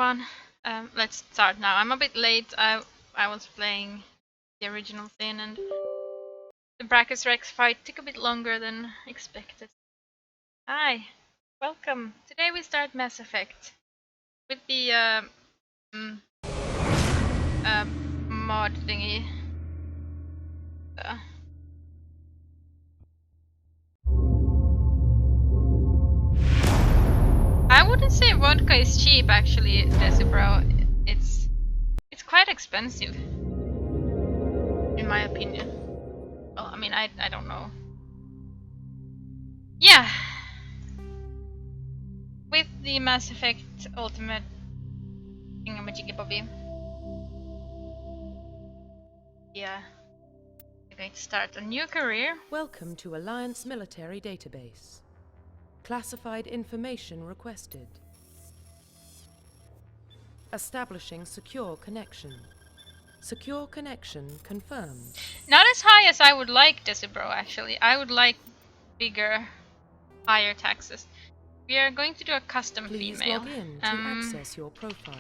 everyone. Let's start now. I'm a bit late. I was playing the original thing, and the Brachus Rex fight took a bit longer than expected. Hi, welcome. Today we start Mass Effect with the mod thingy. I wouldn't say vodka is cheap, actually, Decibro. It's quite expensive, in my opinion. Well, I mean, I don't know. Yeah. With the Mass Effect Ultimate thingamajiggy-bobby. Yeah. We're going to start a new career. Welcome to Alliance Military Database. Classified information requested. Establishing secure connection. Secure connection confirmed. Not as high as I would like, Decibro, actually. I would like bigger, higher taxes. We are going to do a custom Please female. log in to access your profile.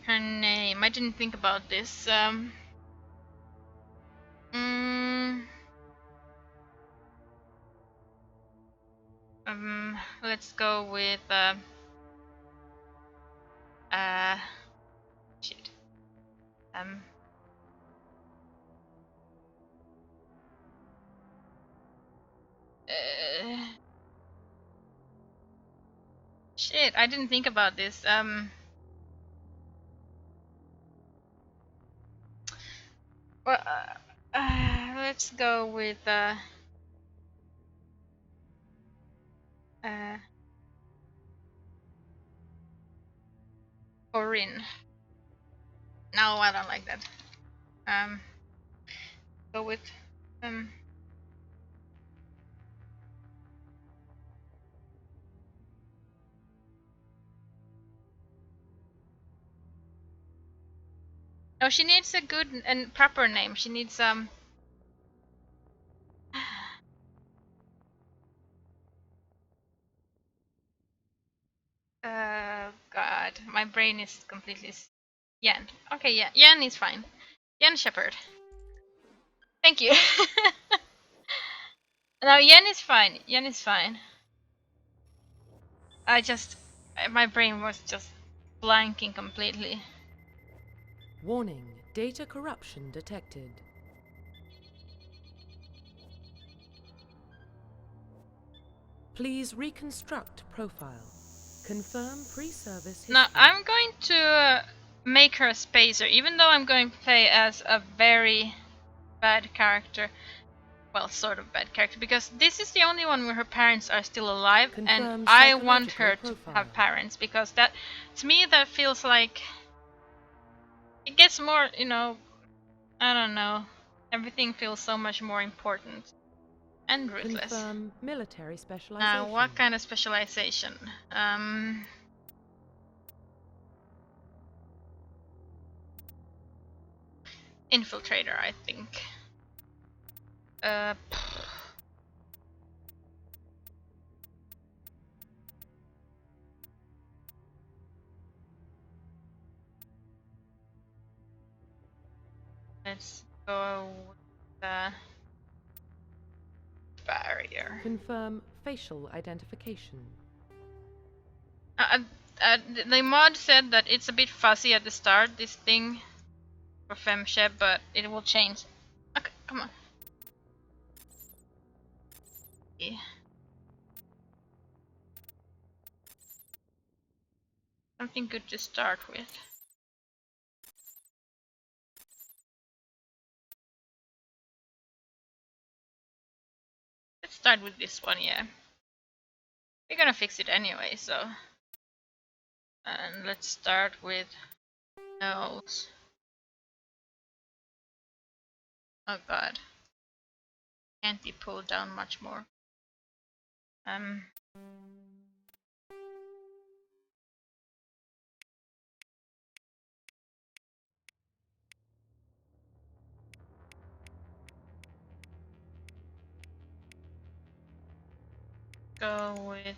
Her name. I didn't think about this. Let's go with shit. Shit, I didn't think about this. Well, let's go with Corinne. No, I don't like that. Go with No, she needs a good and proper name. She needs God, my brain is completely Yen. Okay, yeah, Yen is fine. Yen Shepherd. Thank you. No, Yen is fine. Yen is fine. My brain was just blanking completely. Warning, data corruption detected. Please reconstruct profile. Confirm pre-service history. Now, I'm going to make her a spacer, even though I'm going to play as a very bad character. Well, sort of bad character, because this is the only one where her parents are still alive, and I want her to have parents, because that, to me, that feels like it gets more, you know, I don't know, everything feels so much more important and ruthless. Confirm military specialization. Now, what kind of specialization? Infiltrator, I think. Let's go with the barrier. Confirm facial identification. The mod said that it's a bit fuzzy at the start, this thing for FemShep, but it will change. Okay, come on. Yeah. Something good to start with. Let's start with this one, yeah. We're gonna fix it anyway, so. And let's start with nose. Oh god. Can't be pulled down much more. Go with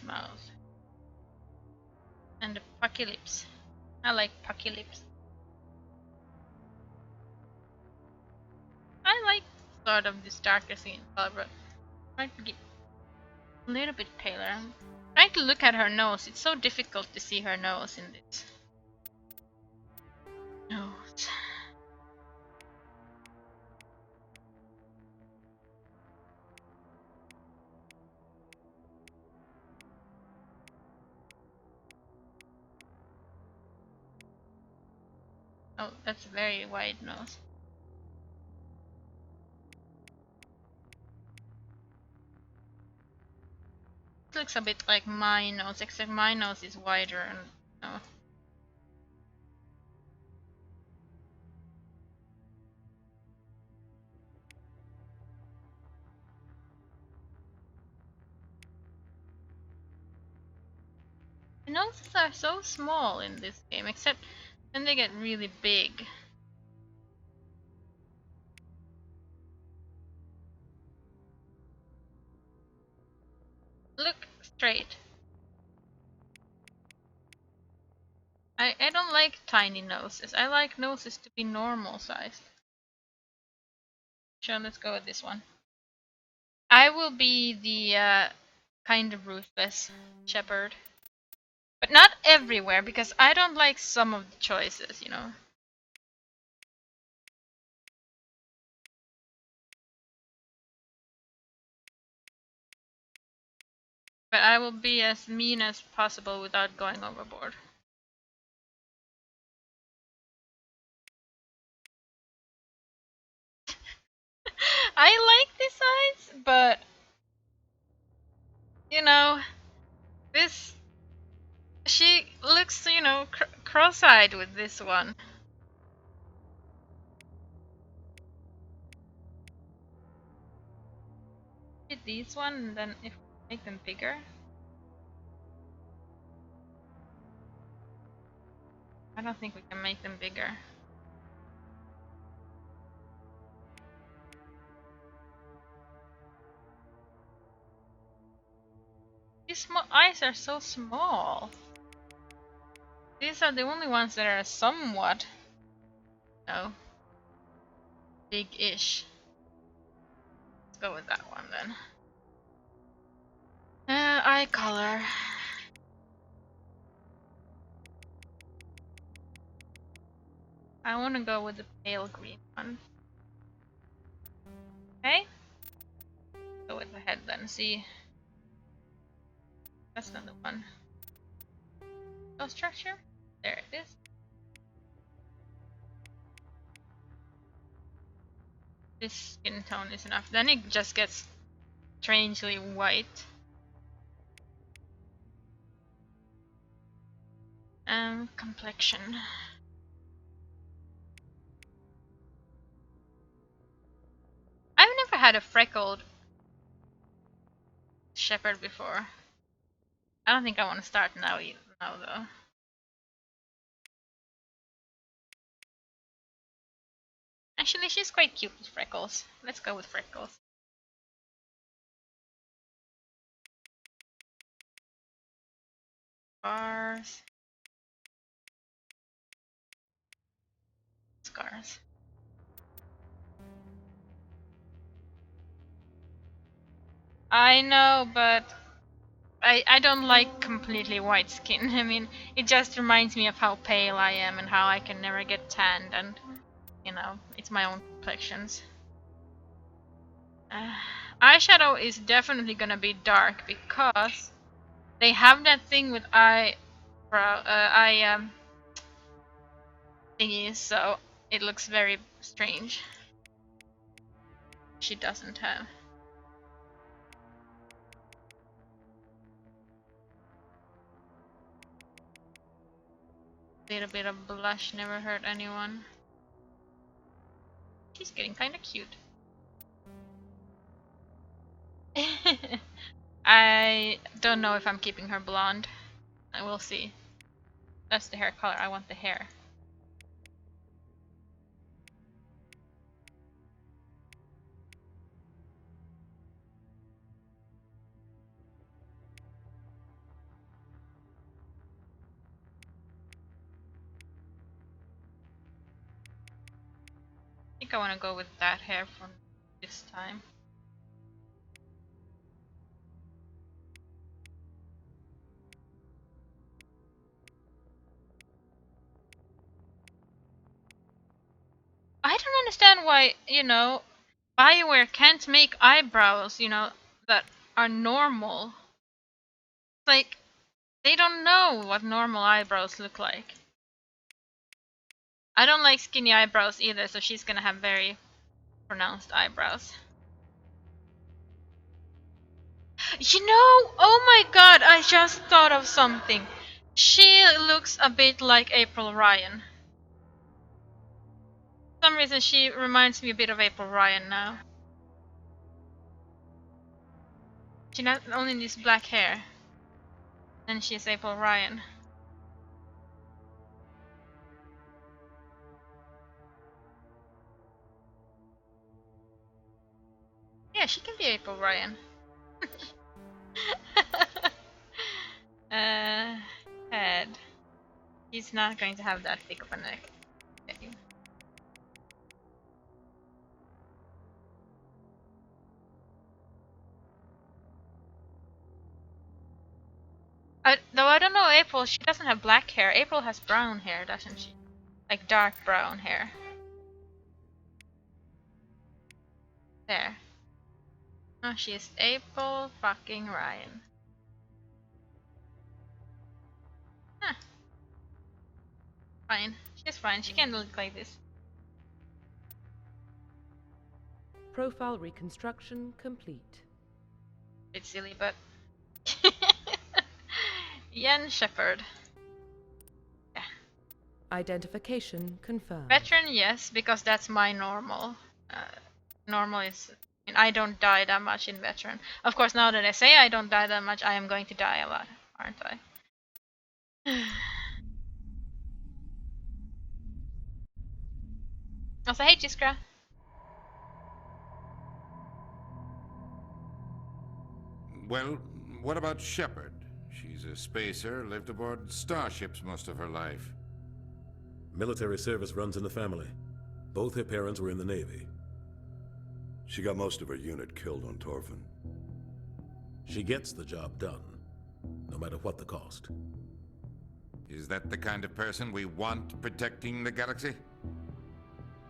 sweet mouth. And the pucky lips. I like pucky lips. I like sort of this darker skin color, but I might get a little bit paler. I'm trying to look at her nose. It's so difficult to see her nose in this. Nose. Oh, that's a very wide nose. It looks a bit like my nose, except my nose is wider and oh. The noses are so small in this game, except when they get really big. Look straight. I don't like tiny noses. I like noses to be normal sized. Sure, let's go with this one. I will be the kind of ruthless shepherd. But not everywhere, because I don't like some of the choices, you know. But I will be as mean as possible without going overboard. I like this size, but you know, this she looks, you know, cross-eyed with this one. With these one, and then if we make them bigger. I don't think we can make them bigger. These eyes are so small. These are the only ones that are somewhat, no, big-ish. Let's go with that one then. Eye color. I want to go with the pale green one. Okay. Go with the head then. See. That's not the one. No structure. There it is. This skin tone is enough. Then it just gets strangely white. Complexion. I've never had a freckled shepherd before. I don't think I want to start now though. Actually, she's quite cute with freckles. Let's go with freckles. Scars. Scars. I know, but I don't like completely white skin. I mean, it just reminds me of how pale I am and how I can never get tanned, and you know, it's my own complexions. Eyeshadow is definitely gonna be dark because they have that thing with eye thingies, so it looks very strange. She doesn't have. Little bit of blush never hurt anyone. She's getting kind of cute. I don't know if I'm keeping her blonde. I will see. That's the hair color. I want the hair. think I want to go with that hair for this time. I don't understand why, BioWare can't make eyebrows, that are normal. Like, they don't know what normal eyebrows look like. I don't like skinny eyebrows either, so she's gonna have very pronounced eyebrows. Oh my god, I just thought of something. She looks a bit like April Ryan. For some reason she reminds me a bit of April Ryan now. She not only needs black hair. And she's April Ryan. Yeah, she can be April Ryan. Head. He's not going to have that thick of a neck. Okay. Though I don't know April, she doesn't have black hair. April has brown hair, doesn't she? Like dark brown hair. There. Oh, she's April fucking Ryan. Huh. Fine. She's fine. She can look like this. Profile reconstruction complete. It's silly, but... Yen Shepherd. Yeah. Identification confirmed. Veteran, yes, because that's my normal. Normal is... I don't die that much in veteran. Of course, now that I say I don't die that much, I am going to die a lot, aren't I? Also, hey Jiskra. Well, what about Shepard? She's a spacer, lived aboard starships most of her life. Military service runs in the family. Both her parents were in the Navy. She got most of her unit killed on Torfin. She gets the job done, no matter what the cost. Is that the kind of person we want protecting the galaxy?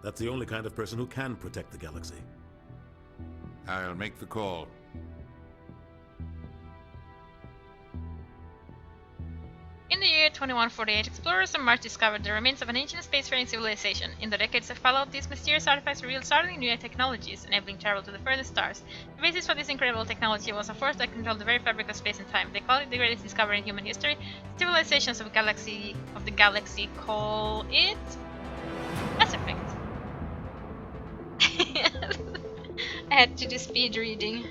That's the only kind of person who can protect the galaxy. I'll make the call. In the year 2148, explorers on Mars discovered the remains of an ancient spacefaring civilization. In the decades that followed, these mysterious artifacts revealed startling new technologies, enabling travel to the furthest stars. The basis for this incredible technology was a force that controlled the very fabric of space and time. They call it the greatest discovery in human history. Civilizations of the galaxy call it Mass Effect. I had to do speed reading.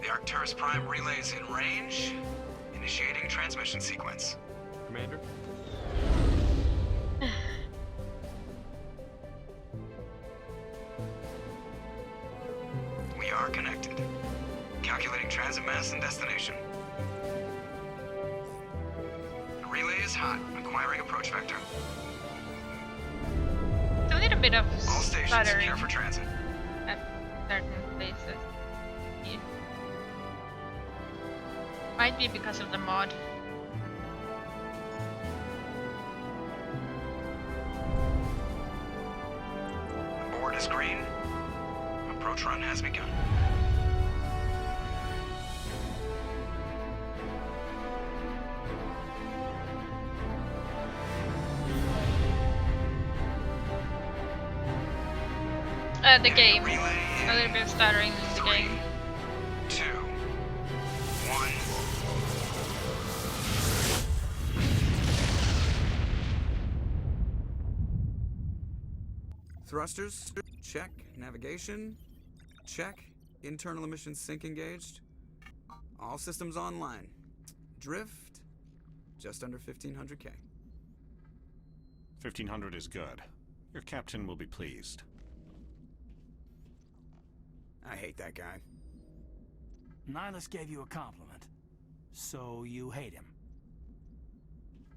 The Arcturus Prime relays in range. Initiating transmission sequence. Commander? We are connected. Calculating transit mass and destination. The relay is hot. Acquiring approach vector. It's a little bit of All stations stuttering secure for transit. at certain places. Yeah. Might be because of the mod. The board is green. Approach run has begun. The game. Relay A little bit of stuttering in the 3, game. 2, 1. Thrusters, check. Navigation, check. Internal emissions sync engaged. All systems online. Drift, just under 1500K. 1500 is good. Your captain will be pleased. I hate that guy. Nihilus gave you a compliment. So you hate him?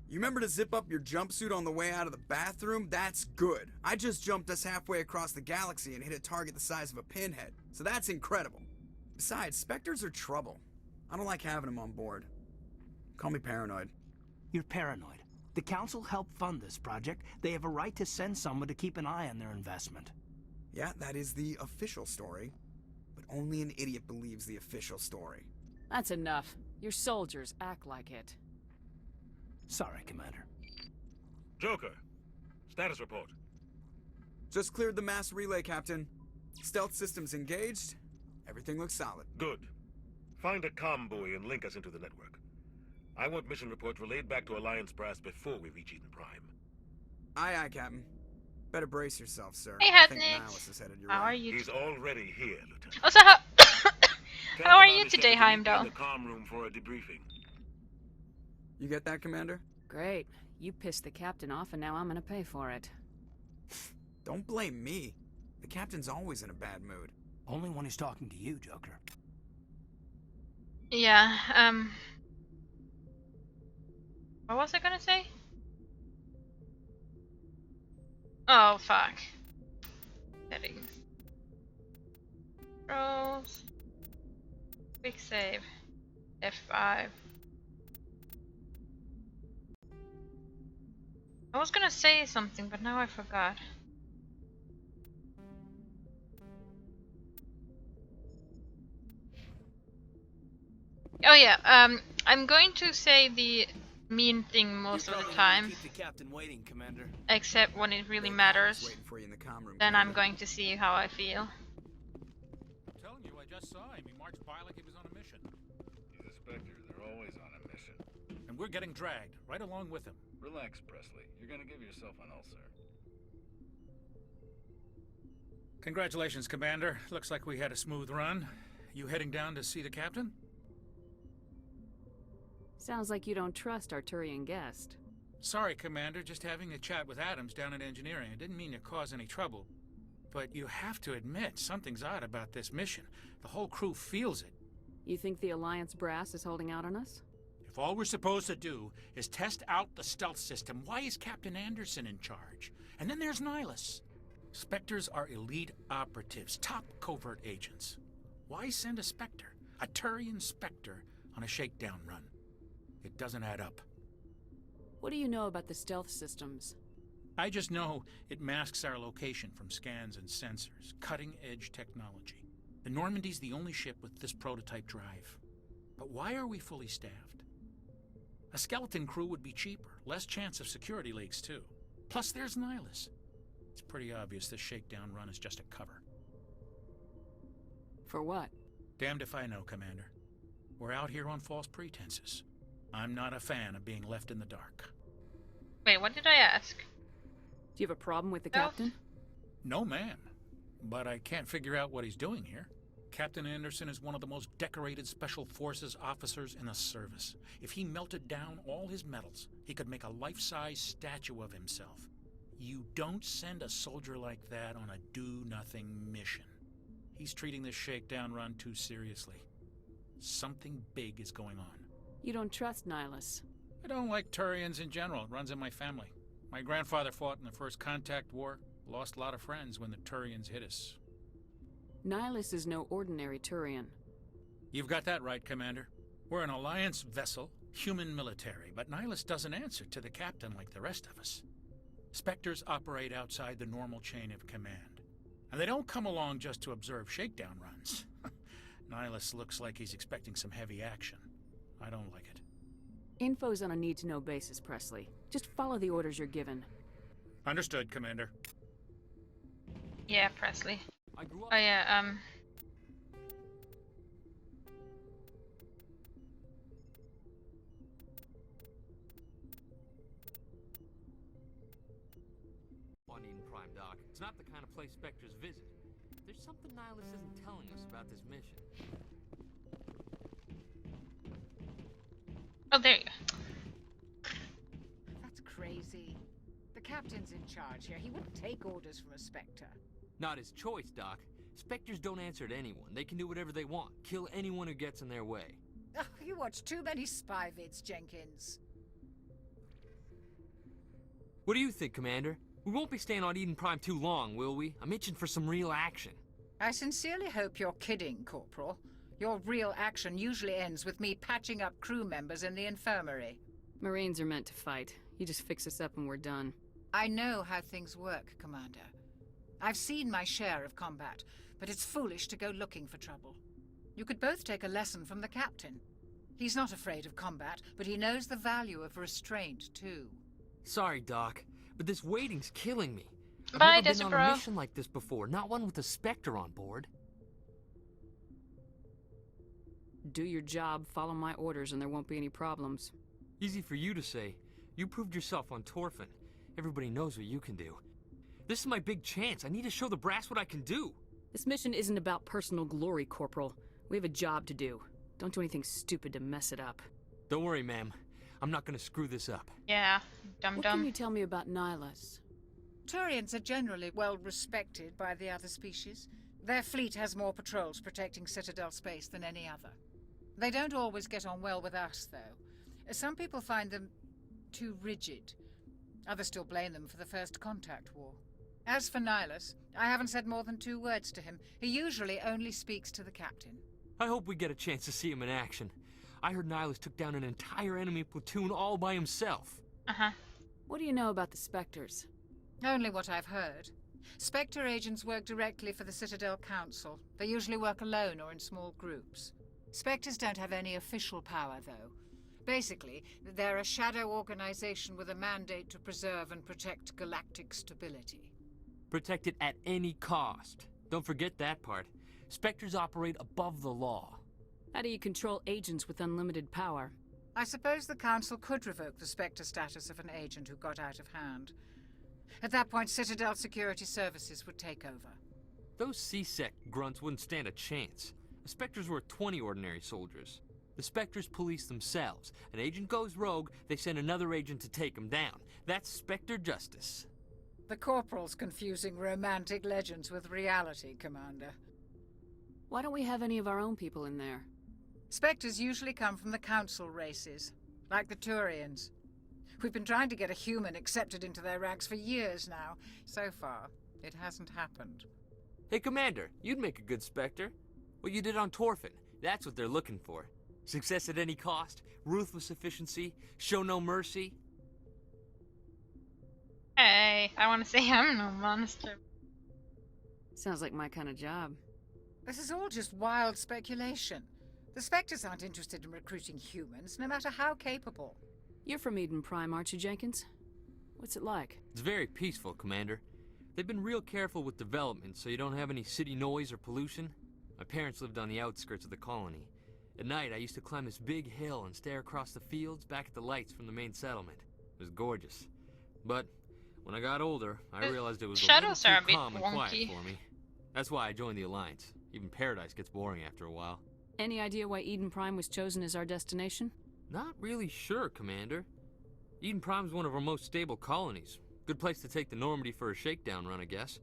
You remember to zip up your jumpsuit on the way out of the bathroom? That's good. I just jumped us halfway across the galaxy and hit a target the size of a pinhead, so that's incredible. Besides, Spectres are trouble. I don't like having them on board. Call me paranoid. You're paranoid. The Council helped fund this project. They have a right to send someone to keep an eye on their investment. Yeah, that is the official story. But only an idiot believes the official story. That's enough. Your soldiers act like it. Sorry, Commander. Joker, status report. Just cleared the mass relay, Captain. Stealth systems engaged. Everything looks solid. Good. Find a comm buoy and link us into the network. I want mission reports relayed back to Alliance brass before we reach Eden Prime. Aye, aye, Captain. Better brace yourself, sir. Hey, I think Hatnik. Nihilus is headed your How way. are you? He's already here, Lieutenant. Also, how are you Tantabata today, said to meet Heimdall? in the comm room for a debriefing. You get that, Commander? Great. You pissed the captain off and now I'm gonna pay for it. Don't blame me. The Captain's always in a bad mood. Only when he's talking to you, Joker. Yeah, what was I gonna say? Oh, fuck. Settings. Controls. Quick save. F5. I was gonna say something, but now I forgot. Oh yeah, I'm going to say the mean thing most of the time, Keep the captain waiting, Commander. except when it really Just matters. waiting for you in the comm room, Then I'm Commander. going to see how I feel. I'm telling you, I just saw him. He marched by like he was on a mission. He's a Spectre. They're always on a mission. And we're getting dragged, right along with him. Relax, Presley. You're gonna give yourself an ulcer. Congratulations, Commander. Looks like we had a smooth run. You heading down to see the captain? Sounds like you don't trust Arturian guest. Sorry, Commander. Just having a chat with Adams down at engineering. I didn't mean to cause any trouble. But you have to admit, something's odd about this mission. The whole crew feels it. You think the Alliance brass is holding out on us? If all we're supposed to do is test out the stealth system, why is Captain Anderson in charge? And then there's Nihilus. Spectres are elite operatives, top covert agents. Why send a Spectre, a Turian Spectre, on a shakedown run? It doesn't add up. What do you know about the stealth systems? I just know it masks our location from scans and sensors, cutting-edge technology. The Normandy's the only ship with this prototype drive. But why are we fully staffed? A skeleton crew would be cheaper, less chance of security leaks too. Plus there's Nihilus. It's pretty obvious this shakedown run is just a cover. For what? Damned if I know, Commander. We're out here on false pretenses. I'm not a fan of being left in the dark. Wait, what did I ask? Do you have a problem with the No. captain? No, ma'am. But I can't figure out what he's doing here. Captain Anderson is one of the most decorated Special Forces officers in the service. If he melted down all his medals, he could make a life-size statue of himself. You don't send a soldier like that on a do-nothing mission. He's treating this shakedown run too seriously. Something big is going on. You don't trust Nihilus. I don't like Turians in general. It runs in my family. My grandfather fought in the First Contact War. Lost a lot of friends when the Turians hit us. Nihilus is no ordinary Turian. You've got that right, Commander. We're an Alliance vessel, human military, but Nihilus doesn't answer to the captain like the rest of us. Spectres operate outside the normal chain of command. And they don't come along just to observe shakedown runs. Nihilus looks like he's expecting some heavy action. I don't like it. Info's on a need-to-know basis, Presley. Just follow the orders you're given. Understood, Commander. Yeah, Presley. I grew up. Oh yeah, On Eden Prime, Doc. It's not the kind of place Spectres visit. There's something Nihilus isn't telling us about this mission. oh there you go. That's crazy. The captain's in charge here. He wouldn't take orders from a Spectre. Not his choice, Doc. Spectres don't answer to anyone. They can do whatever they want. Kill anyone who gets in their way. Oh, you watch too many spy vids, Jenkins. What do you think, Commander? We won't be staying on Eden Prime too long, will we? I'm itching for some real action. I sincerely hope you're kidding, Corporal. Your real action usually ends with me patching up crew members in the infirmary. Marines are meant to fight. You just fix us up and we're done. I know how things work, Commander. I've seen my share of combat, but it's foolish to go looking for trouble. You could both take a lesson from the captain. He's not afraid of combat, but he knows the value of restraint, too. Sorry, Doc, but this waiting's killing me. I've Bye, never been on a Desbro. mission like this before, not one with a Spectre on board. Do your job, follow my orders, and there won't be any problems. Easy for you to say. You proved yourself on Torfin. Everybody knows what you can do. This is my big chance. I need to show the brass what I can do. This mission isn't about personal glory, Corporal. We have a job to do. Don't do anything stupid to mess it up. Don't worry, ma'am. I'm not gonna screw this up. Yeah, What can you tell me about Nihilus? Turians are generally well respected by the other species. Their fleet has more patrols protecting Citadel space than any other. They don't always get on well with us, though. Some people find them too rigid. Others still blame them for the First Contact War. As for Nihilus, I haven't said more than 2 words to him. He usually only speaks to the captain. I hope we get a chance to see him in action. I heard Nihilus took down an entire enemy platoon all by himself. What do you know about the Spectres? Only what I've heard. Spectre agents work directly for the Citadel Council. They usually work alone or in small groups. Spectres don't have any official power, though. Basically, they're a shadow organization with a mandate to preserve and protect galactic stability. Protect it at any cost. Don't forget that part. Spectres operate above the law. How do you control agents with unlimited power? I suppose the Council could revoke the Spectre status of an agent who got out of hand. At that point, Citadel Security Services would take over. Those C-Sec grunts wouldn't stand a chance. The Spectres were 20 ordinary soldiers. The Spectres police themselves. An agent goes rogue, they send another agent to take him down. That's Spectre justice. The Corporal's confusing romantic legends with reality, Commander. Why don't we have any of our own people in there? Spectres usually come from the Council races, like the Turians. We've been trying to get a human accepted into their ranks for years now. So far, it hasn't happened. Hey, Commander, you'd make a good Spectre. What you did on Torfin, that's what they're looking for. Success at any cost, ruthless efficiency, show no mercy. Hey, I want to say I'm no monster. Sounds like my kind of job. This is all just wild speculation. The Spectres aren't interested in recruiting humans, no matter how capable. You're from Eden Prime, aren't you, Jenkins? What's it like? It's very peaceful, Commander. They've been real careful with development, so you don't have any city noise or pollution. My parents lived on the outskirts of the colony. At night, I used to climb this big hill and stare across the fields back at the lights from the main settlement. It was gorgeous. But when I got older, I realized it was a little shadows are a too bit calm and quiet wonky. for me. That's why I joined the Alliance. Even Paradise gets boring after a while. Any idea why Eden Prime was chosen as our destination? Not really sure, Commander. Eden Prime's one of our most stable colonies. Good place to take the Normandy for a shakedown run, I guess.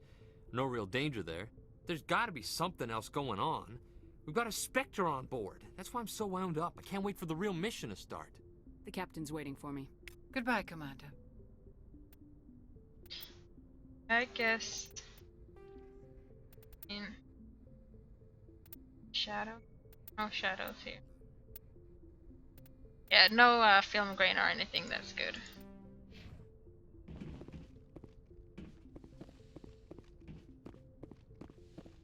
No real danger there. There's gotta be something else going on. We've got a Spectre on board. That's why I'm so wound up. I can't wait for the real mission to start. The captain's waiting for me. Goodbye, Commander. I guess. In shadow? No shadows here. Yeah, no film grain or anything. That's good.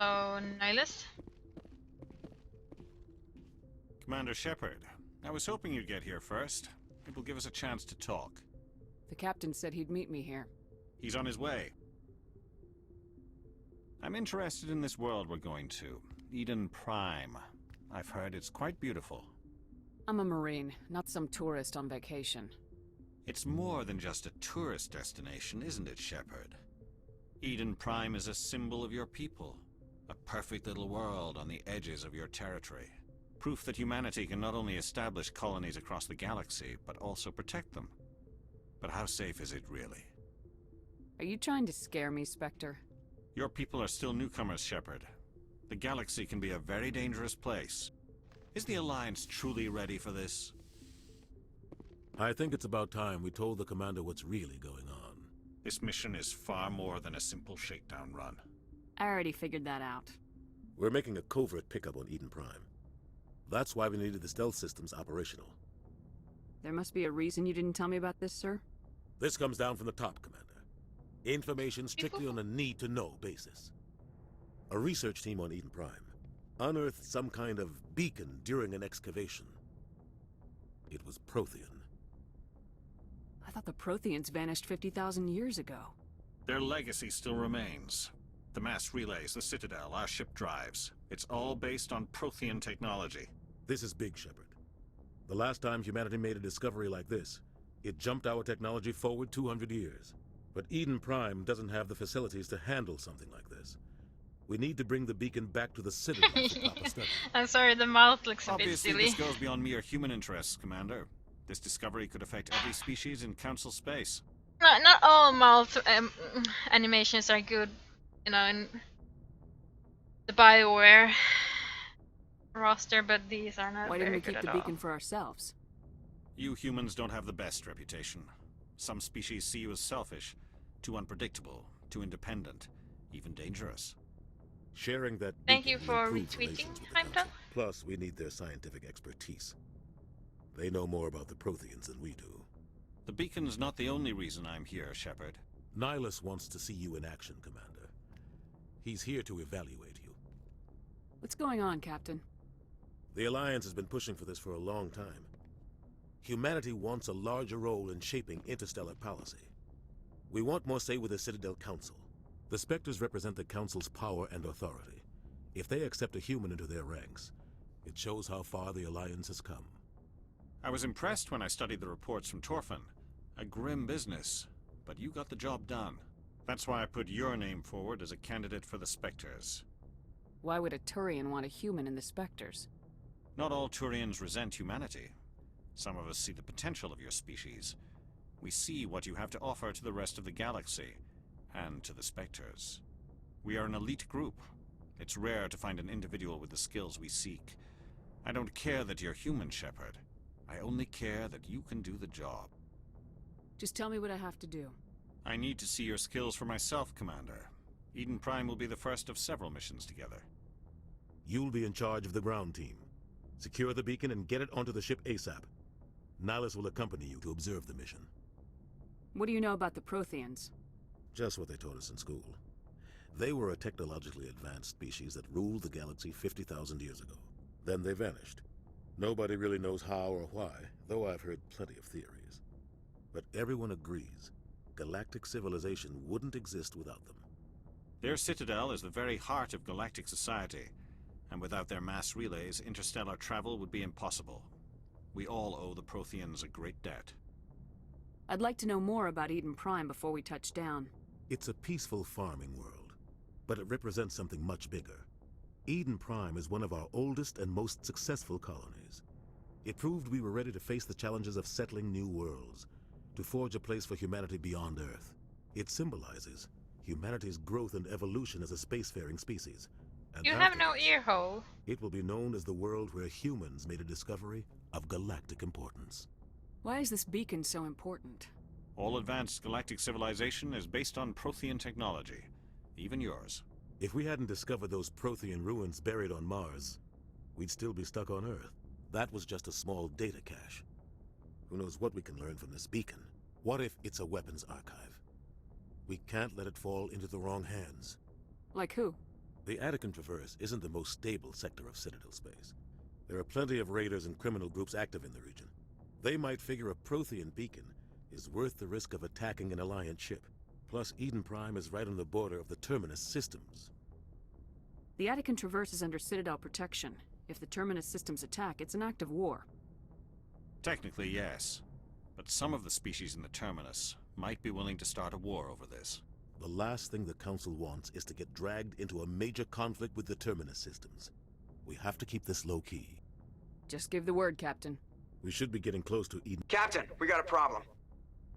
Oh, Nihilus? Commander Shepard, I was hoping you'd get here first. It will give us a chance to talk. The captain said he'd meet me here. He's on his way. I'm interested in this world we're going to. Eden Prime. I've heard it's quite beautiful. I'm a Marine, not some tourist on vacation. It's more than just a tourist destination, isn't it, Shepard? Eden Prime is a symbol of your people. A perfect little world on the edges of your territory. Proof that humanity can not only establish colonies across the galaxy, but also protect them. But how safe is it really? Are you trying to scare me, Spectre? Your people are still newcomers, Shepard. The galaxy can be a very dangerous place. Is the Alliance truly ready for this? I think it's about time we told the Commander what's really going on. This mission is far more than a simple shakedown run. I already figured that out. We're making a covert pickup on Eden Prime. That's why we needed the stealth systems operational. There must be a reason you didn't tell me about this, sir? This comes down from the top, Commander. Information strictly on a need-to-know basis. A research team on Eden Prime unearthed some kind of beacon during an excavation. It was Prothean. I thought the Protheans vanished 50,000 years ago. Their legacy still remains. The mass relays, the Citadel, our ship drives. It's all based on Prothean technology. This is big, Shepard. The last time humanity made a discovery like this, it jumped our technology forward 200 years. But Eden Prime doesn't have the facilities to handle something like this. We need to bring the beacon back to the Citadel for proper study. I'm sorry, the mouth looks a bit Obviously, silly. this goes beyond mere human interests, Commander. This discovery could affect every species in Council space. Not all mouth animations are good, you know, in the BioWare roster, but these are not Why very didn't we good keep at the all. beacon for ourselves? You humans don't have the best reputation. Some species see you as selfish, too unpredictable, too independent, even dangerous. Sharing that Thank beacon you will for improve retweeting, relations with the Heimdall. Council. Plus, we need their scientific expertise. They know more about the Protheans than we do. The beacon's not the only reason I'm here, Shepard. Nihilus wants to see you in action, Commander. He's here to evaluate you. What's going on, Captain? The Alliance has been pushing for this for a long time. Humanity wants a larger role in shaping interstellar policy. We want more say with the Citadel Council. The Spectres represent the Council's power and authority. If they accept a human into their ranks, it shows how far the Alliance has come. I was impressed when I studied the reports from Torfin. A grim business, but you got the job done. That's why I put your name forward as a candidate for the Spectres. Why would a Turian want a human in the Spectres? Not all Turians resent humanity. Some of us see the potential of your species. We see what you have to offer to the rest of the galaxy, and to the Spectres. We are an elite group. It's rare to find an individual with the skills we seek. I don't care that you're human, Shepard. I only care that you can do the job. Just tell me what I have to do. I need to see your skills for myself, Commander. Eden Prime will be the first of several missions together. You'll be in charge of the ground team. Secure the beacon and get it onto the ship ASAP. Nihilus will accompany you to observe the mission. What do you know about the Protheans? Just what they taught us in school. They were a technologically advanced species that ruled the galaxy 50,000 years ago. Then they vanished. Nobody really knows how or why, though I've heard plenty of theories. But everyone agrees, galactic civilization wouldn't exist without them. Their citadel is the very heart of galactic society, and without their mass relays, interstellar travel would be impossible. We all owe the Protheans a great debt. I'd like to know more about Eden Prime before we touch down. It's a peaceful farming world, but it represents something much bigger. Eden Prime is one of our oldest and most successful colonies. It proved we were ready to face the challenges of settling new worlds, to forge a place for humanity beyond Earth. It symbolizes humanity's growth and evolution as a spacefaring species. And You have no ear hole. It will be known as the world where humans made a discovery of galactic importance. Why is this beacon so important? All advanced galactic civilization is based on Prothean technology, even yours. If we hadn't discovered those Prothean ruins buried on Mars, we'd still be stuck on Earth. That was just a small data cache. Who knows what we can learn from this beacon? What if it's a weapons archive? We can't let it fall into the wrong hands. Like who? The Attican Traverse isn't the most stable sector of Citadel space. There are plenty of raiders and criminal groups active in the region. They might figure a Prothean beacon is worth the risk of attacking an Alliance ship. Plus, Eden Prime is right on the border of the Terminus systems. The Attican Traverse is under Citadel protection. If the Terminus systems attack, it's an act of war. Technically, yes. But some of the species in the Terminus might be willing to start a war over this. The last thing the Council wants is to get dragged into a major conflict with the Terminus systems. We have to keep this low-key. Just give the word, Captain. We should be getting close to Eden. Captain, we got a problem.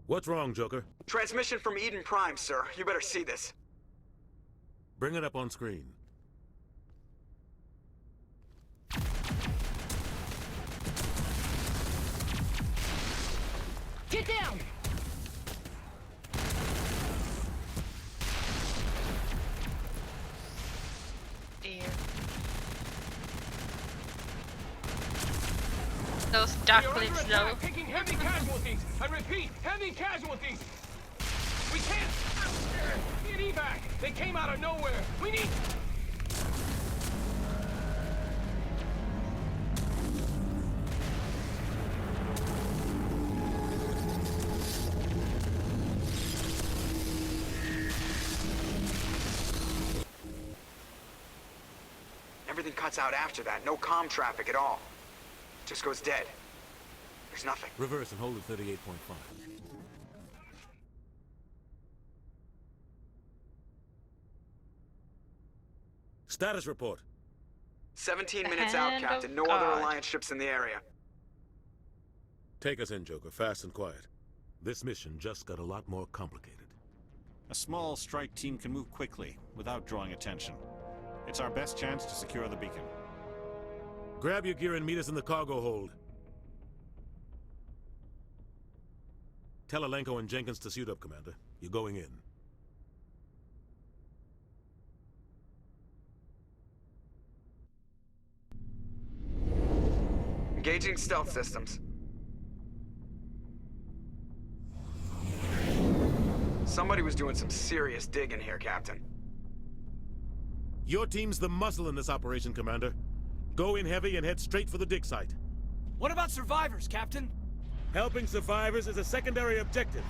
What's wrong, Joker? Transmission from Eden Prime, sir. You better see this. Bring it up on screen. Get down! Dear. Those duck lips though. Taking heavy casualties! I repeat, heavy casualties! We can't... Need evac! They came out of nowhere! We need... Everything cuts out after that. No comm traffic at all. Just goes dead. There's nothing. Reverse and hold at 38.5. Status report. 17 minutes out, Captain. No other Alliance ships in the area. Take us in, Joker, fast and quiet. This mission just got a lot more complicated. A small strike team can move quickly, without drawing attention. It's our best chance to secure the beacon. Grab your gear and meet us in the cargo hold. Tell Alenko and Jenkins to suit up, Commander. You're going in. Engaging stealth systems. Somebody was doing some serious digging here, Captain. Your team's the muscle in this operation, Commander. Go in heavy and head straight for the dig site. What about survivors, Captain? Helping survivors is a secondary objective.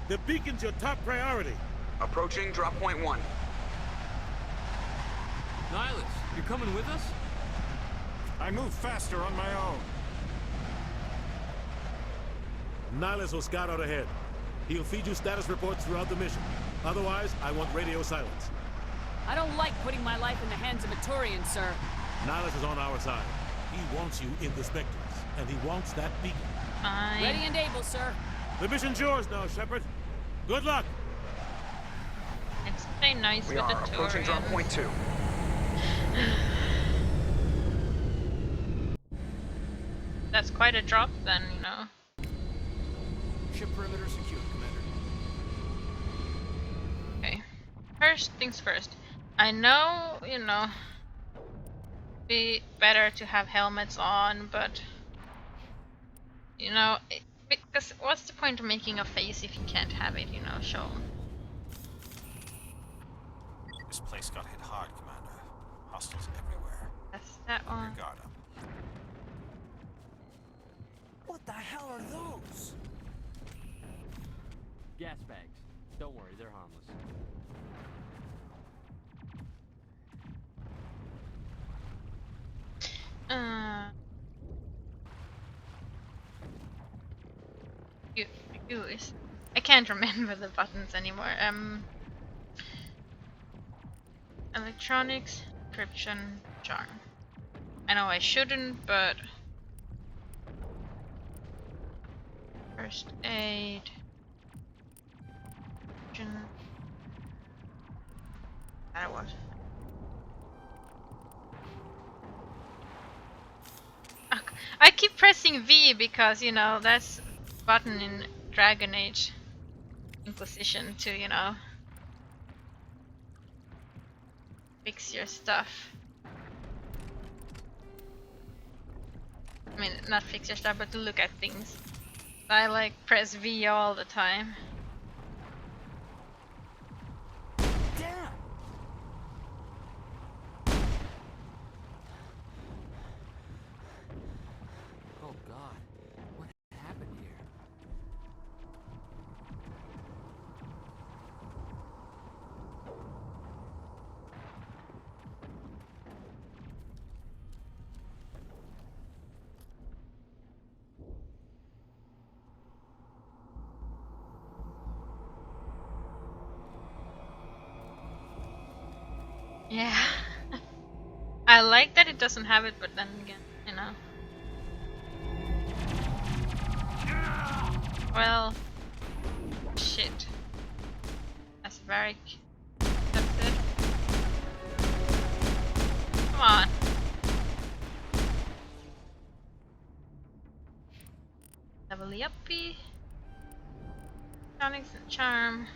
The beacon's your top priority. Approaching drop point 1. Nihilus, you're coming with us? I move faster on my own. Nihilus will scout out ahead. He'll feed you status reports throughout the mission. Otherwise, I want radio silence. I don't like putting my life in the hands of a Turian, sir. Nihilus is on our side. He wants you in the Spectres, and he wants that beacon. Fine. Ready and able, sir. The mission's yours now, Shepard. Good luck. Let's play nice We with the are approaching drop Turians. point 2. That's quite a drop then, you know. Ship perimeter secure, Commander. Okay. First things first. I know, you know, be better to have helmets on, but you know, because what's the point of making a face if you can't have it, you know, shown? This place got hit hard, Commander. Hostiles everywhere. That's that one. Your guard up. What the hell are those? Gas bags. Don't worry, they're harmless. Use. I can't remember the buttons anymore. Electronics, encryption, charm. I know I shouldn't, but first aid. That was. I keep pressing V because, you know, that's button in Dragon Age Inquisition to, you know, fix your stuff. I mean, not fix your stuff, but to look at things. I like press V all the time. Damn! Oh God, what happened here? Yeah. I like that it doesn't have it, but then again, you know. Well, shit. That's very accepted. Come on. Level uppy. Electronics and charm.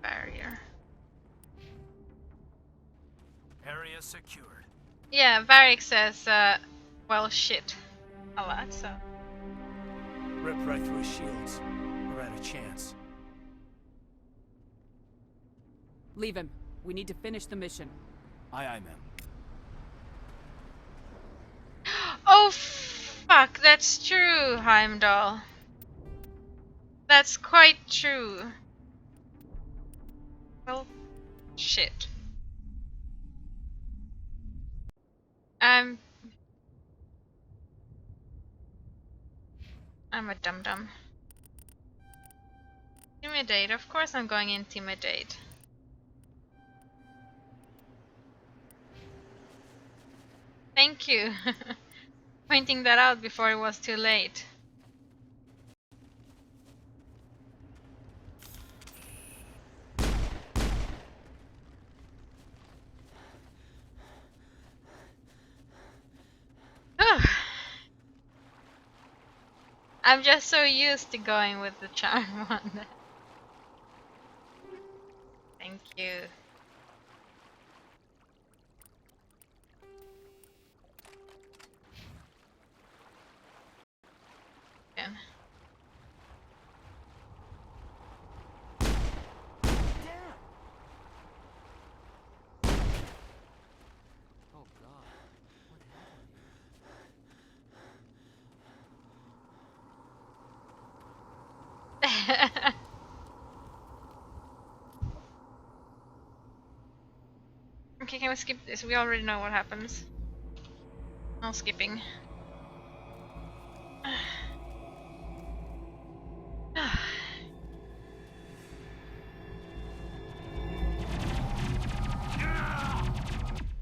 Barrier. Area secured. Yeah, Varric says, well, shit. A lot, so. Rip right through his shields. We're out of chance. Leave him. We need to finish the mission. Aye, aye, ma'am. Oh, fuck, that's true, Heimdall. That's quite true. Well, shit. I'm a dum-dum. Intimidate, of course I'm going intimidate. Thank you. Pointing that out before it was too late. I'm just so used to going with the charm one. Thank you. Again. Oh god. Okay, can we skip this? We already know what happens. No skipping.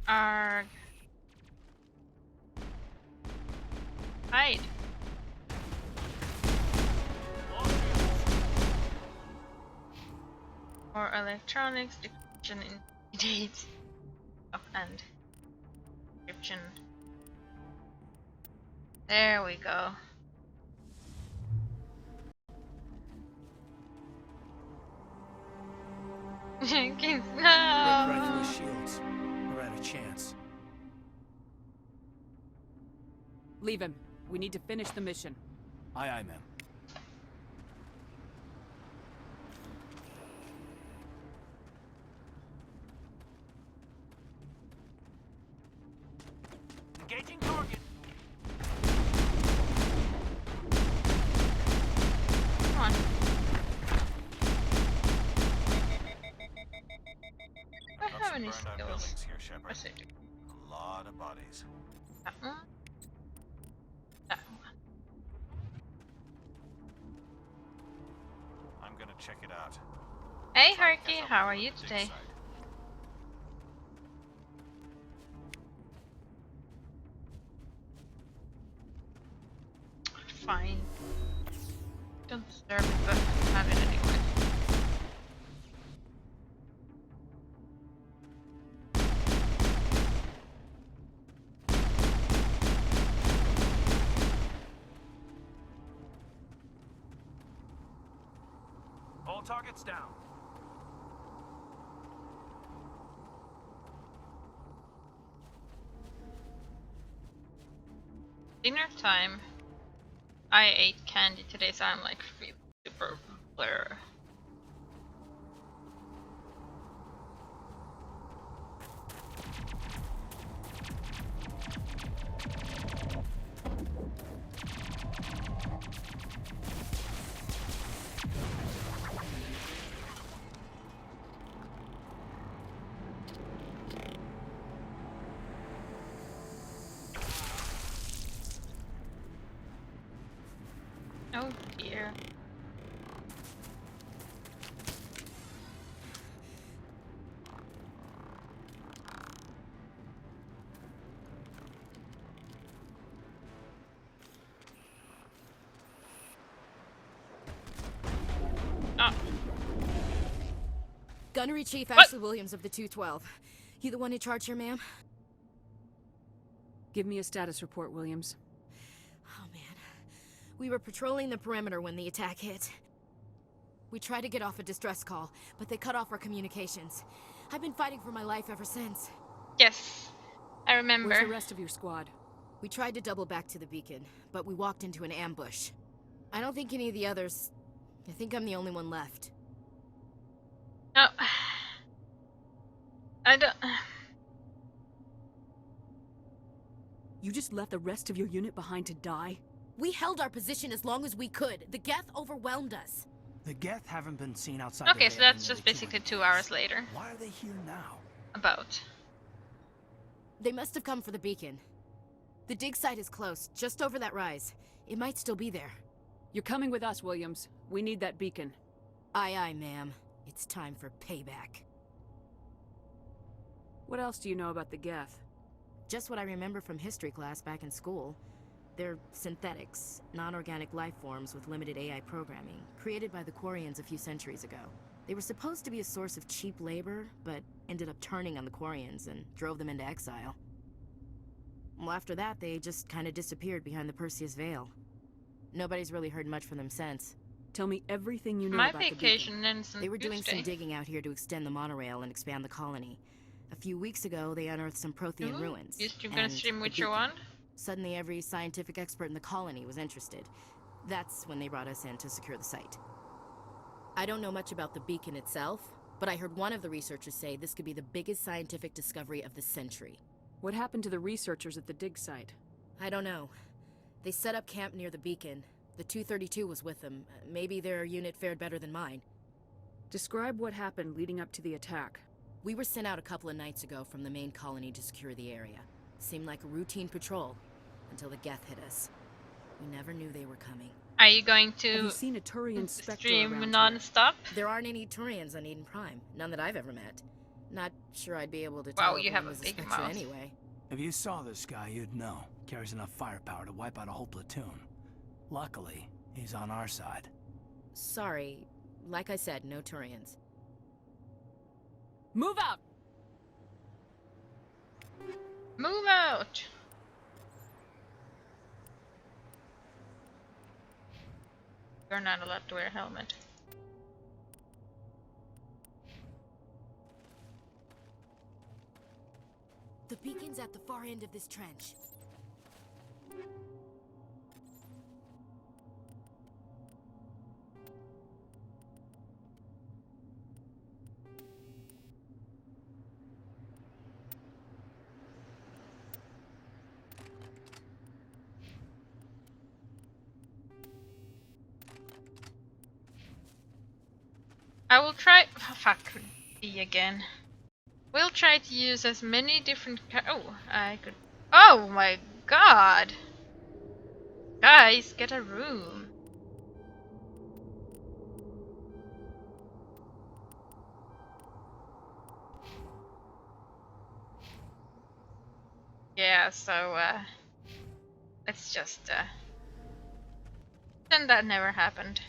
Arg. Hide. Or electronics, decryption, intimidate. Oh, and decryption. There we go. Jenkins, Rip right through no! his shields. We're out of chance. Leave him. We need to finish the mission. Aye, aye, ma'am. Engaging target. Come on. I don't have any Burned out skills. buildings here, Shepard. What's it? A lot of bodies. That one? That one. I'm gonna check it out. Hey Try to Harky, catch up how with are you you on the big today? side. Fine. Don't disturb it, but have it anyway. All targets down. Dinner time. I ate candy today, so I'm like super blur. Oh dear. Oh. Gunnery Chief What? Ashley Williams of the 212. You the one in charge here, ma'am? Give me a status report, Williams. We were patrolling the perimeter when the attack hit. We tried to get off a distress call, but they cut off our communications. I've been fighting for my life ever since. Yes, I remember. Where's the rest of your squad? We tried to double back to the beacon, but we walked into an ambush. I don't think any of the others... I think I'm the only one left. No. I don't... You just left the rest of your unit behind to die? We held our position as long as we could. The Geth overwhelmed us. The Geth haven't been seen outside. Okay, so that's just basically 2 hours later. Why are they here now? About. They must have come for the beacon. The dig site is close, just over that rise. It might still be there. You're coming with us, Williams. We need that beacon. Aye, aye, ma'am. It's time for payback. What else do you know about the Geth? Just what I remember from history class back in school. They're synthetics, non-organic life forms with limited AI programming, created by the Quarians a few centuries ago. They were supposed to be a source of cheap labor, but ended up turning on the Quarians and drove them into exile. Well, after that, they just kind of disappeared behind the Perseus Veil. Nobody's really heard much from them since. Tell me everything you know My about the vacation beacon. ends on They were doing some Tuesday. digging out here to extend the monorail and expand the colony. A few weeks ago, they unearthed some Prothean ruins. You're gonna and stream the Witcher beacon. 1? Suddenly, every scientific expert in the colony was interested. That's when they brought us in to secure the site. I don't know much about the beacon itself, but I heard one of the researchers say this could be the biggest scientific discovery of the century. What happened to the researchers at the dig site? I don't know. They set up camp near the beacon. The 232 was with them. Maybe their unit fared better than mine. Describe what happened leading up to the attack. We were sent out a couple of nights ago from the main colony to secure the area. Seemed like a routine patrol, until the Geth hit us. We never knew they were coming. Are you going Have you to seen a Turian specter stream around here? non-stop? There aren't any Turians on Eden Prime. None that I've ever met. Not sure I'd be able to Wow, tell if you one have a was a big Spectre mouth. anyway. If you saw this guy, you'd know. Carries enough firepower to wipe out a whole platoon. Luckily, he's on our side. Sorry. Like I said, no Turians. Move out! Move out! You're not allowed to wear a helmet. The beacon's at the far end of this trench. I will try. Oh, fuck B again. We'll try to use as many different. Oh, I could. Oh my god! Guys, get a room. Yeah, so let's just pretend that never happened.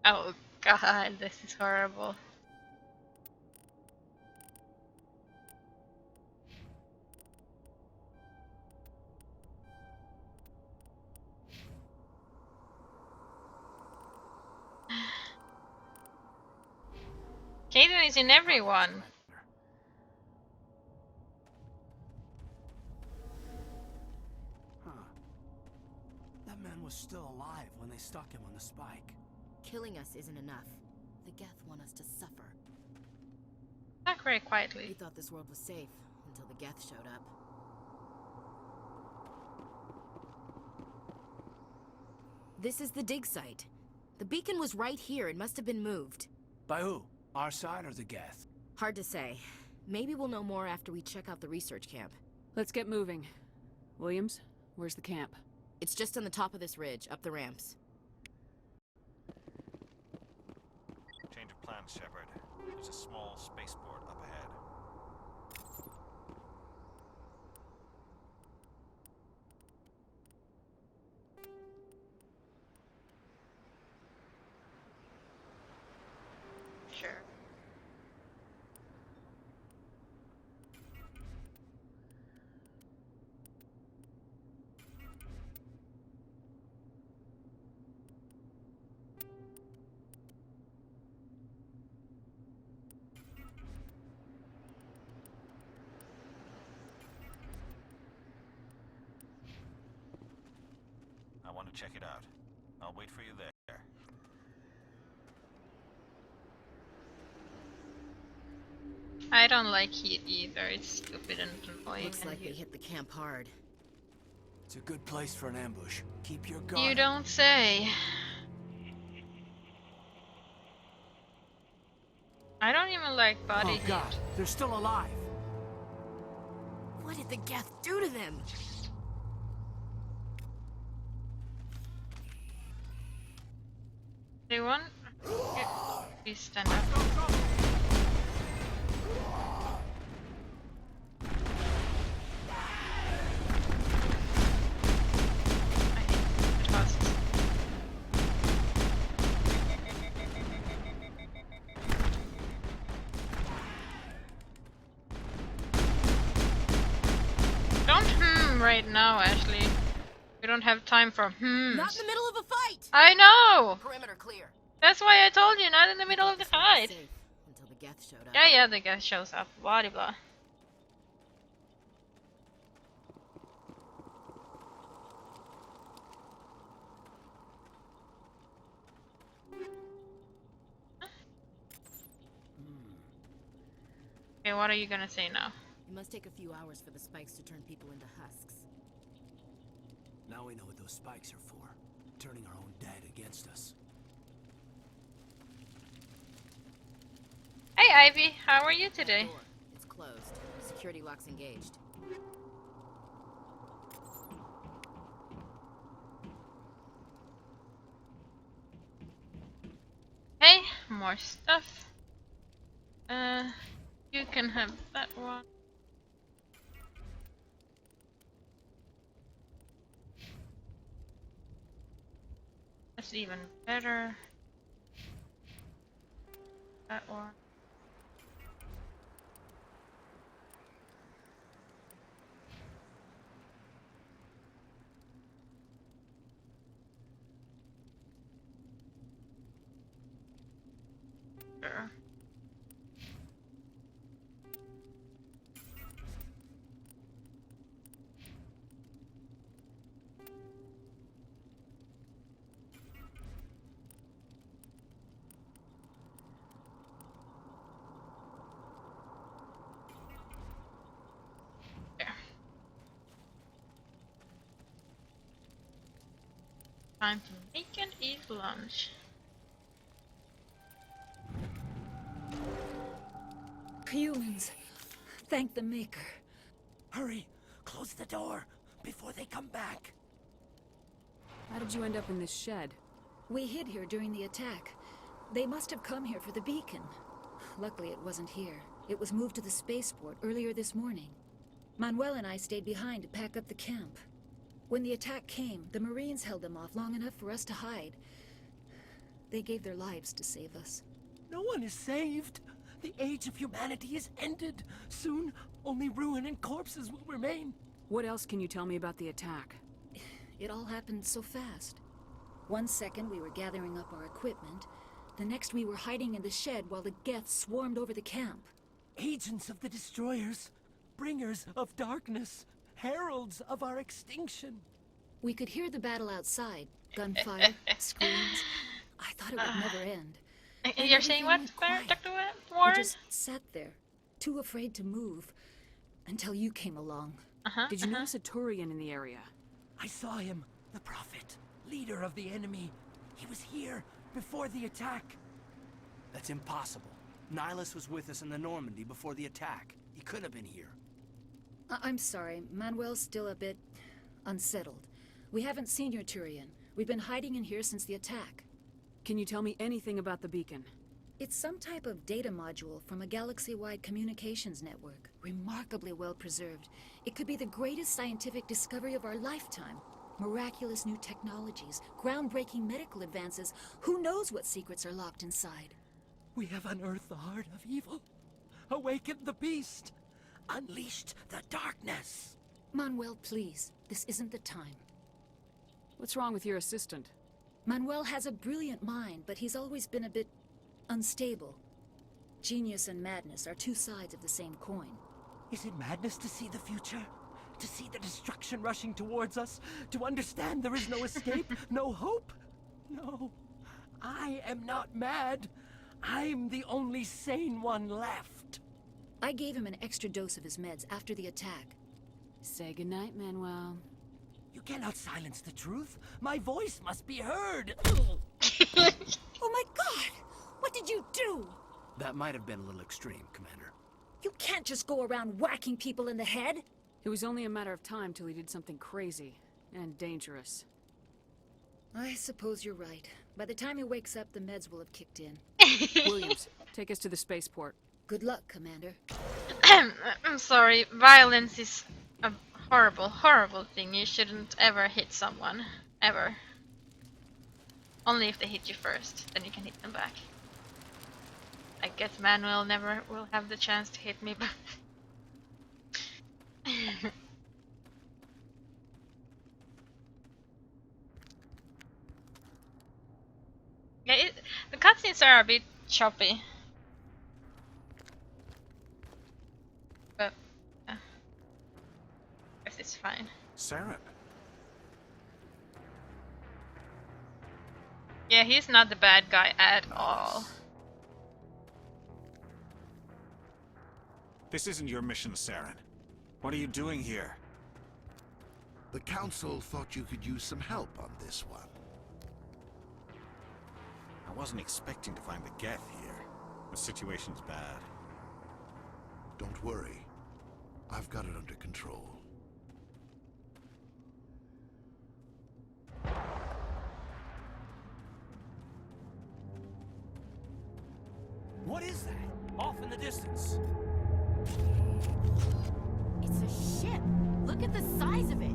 Oh god, this is horrible. Kaden is in everyone. Huh. That man was still alive when they stuck him on the spike. Killing us isn't enough. The Geth want us to suffer. Not very quietly. We thought this world was safe until the Geth showed up. This is the dig site. The beacon was right here. It must have been moved. By who? Our side or the Geth? Hard to say. Maybe we'll know more after we check out the research camp. Let's get moving. Williams, where's the camp? It's just on the top of this ridge, up the ramps. Change of plans, Shepard. There's a small spaceport up ahead. Sure. I want to check it out. I'll wait for you there. I don't like heat either. It's stupid and annoying. Looks like they hit the camp hard. It's a good place for an ambush. Keep your guard. You don't say. I don't even like body heat. Oh God, they're still alive. What did the Geth do to them? Anyone? Please stand up. Right now, Ashley. We don't have time for Not in the middle of a fight! I know! Perimeter clear. That's why I told you, not in the middle of the fight. Until the Geth showed up. Yeah, the Geth shows up. Blah de blah. Okay, what are you gonna say now? It must take a few hours for the spikes to turn people into husks. Now we know what those spikes are for. Turning our own dead against us. Hey Ivy, how are you today? It's closed. Security lock's engaged. Hey, more stuff. You can have that one. That's even better. That one. Sure. Time to make and eat lunch. Humans, thank the Maker. Hurry! Close the door before they come back. How did you end up in this shed? We hid here during the attack. They must have come here for the beacon. Luckily, it wasn't here. It was moved to the spaceport earlier this morning. Manuel and I stayed behind to pack up the camp. When the attack came, the Marines held them off long enough for us to hide. They gave their lives to save us. No one is saved. The age of humanity is ended. Soon, only ruin and corpses will remain. What else can you tell me about the attack? It all happened so fast. 1 second we were gathering up our equipment. The next we were hiding in the shed while the Geth swarmed over the camp. Agents of the Destroyers. Bringers of darkness. Heralds of our extinction. We could hear the battle outside. Gunfire, screams. I thought it would never end. And you're saying what, Dr. Warren? We just sat there, too afraid to move, until you came along. Did you notice a Turian in the area? I saw him, the Prophet, leader of the enemy. He was here before the attack. That's impossible. Nihilus was with us in the Normandy before the attack. He could have been here. I'm sorry, Manuel's still a bit unsettled. We haven't seen your Turian. We've been hiding in here since the attack. Can you tell me anything about the beacon? It's some type of data module from a galaxy-wide communications network. Remarkably well preserved. It could be the greatest scientific discovery of our lifetime. Miraculous new technologies, groundbreaking medical advances. Who knows what secrets are locked inside? We have unearthed the heart of evil, awakened the beast, unleashed the darkness. Manuel, please. This isn't the time. What's wrong with your assistant? Manuel has a brilliant mind, but he's always been a bit unstable. Genius and madness are two sides of the same coin. Is it madness to see the future? To see the destruction rushing towards us? To understand there is no escape, no hope? No, I am not mad. I'm the only sane one left. I gave him an extra dose of his meds after the attack. Say goodnight, Manuel. You cannot silence the truth. My voice must be heard. Oh my God! What did you do? That might have been a little extreme, Commander. You can't just go around whacking people in the head. It was only a matter of time till he did something crazy and dangerous. I suppose you're right. By the time he wakes up, the meds will have kicked in. Williams, take us to the spaceport. Good luck, Commander. I'm sorry, violence is a horrible, horrible thing. You shouldn't ever hit someone. Ever. Only if they hit you first, then you can hit them back. I guess Manuel never will have the chance to hit me back. Yeah, the cutscenes are a bit choppy. But I guess it's fine. Saren. Yeah, he's not the bad guy at all. This isn't your mission, Saren. What are you doing here? The Council thought you could use some help on this one. I wasn't expecting to find the Geth here. The situation's bad. Don't worry. I've got it under control. What is that? Off in the distance. It's a ship. Look at the size of it.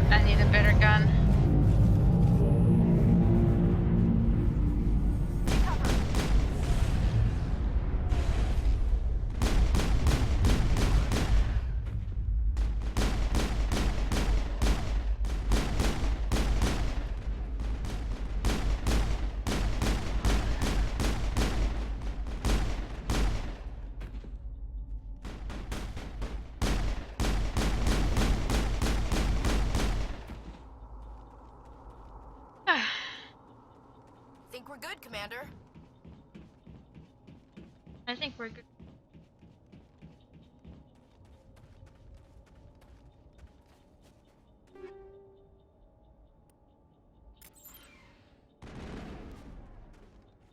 I need a better gun. Think we're good, Commander? I think we're good.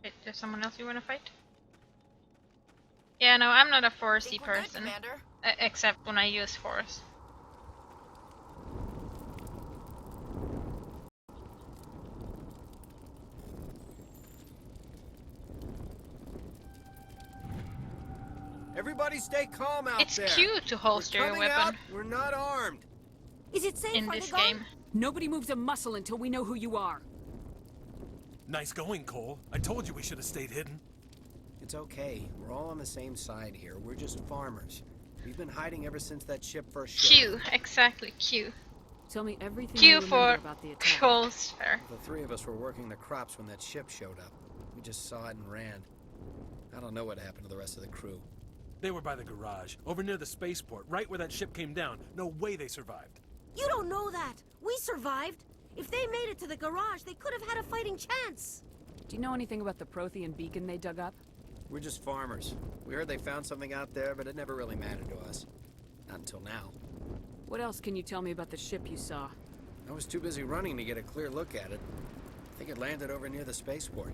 Wait, there's someone else you want to fight? Yeah, no, I'm not a 4C person. Commander. Except when I use force. Everybody stay calm out It's there. Q to holster We're your coming weapon. out. We're not armed. Is it safe? In Are this they gone? game. Nobody moves a muscle until we know who you are. Nice going, Cole. I told you we should have stayed hidden. It's okay. We're all on the same side here. We're just farmers. We've been hiding ever since that ship first showed Q, exactly, Q. Tell me everything Q you remember for about the attack. holster. The three of us were working the crops when that ship showed up. We just saw it and ran. I don't know what happened to the rest of the crew. They were by the garage, over near the spaceport, right where that ship came down. No way they survived. You don't know that. We survived. If they made it to the garage, they could have had a fighting chance. Do you know anything about the Prothean beacon they dug up? We're just farmers. We heard they found something out there, but it never really mattered to us. Not until now. What else can you tell me about the ship you saw? I was too busy running to get a clear look at it. I think it landed over near the spaceport.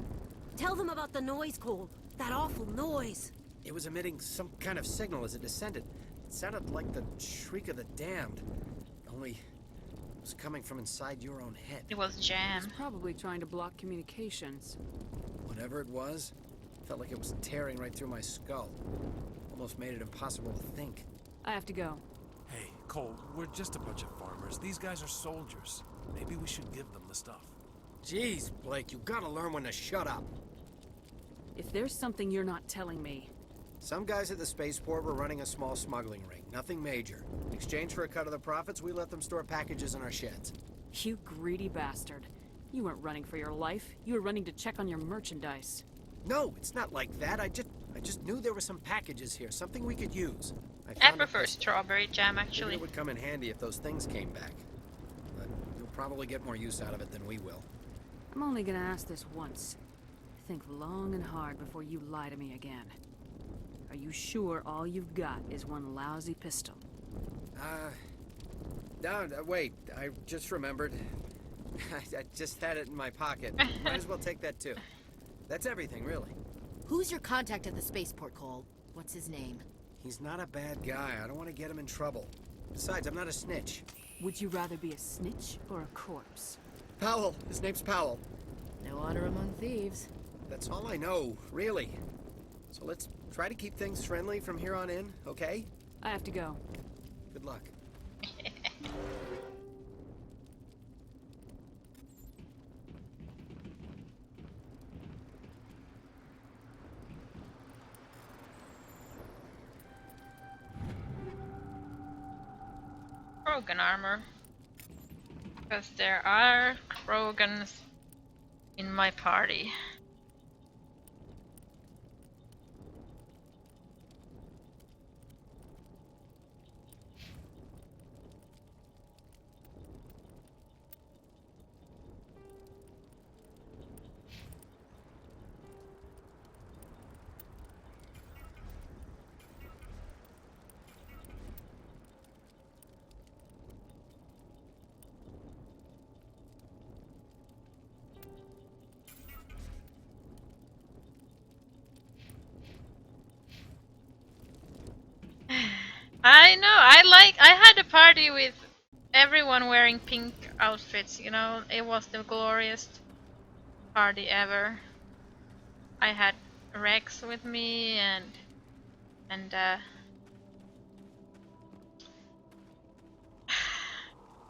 Tell them about the noise, Cole. That awful noise. It was emitting some kind of signal as it descended. It sounded like the shriek of the damned. Only it was coming from inside your own head. It was jam. It's probably trying to block communications. Whatever it was, felt like it was tearing right through my skull. Almost made it impossible to think. I have to go. Hey, Cole, we're just a bunch of farmers. These guys are soldiers. Maybe we should give them the stuff. Jeez, Blake, you gotta learn when to shut up. If there's something you're not telling me... Some guys at the spaceport were running a small smuggling ring. Nothing major. In exchange for a cut of the profits, we let them store packages in our sheds. You greedy bastard. You weren't running for your life. You were running to check on your merchandise. No, it's not like that. I just knew there were some packages here, something we could use. I prefer strawberry jam, actually. It would come in handy if those things came back. But you'll probably get more use out of it than we will. I'm only gonna ask this once. Think long and hard before you lie to me again. Are you sure all you've got is one lousy pistol? No, wait. I just remembered. I just had it in my pocket. Might as well take that too. That's everything, really. Who's your contact at the spaceport, Cole? What's his name? He's not a bad guy. I don't want to get him in trouble. Besides, I'm not a snitch. Would you rather be a snitch or a corpse? Powell. His name's Powell. No honor among thieves. That's all I know, really. So let's try to keep things friendly from here on in, okay? I have to go. Good luck. Krogan armor. Because there are Krogans in my party. I know, I had a party with everyone wearing pink outfits, you know, it was the glorious party ever. I had Rex with me and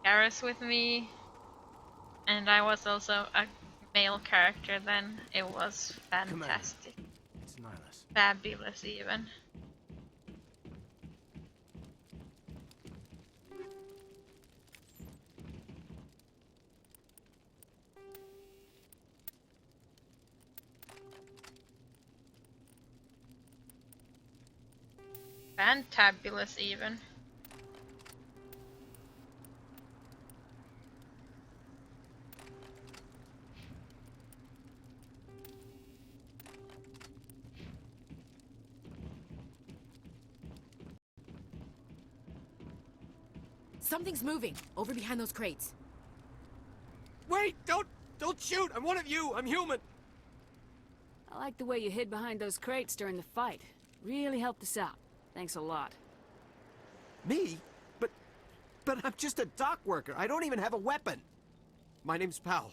Garrus with me, and I was also a male character then. It was fantastic. It's Nihilus. Fabulous even. Fantabulous even. Something's moving over behind those crates. Wait! Don't shoot! I'm one of you! I'm human! I like the way you hid behind those crates during the fight. Really helped us out. Thanks a lot. Me? But I'm just a dock worker. I don't even have a weapon. My name's Powell.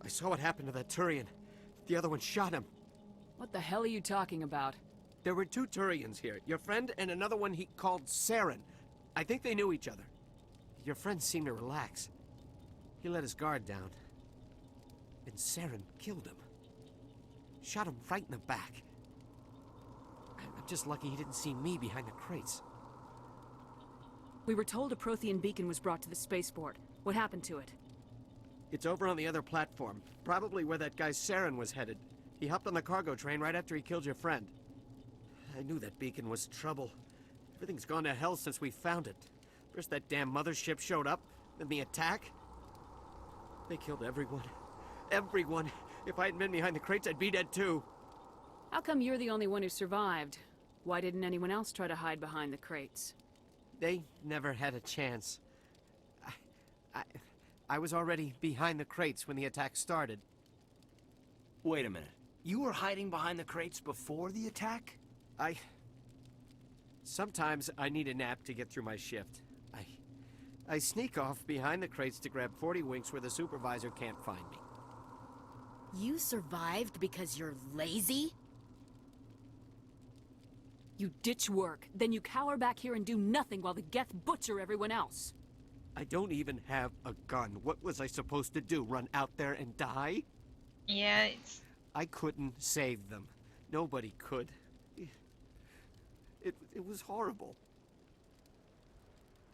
I saw what happened to that Turian. The other one shot him. What the hell are you talking about? There were two Turians here. Your friend and another one he called Saren. I think they knew each other. Your friend seemed to relax. He let his guard down. And Saren killed him. Shot him right in the back. I'm just lucky he didn't see me behind the crates. We were told a Prothean beacon was brought to the spaceport. What happened to it? It's over on the other platform. Probably where that guy Saren was headed. He hopped on the cargo train right after he killed your friend. I knew that beacon was trouble. Everything's gone to hell since we found it. First that damn mothership showed up, then the attack. They killed everyone. Everyone. If I hadn't been behind the crates, I'd be dead too. How come you're the only one who survived? Why didn't anyone else try to hide behind the crates? They never had a chance. I was already behind the crates when the attack started. Wait a minute. You were hiding behind the crates before the attack? Sometimes I need a nap to get through my shift. I sneak off behind the crates to grab 40 winks where the supervisor can't find me. You survived because you're lazy? You ditch work, then you cower back here and do nothing while the Geth butcher everyone else. I don't even have a gun. What was I supposed to do? Run out there and die? Yeah, it's... I couldn't save them. Nobody could. It was horrible.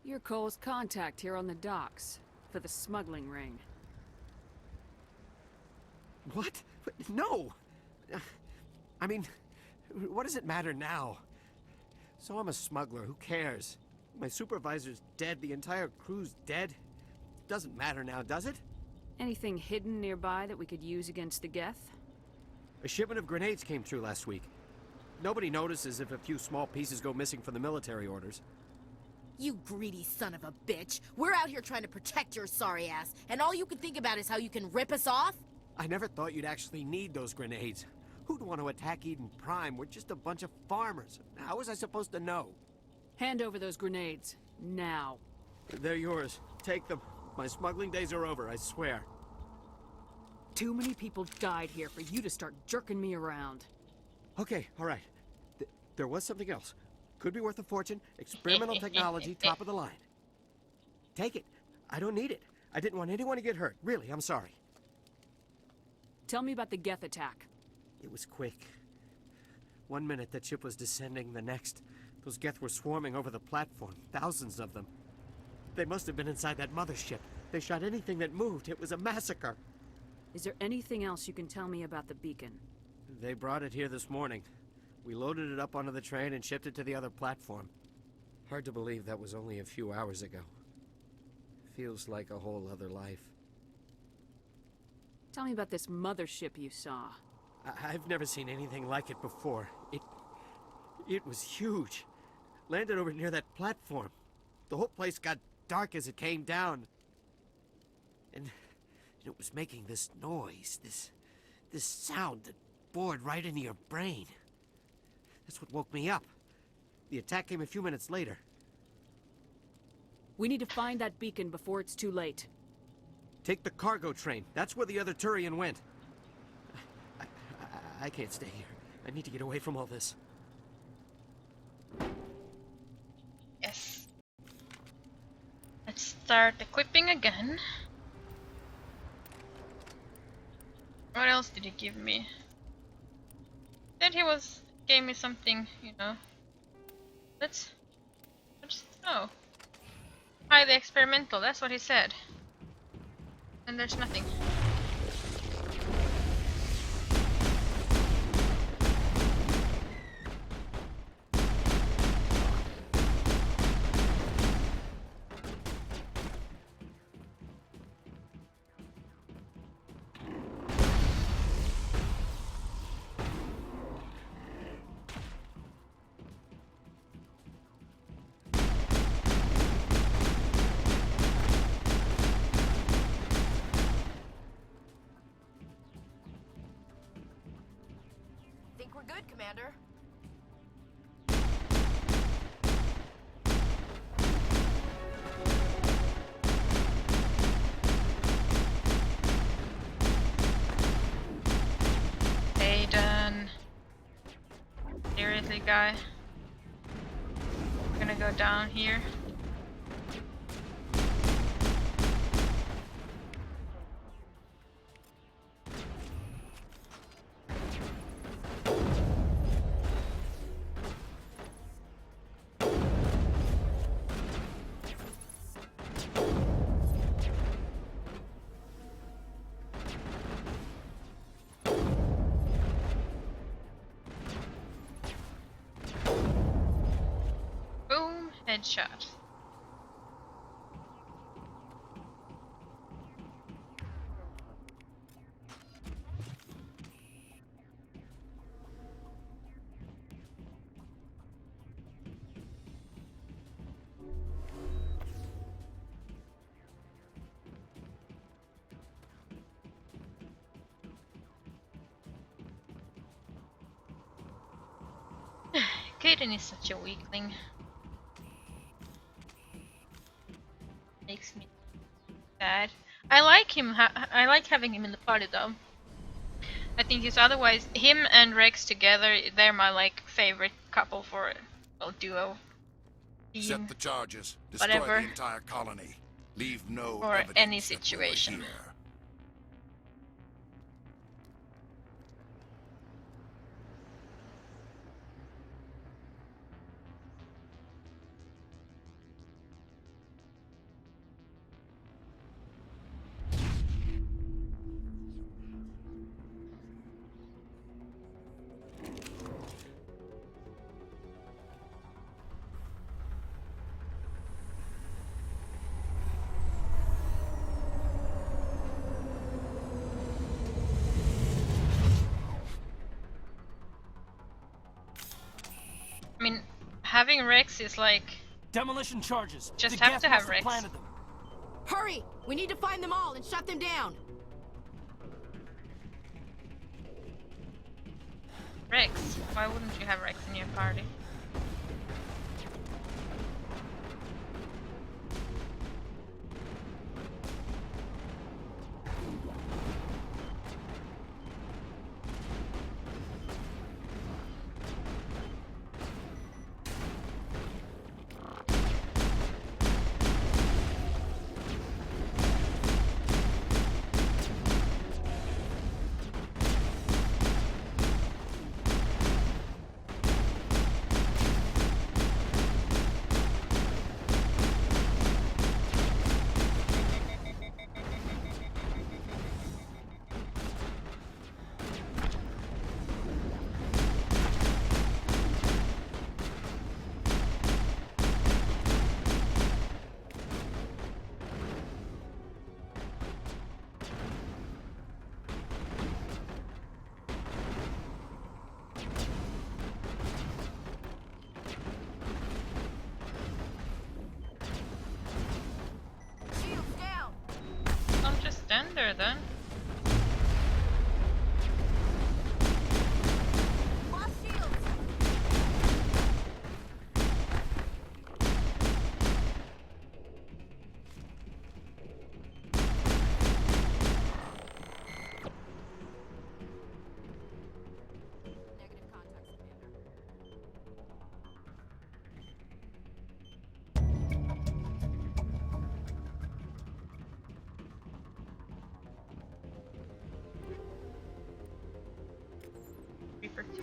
You're Cole's contact here on the docks for the smuggling ring. What? No! I mean, what does it matter now? So I'm a smuggler, who cares? My supervisor's dead, the entire crew's dead. Doesn't matter now, does it? Anything hidden nearby that we could use against the Geth? A shipment of grenades came through last week. Nobody notices if a few small pieces go missing from the military orders. You greedy son of a bitch. We're out here trying to protect your sorry ass, and all you can think about is how you can rip us off? I never thought you'd actually need those grenades. Who'd want to attack Eden Prime? We're just a bunch of farmers. How was I supposed to know? Hand over those grenades. Now. They're yours. Take them. My smuggling days are over, I swear. Too many people died here for you to start jerking me around. Okay, all right. There was something else. Could be worth a fortune. Experimental technology, top of the line. Take it. I don't need it. I didn't want anyone to get hurt. Really, I'm sorry. Tell me about the Geth attack. It was quick. 1 minute that ship was descending, the next, those Geth were swarming over the platform. Thousands of them. They must have been inside that mothership. They shot anything that moved. It was a massacre. Is there anything else you can tell me about the beacon? They brought it here this morning. We loaded it up onto the train and shipped it to the other platform. Hard to believe that was only a few hours ago. Feels like a whole other life. Tell me about this mothership you saw. I've never seen anything like it before. It was huge. Landed over near that platform. The whole place got dark as it came down. And it was making this noise, this sound that bored right into your brain. That's what woke me up. The attack came a few minutes later. We need to find that beacon before it's too late. Take the cargo train. That's where the other Turian went. I can't stay here. I need to get away from all this. Yes. Let's start equipping again. What else did he give me? Said he gave me something, you know. Let's oh. Highly experimental, that's what he said. And there's nothing. Think we're good, Commander. Aiden. Seriously, guy. We're gonna go down here. Boom, headshot. Caden is such a weakling. Makes me sad. I like him. I like having him in the party though. I think he's otherwise him and Rex together. They're my like favorite couple for well duo. Team, Set the charges. Destroy whatever. the entire colony. Leave no Or evidence any that we were situation. here. I mean, having Rex is like demolition charges. Just The have gas to have must Rex. planted them. Hurry! We need to find them all and shut them down. Rex. Why wouldn't you have Rex in your party? Don't just stand there then. Reaper 2.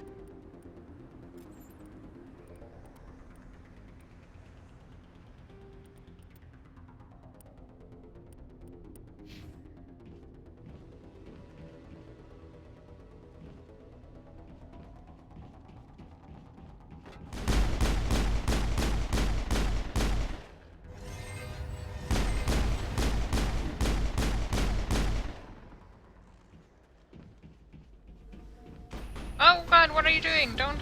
Oh god, what are you doing? Don't.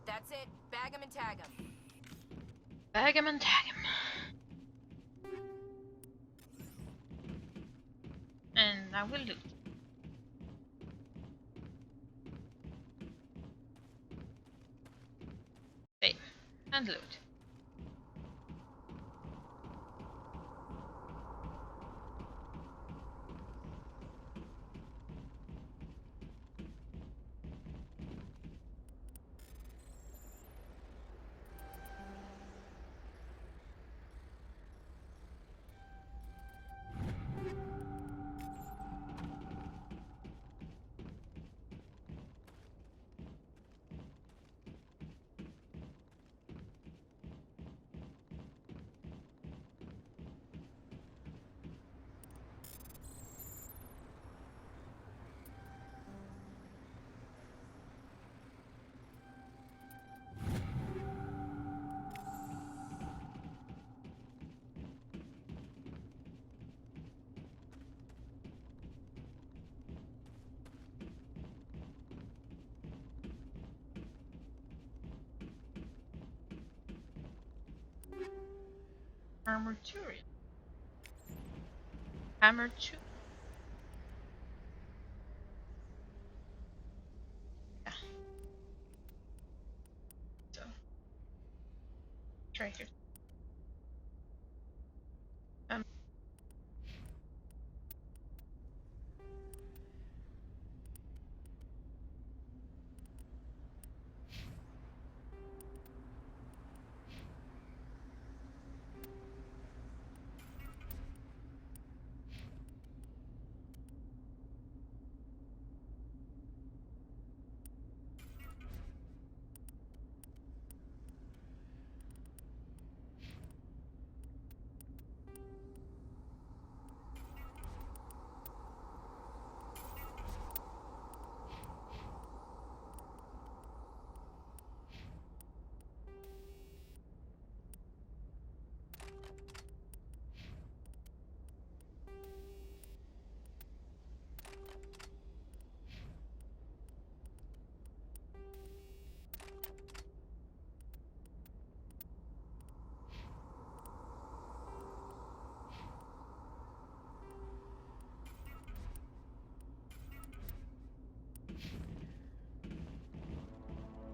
That's it. Bag 'em and tag 'em. Bag him and tag him. And I will loot. Save. And loot. Armaturian. Armaturian. Yeah. So. Try here.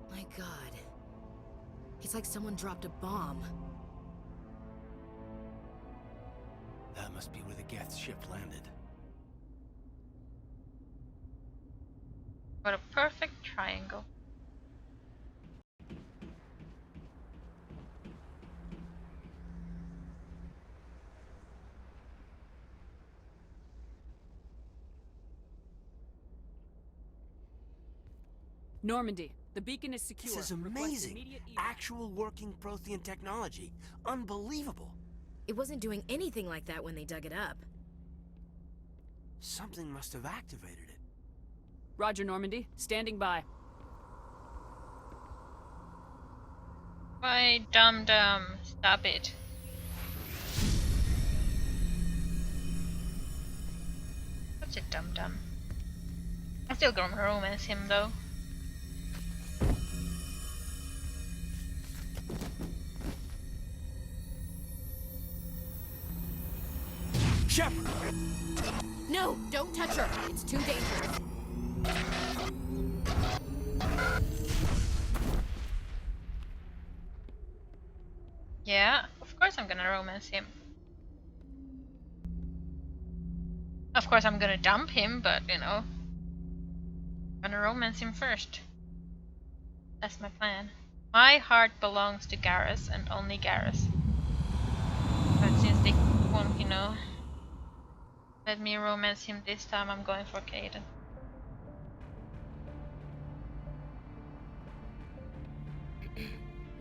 My God. It's like someone dropped a bomb. That must be where the Geth ship landed. What a perfect triangle. Normandy, the beacon is secure. This is Request amazing. immediate evac. Actual working Prothean technology. Unbelievable. It wasn't doing anything like that when they dug it up. Something must have activated it. Roger, Normandy. Standing by. Why, dum-dum, stop it. Such a dum-dum. I'm still gonna romance him though. Shepard! No, don't touch her. It's too dangerous. Yeah, of course I'm gonna romance him. Of course I'm gonna dump him, but you know, I'm gonna romance him first. That's my plan. My heart belongs to Garrus and only Garrus. But since they won't, you know, let me romance him this time, I'm going for Caden.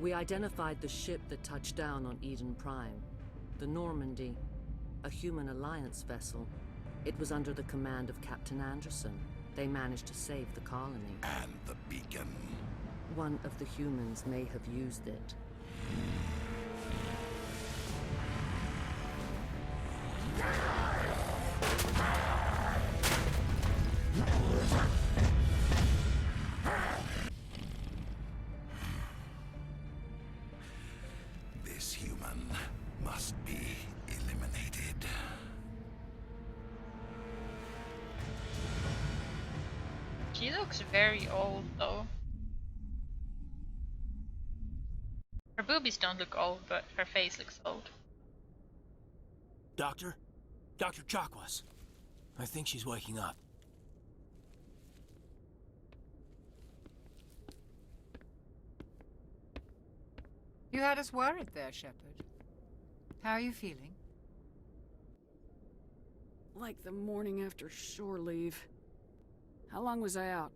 We identified the ship that touched down on Eden Prime. The Normandy. A human alliance vessel. It was under the command of Captain Anderson. They managed to save the colony. And the beacon. One of the humans may have used it. This human must be eliminated. She looks very old though. Her boobies don't look old, but her face looks old. Doctor? Dr. Chakwas. I think she's waking up. You had us worried there, Shepard. How are you feeling? Like the morning after shore leave. How long was I out?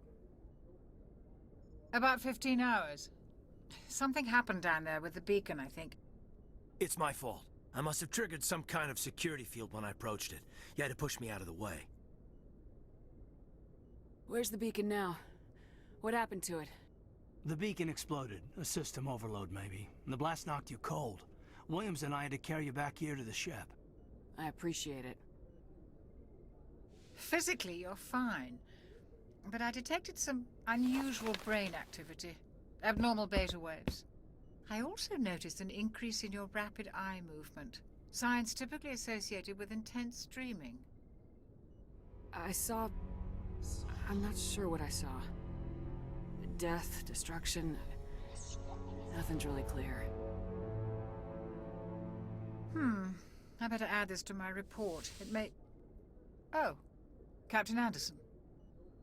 About 15 hours. Something happened down there with the beacon, I think. It's my fault. I must have triggered some kind of security field when I approached it. You had to push me out of the way. Where's the beacon now? What happened to it? The beacon exploded. A system overload, maybe. The blast knocked you cold. Williams and I had to carry you back here to the ship. I appreciate it. Physically, you're fine. But I detected some unusual brain activity. Abnormal beta waves. I also noticed an increase in your rapid eye movement. Signs typically associated with intense dreaming. I saw... I'm not sure what I saw. Death, destruction... Nothing's really clear. I better add this to my report. It may... Oh, Captain Anderson.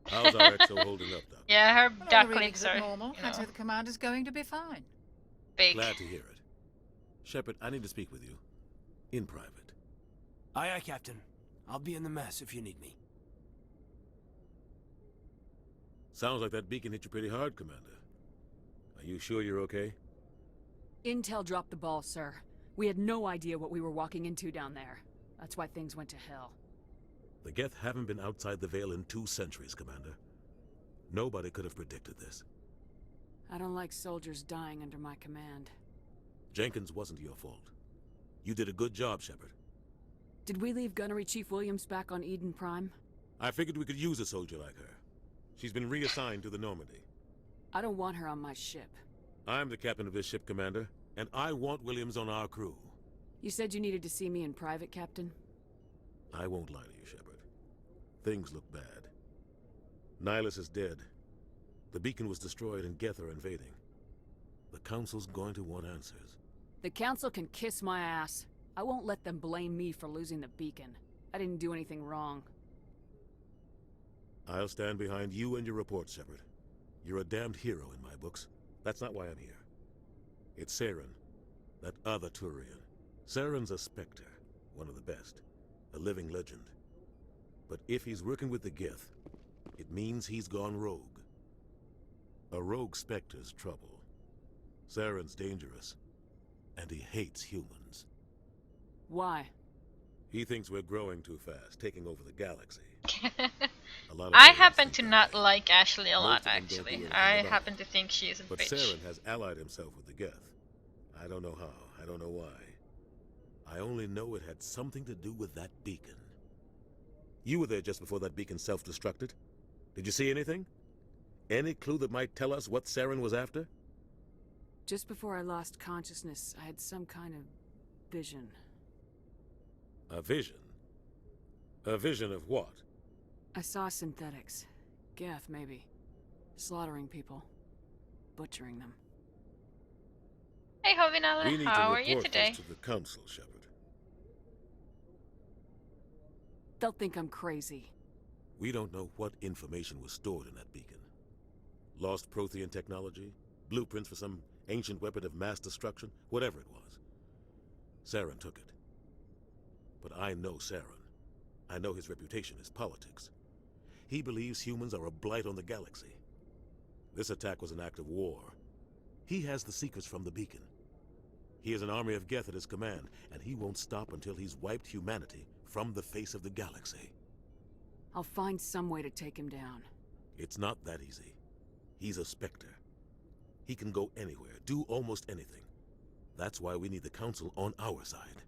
How's our XO holding up, Doc? Yeah, her Well, duck all lips readings are, normal. you know, I'd say the commander's going to be fine. big. Glad to hear it. Shepard, I need to speak with you. In private. Aye, aye, Captain. I'll be in the mess if you need me. Sounds like that beacon hit you pretty hard, Commander. Are you sure you're okay? Intel dropped the ball, sir. We had no idea what we were walking into down there. That's why things went to hell. The Geth haven't been outside the Veil in 2 centuries, Commander. Nobody could have predicted this. I don't like soldiers dying under my command. Jenkins wasn't your fault. You did a good job, Shepard. Did we leave Gunnery Chief Williams back on Eden Prime? I figured we could use a soldier like her. She's been reassigned to the Normandy. I don't want her on my ship. I'm the captain of this ship, Commander, and I want Williams on our crew. You said you needed to see me in private, Captain? I won't lie to you, Shepard. Things look bad. Nihilus is dead. The beacon was destroyed and Geth are invading. The Council's going to want answers. The Council can kiss my ass. I won't let them blame me for losing the beacon. I didn't do anything wrong. I'll stand behind you and your report, Shepard. You're a damned hero in my books. That's not why I'm here. It's Saren, that other Turian. Saren's a Spectre, one of the best. A living legend. But if he's working with the Geth, it means he's gone rogue. A rogue Spectre's trouble. Saren's dangerous, and he hates humans. Why? He thinks we're growing too fast, taking over the galaxy. I happen to not like Ashley a lot, actually. I happen to think she's a But bitch. Saren has allied himself with the Geth. I don't know how, I don't know why. I only know it had something to do with that beacon. You were there just before that beacon self-destructed. Did you see anything? Any clue that might tell us what Saren was after? Just before I lost consciousness, I had some kind of vision. A vision? A vision of what? I saw synthetics. Geth, maybe. Slaughtering people. Butchering them. Hey, We Hovinala, need how to are you report today? this to the Council, Shepard. They'll think I'm crazy. We don't know what information was stored in that beacon. Lost Prothean technology? Blueprints for some ancient weapon of mass destruction? Whatever it was. Saren took it. But I know Saren. I know his reputation is politics. He believes humans are a blight on the galaxy. This attack was an act of war. He has the secrets from the beacon. He has an army of Geth at his command, and he won't stop until he's wiped humanity from the face of the galaxy. I'll find some way to take him down. It's not that easy. He's a Spectre. He can go anywhere, do almost anything. That's why we need the Council on our side.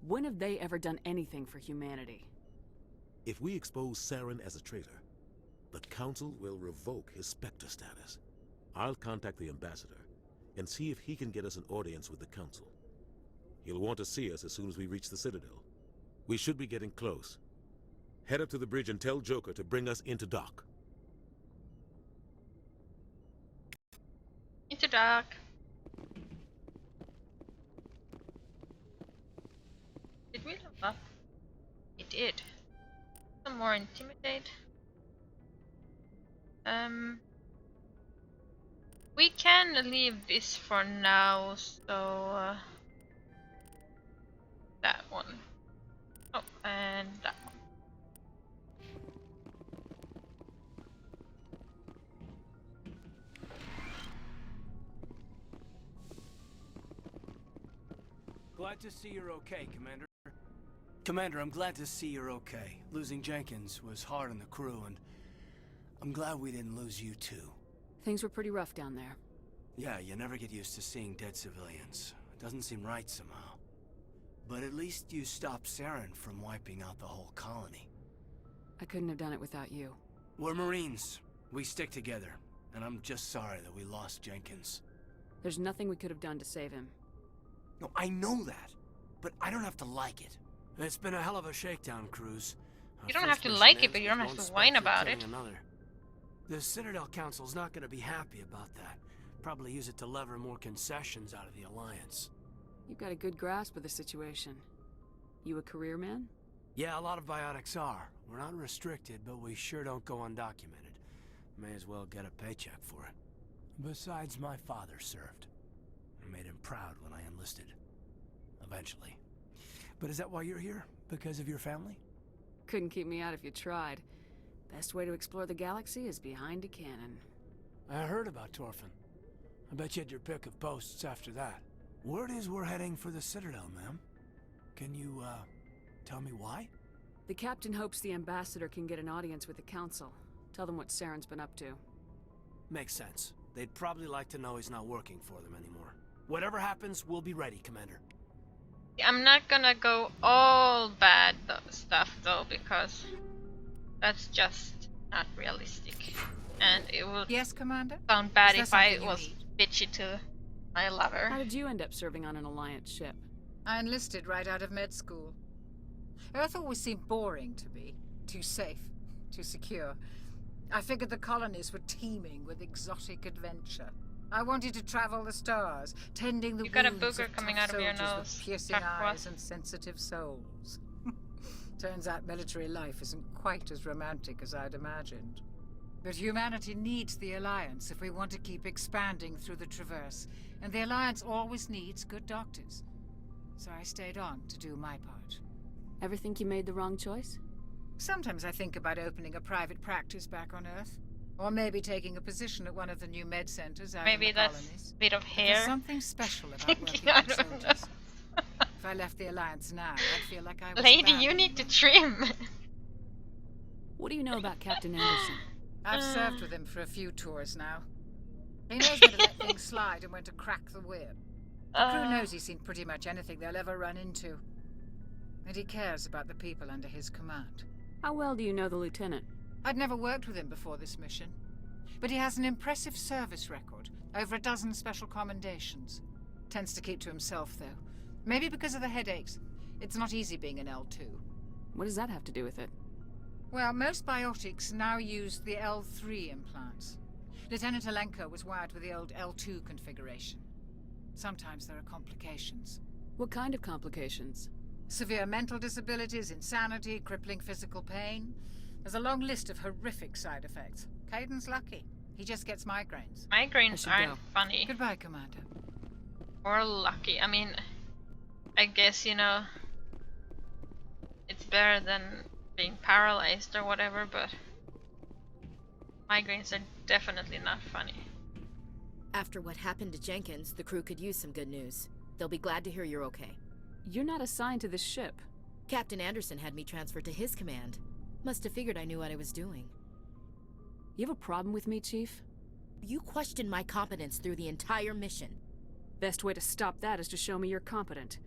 When have they ever done anything for humanity? If we expose Saren as a traitor, the Council will revoke his Spectre status. I'll contact the Ambassador and see if he can get us an audience with the Council. He'll want to see us as soon as we reach the Citadel. We should be getting close. Head up to the bridge and tell Joker to bring us into dock. Into dock. Did we level up? We did. Some more intimidate. We can leave this for now, so that one. Oh, and that one. Glad to see you're okay, Commander. Commander, I'm glad to see you're okay. Losing Jenkins was hard on the crew, and I'm glad we didn't lose you too. Things were pretty rough down there. Yeah, you never get used to seeing dead civilians. It doesn't seem right somehow. But at least you stopped Saren from wiping out the whole colony. I couldn't have done it without you. We're Marines. We stick together. And I'm just sorry that we lost Jenkins. There's nothing we could have done to save him. No, I know that. but I don't have to like it. It's been a hell of a shakedown cruise. You don't have to like it, but you don't have to whine about it. Another. The Citadel Council's not going to be happy about that. Probably use it to lever more concessions out of the Alliance. You've got a good grasp of the situation. You a career man? Yeah, a lot of biotics are. We're not restricted, but we sure don't go undocumented. May as well get a paycheck for it. Besides, my father served. I made him proud when I enlisted. Eventually. But is that why you're here? Because of your family? Couldn't keep me out if you tried. Best way to explore the galaxy is behind a cannon. I heard about Torfin. I bet you had your pick of posts after that. Word is we're heading for the Citadel, ma'am. Can you, tell me why? The captain hopes the ambassador can get an audience with the council. Tell them what Saren's been up to. Makes sense. They'd probably like to know he's not working for them anymore. Whatever happens, we'll be ready, Commander. I'm not gonna go all bad stuff though, because that's just not realistic. And it would Commander? sound bad Is if there I something you was bitchy to my lover. How did you end up serving on an Alliance ship? I enlisted right out of med school. Earth always seemed boring to me. Too safe, too secure. I figured the colonies were teeming with exotic adventure. I wanted to travel the stars, tending the You got a wounds booger of coming tough out of your soldiers nose. with piercing Takwa. eyes and sensitive souls. Turns out military life isn't quite as romantic as I'd imagined. But humanity needs the Alliance if we want to keep expanding through the Traverse, and the Alliance always needs good doctors. So I stayed on to do my part. Ever think you made the wrong choice? Sometimes I think about opening a private practice back on Earth. Or maybe taking a position at one of the new med centers out Maybe in the that's colonies. a bit of But hair. There's something special about working I with don't soldiers. If I left the Alliance now, I'd feel like I was Lady, you abandoning need to them. trim. What do you know about Captain Anderson? I've served with him for a few tours now. He knows when to let things slide and when to crack the whip. The crew knows he's seen pretty much anything they'll ever run into. And he cares about the people under his command. How well do you know the lieutenant? I'd never worked with him before this mission. But he has an impressive service record, over a dozen special commendations. Tends to keep to himself, though. Maybe because of the headaches. It's not easy being an L2. What does that have to do with it? Well, most biotics now use the L3 implants. Lieutenant Alenko was wired with the old L2 configuration. Sometimes there are complications. What kind of complications? Severe mental disabilities, insanity, crippling physical pain. There's a long list of horrific side effects. Caden's lucky. He just gets migraines. Migraines aren't funny. Goodbye, Commander. Or lucky. I mean, I guess, you know, it's better than being paralyzed or whatever, but migraines are definitely not funny. After what happened to Jenkins, the crew could use some good news. They'll be glad to hear you're okay. You're not assigned to this ship. Captain Anderson had me transferred to his command. Must have figured I knew what I was doing. You have a problem with me, Chief? You questioned my competence through the entire mission. Best way to stop that is to show me you're competent.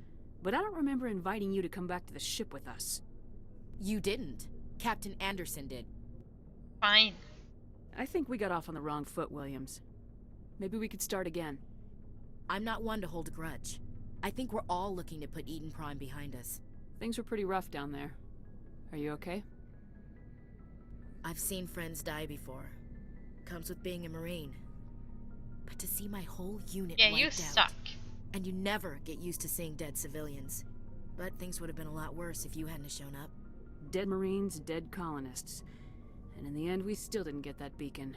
But I don't remember inviting you to come back to the ship with us. You didn't. Captain Anderson did. Fine. I think we got off on the wrong foot, Williams. Maybe we could start again. I'm not one to hold a grudge. I think we're all looking to put Eden Prime behind us. Things were pretty rough down there. Are you okay? I've seen friends die before. Comes with being a Marine. But to see my whole unit Yeah, wiped you out, suck. and you never get used to seeing dead civilians. But things would have been a lot worse if you hadn't shown up. Dead Marines, dead colonists. And in the end, we still didn't get that beacon.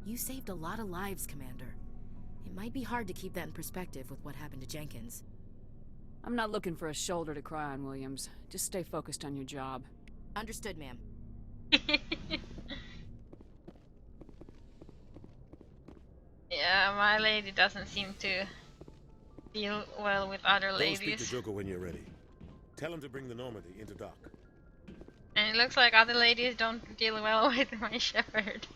You saved a lot of lives, Commander. It might be hard to keep that in perspective with what happened to Jenkins. I'm not looking for a shoulder to cry on, Williams. Just stay focused on your job. Understood, ma'am. Yeah, my lady doesn't seem to deal well with other Go speak to ladies. Joker when you're ready. Tell him to bring the Normandy into dock. And it looks like other ladies don't deal well with my shepherd.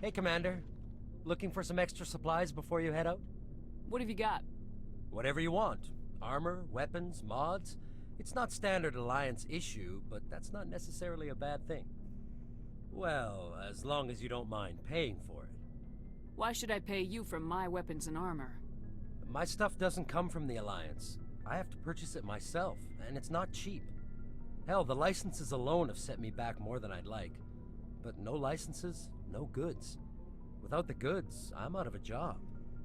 Hey, Commander. Looking for some extra supplies before you head out? What have you got? Whatever you want. Armor, weapons, mods. It's not standard Alliance issue, but that's not necessarily a bad thing. Well, as long as you don't mind paying for it. Why should I pay you for my weapons and armor? My stuff doesn't come from the Alliance. I have to purchase it myself, and it's not cheap. Hell, the licenses alone have set me back more than I'd like. But no licenses, no goods. Without the goods, I'm out of a job.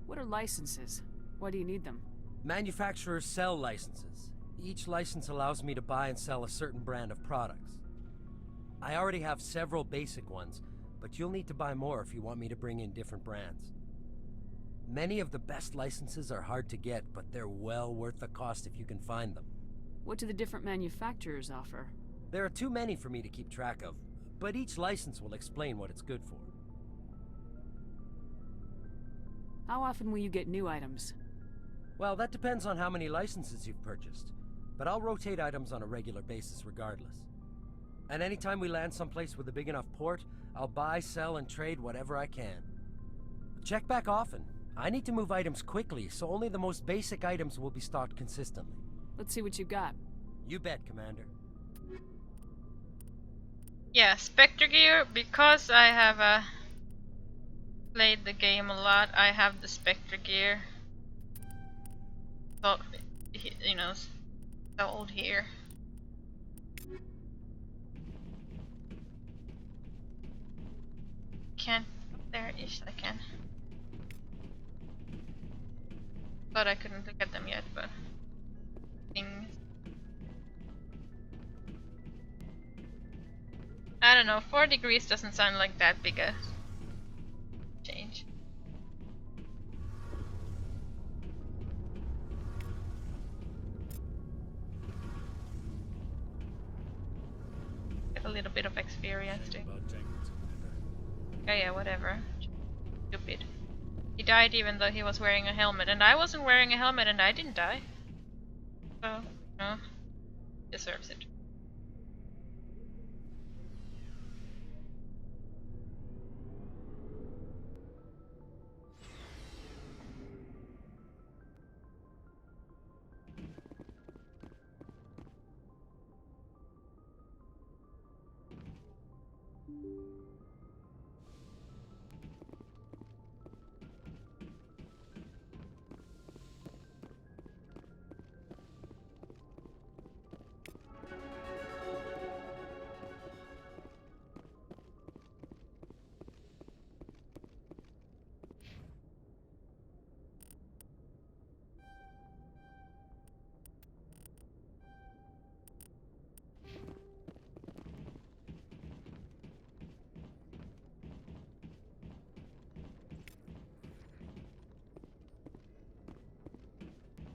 What are licenses? Why do you need them? Manufacturers sell licenses. Each license allows me to buy and sell a certain brand of products. I already have several basic ones, but you'll need to buy more if you want me to bring in different brands. Many of the best licenses are hard to get, but they're well worth the cost if you can find them. What do the different manufacturers offer? There are too many for me to keep track of, but each license will explain what it's good for. How often will you get new items? Well, that depends on how many licenses you've purchased, but I'll rotate items on a regular basis regardless. And anytime we land someplace with a big enough port, I'll buy, sell, and trade whatever I can. Check back often. I need to move items quickly, so only the most basic items will be stocked consistently. Let's see what you've got. You bet, Commander. Yeah, Spectre gear, because I have played the game a lot, I have the Spectre gear. So, you know, sold here. Can't, there-ish I can. Thought I couldn't look at them yet, but things. I don't know, 4 degrees doesn't sound like that big a change. Get a little bit of experience too. Oh yeah, whatever. Stupid. He died even though he was wearing a helmet, and I wasn't wearing a helmet and I didn't die. So, no. Deserves it.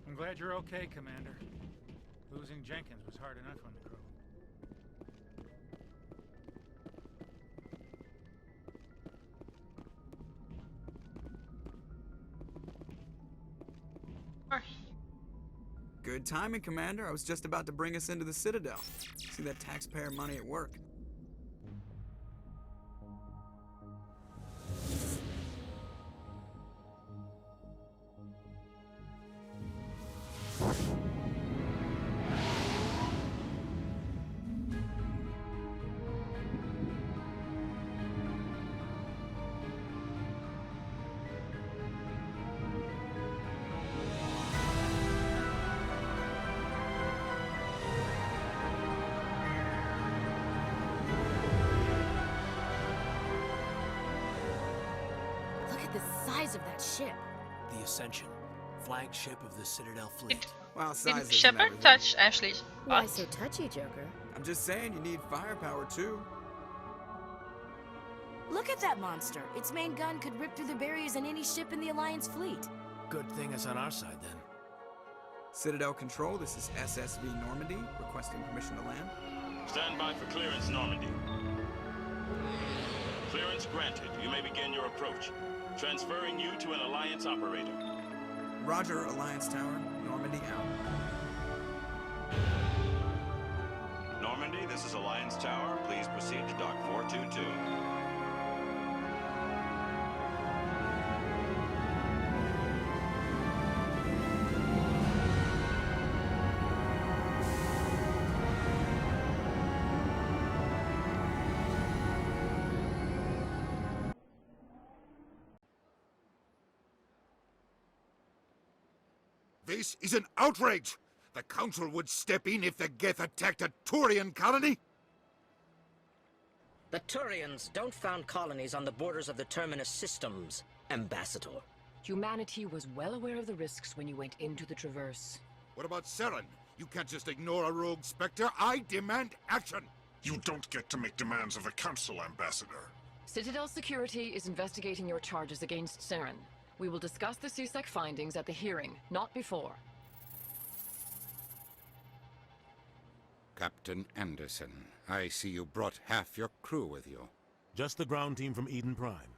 I'm glad you're okay, Commander. Losing Jenkins was hard enough on the crew. Good timing, Commander. I was just about to bring us into the Citadel. See that taxpayer money at work. The size of that ship. The Ascension, flagship of the Citadel fleet. Wow, size Did isn't Shepard everything. touch Ashley's Why butt? so touchy, Joker? I'm just saying you need firepower too. Look at that monster. Its main gun could rip through the barriers in any ship in the Alliance fleet. Good thing it's on our side then. Citadel Control, this is SSV Normandy, requesting permission to land. Stand by for clearance, Normandy. Clearance granted. You may begin your approach. Transferring you to an Alliance operator. Roger, Alliance Tower, Normandy out. Normandy, this is Alliance Tower. Please proceed to Dock 422. This is an outrage! The Council would step in if the Geth attacked a Turian colony? The Turians don't found colonies on the borders of the Terminus systems, Ambassador. Humanity was well aware of the risks when you went into the Traverse. What about Saren? You can't just ignore a rogue Spectre. I demand action! You don't get to make demands of the Council, Ambassador. Citadel Security is investigating your charges against Saren. We will discuss the CSEC findings at the hearing, not before. Captain Anderson, I see you brought half your crew with you. Just the ground team from Eden Prime,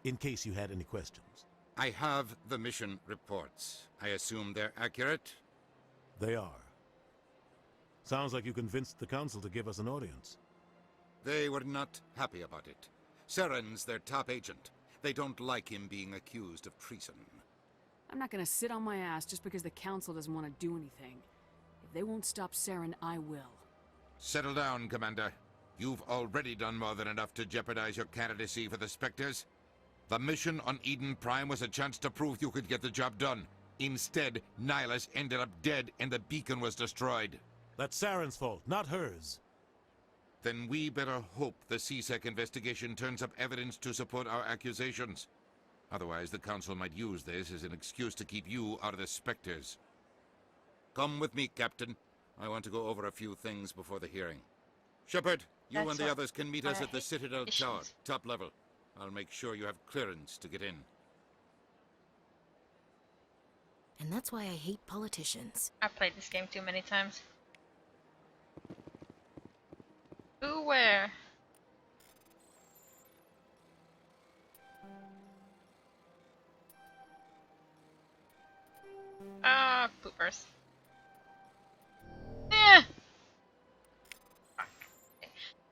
in case you had any questions. I have the mission reports. I assume they're accurate? They are. Sounds like you convinced the Council to give us an audience. They were not happy about it. Saren's their top agent. They don't like him being accused of treason. I'm not gonna sit on my ass just because the Council doesn't want to do anything. If they won't stop Saren, I will. Settle down, Commander. You've already done more than enough to jeopardize your candidacy for the Spectres. The mission on Eden Prime was a chance to prove you could get the job done. Instead, Nihilus ended up dead and the beacon was destroyed. That's Saren's fault, not hers. Then we better hope the CSEC investigation turns up evidence to support our accusations. Otherwise, the Council might use this as an excuse to keep you out of the Spectres. Come with me, Captain. I want to go over a few things before the hearing. Shepard, you and the others can meet us at the Citadel Tower, top level. I'll make sure you have clearance to get in. And that's why I hate politicians. I've played this game too many times. Who, where? Ah, poopers. Yeah.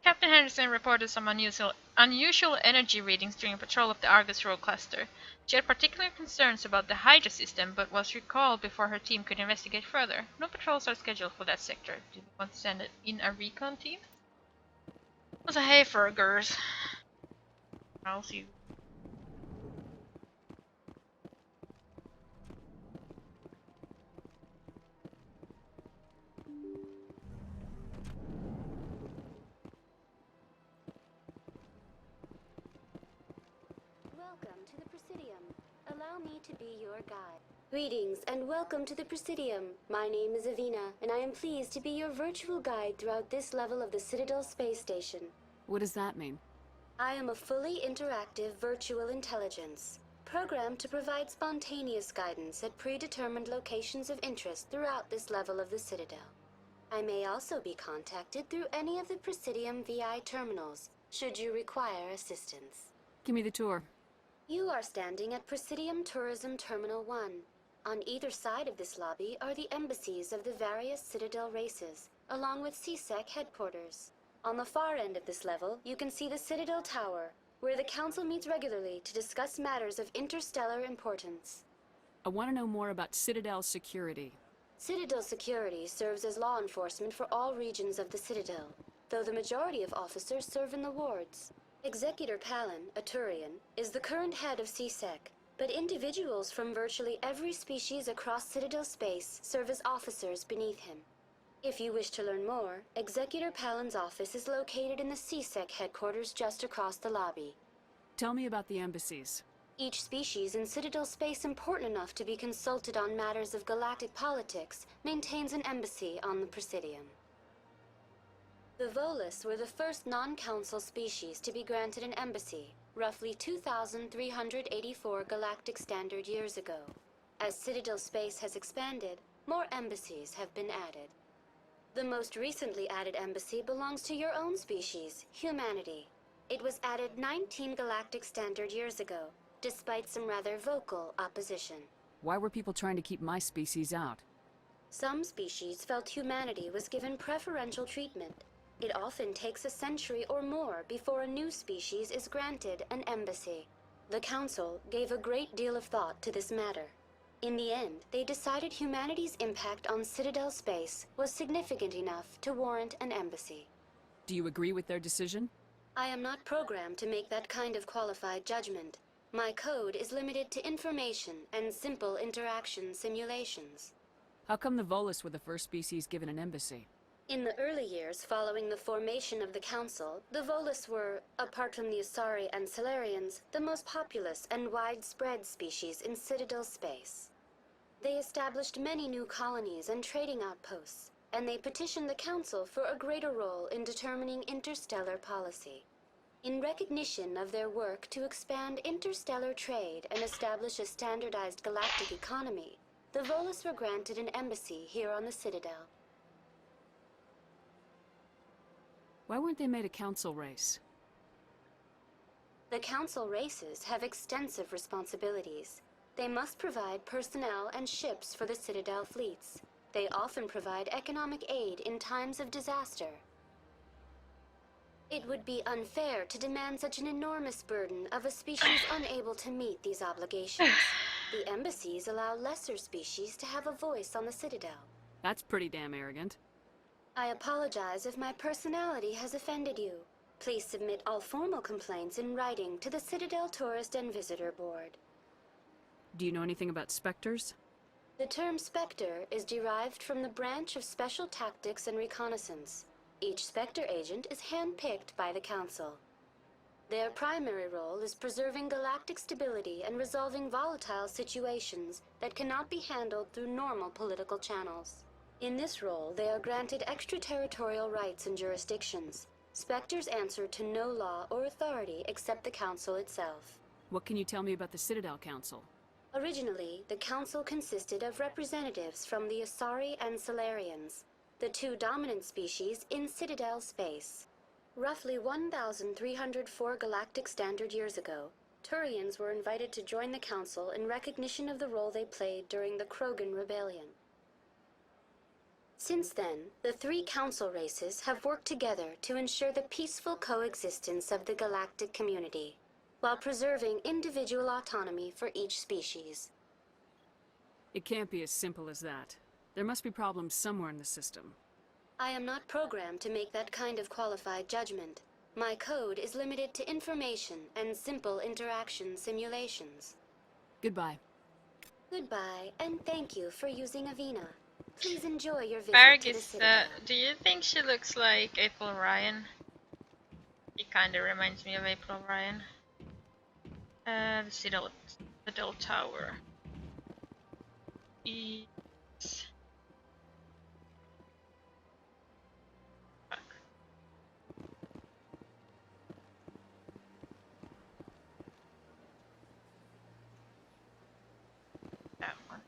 Captain Henderson reported some unusual energy readings during a patrol of the Argus Rogue cluster. She had particular concerns about the Hydra system, but was recalled before her team could investigate further. No patrols are scheduled for that sector. Do you want to send in a recon team? What's a hayfurgers? I'll see you. Welcome to the Presidium. Allow me to be your guide. Greetings and welcome to the Presidium. My name is Avina, and I am pleased to be your virtual guide throughout this level of the Citadel space station. What does that mean? I am a fully interactive virtual intelligence, programmed to provide spontaneous guidance at predetermined locations of interest throughout this level of the Citadel. I may also be contacted through any of the Presidium VI terminals, should you require assistance. Give me the tour. You are standing at Presidium Tourism Terminal 1. On either side of this lobby are the embassies of the various Citadel races, along with CSEC headquarters. On the far end of this level, you can see the Citadel Tower, where the Council meets regularly to discuss matters of interstellar importance. I want to know more about Citadel security. Citadel security serves as law enforcement for all regions of the Citadel, though the majority of officers serve in the wards. Executor Palin, a Turian, is the current head of CSEC, but individuals from virtually every species across Citadel space serve as officers beneath him. If you wish to learn more, Executor Palin's office is located in the CSEC headquarters just across the lobby. Tell me about the embassies. Each species in Citadel space important enough to be consulted on matters of galactic politics maintains an embassy on the Presidium. The Volus were the first non-council species to be granted an embassy, roughly 2,384 galactic standard years ago. As Citadel space has expanded, more embassies have been added. The most recently added embassy belongs to your own species, humanity. It was added 19 galactic standard years ago, despite some rather vocal opposition. Why were people trying to keep my species out? Some species felt humanity was given preferential treatment. It often takes a century or more before a new species is granted an embassy. The Council gave a great deal of thought to this matter. In the end, they decided humanity's impact on Citadel space was significant enough to warrant an embassy. Do you agree with their decision? I am not programmed to make that kind of qualified judgment. My code is limited to information and simple interaction simulations. How come the Volus were the first species given an embassy? In the early years following the formation of the Council, the Volus were, apart from the Asari and Salarians, the most populous and widespread species in Citadel space. They established many new colonies and trading outposts, and they petitioned the Council for a greater role in determining interstellar policy. In recognition of their work to expand interstellar trade and establish a standardized galactic economy, the Volus were granted an embassy here on the Citadel. Why weren't they made a council race? The Council races have extensive responsibilities. They must provide personnel and ships for the Citadel fleets. They often provide economic aid in times of disaster. It would be unfair to demand such an enormous burden of a species unable to meet these obligations. The embassies allow lesser species to have a voice on the Citadel. That's pretty damn arrogant. I apologize if my personality has offended you. Please submit all formal complaints in writing to the Citadel Tourist and Visitor Board. Do you know anything about specters? The term Spectre is derived from the branch of Special Tactics and Reconnaissance. Each Spectre agent is handpicked by the Council. Their primary role is preserving galactic stability and resolving volatile situations that cannot be handled through normal political channels. In this role, they are granted extraterritorial rights and jurisdictions. Spectres answer to no law or authority except the Council itself. What can you tell me about the Citadel Council? Originally, the Council consisted of representatives from the Asari and Salarians, the two dominant species in Citadel space. Roughly 1,304 galactic standard years ago, Turians were invited to join the Council in recognition of the role they played during the Krogan Rebellion. Since then, the three Council races have worked together to ensure the peaceful coexistence of the galactic community, while preserving individual autonomy for each species. It can't be as simple as that. There must be problems somewhere in the system. I am not programmed to make that kind of qualified judgment. My code is limited to information and simple interaction simulations. Goodbye. Goodbye, and thank you for using Avina. Please enjoy your visit to the Vargis, Citadel. do you think she looks like April Ryan? She kinda reminds me of April Ryan. The Citadel Tower. It's... Fuck. That one.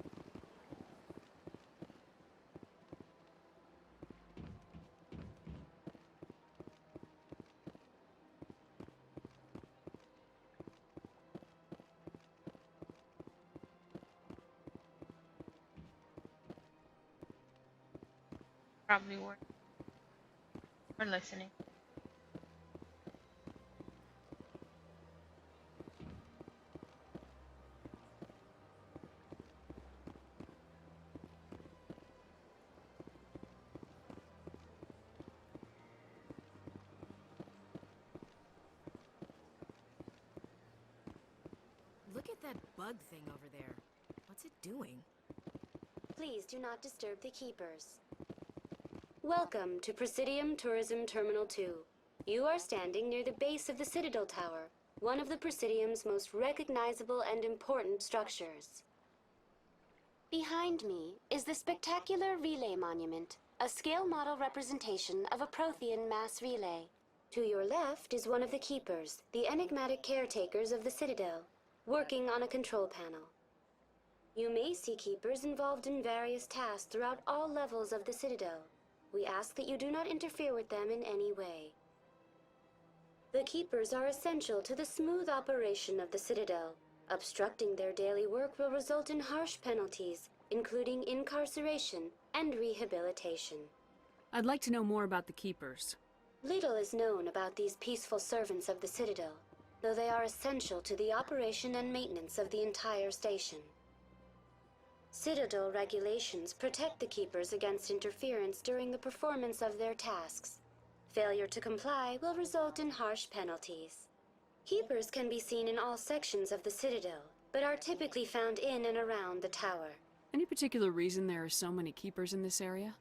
Probably were listening. Look at that bug thing over there. What's it doing? Please do not disturb the keepers. Welcome to Presidium Tourism Terminal 2. You are standing near the base of the Citadel Tower, one of the Presidium's most recognizable and important structures. Behind me is the spectacular Relay Monument, a scale model representation of a Prothean mass relay. To your left is one of the keepers, the enigmatic caretakers of the Citadel, working on a control panel. You may see keepers involved in various tasks throughout all levels of the Citadel. We ask that you do not interfere with them in any way. The keepers are essential to the smooth operation of the Citadel. Obstructing their daily work will result in harsh penalties, including incarceration and rehabilitation. I'd like to know more about the Keepers. Little is known about these peaceful servants of the Citadel, though they are essential to the operation and maintenance of the entire station. Citadel regulations protect the Keepers against interference during the performance of their tasks. Failure to comply will result in harsh penalties. Keepers can be seen in all sections of the Citadel, but are typically found in and around the tower. Any particular reason there are so many keepers in this area?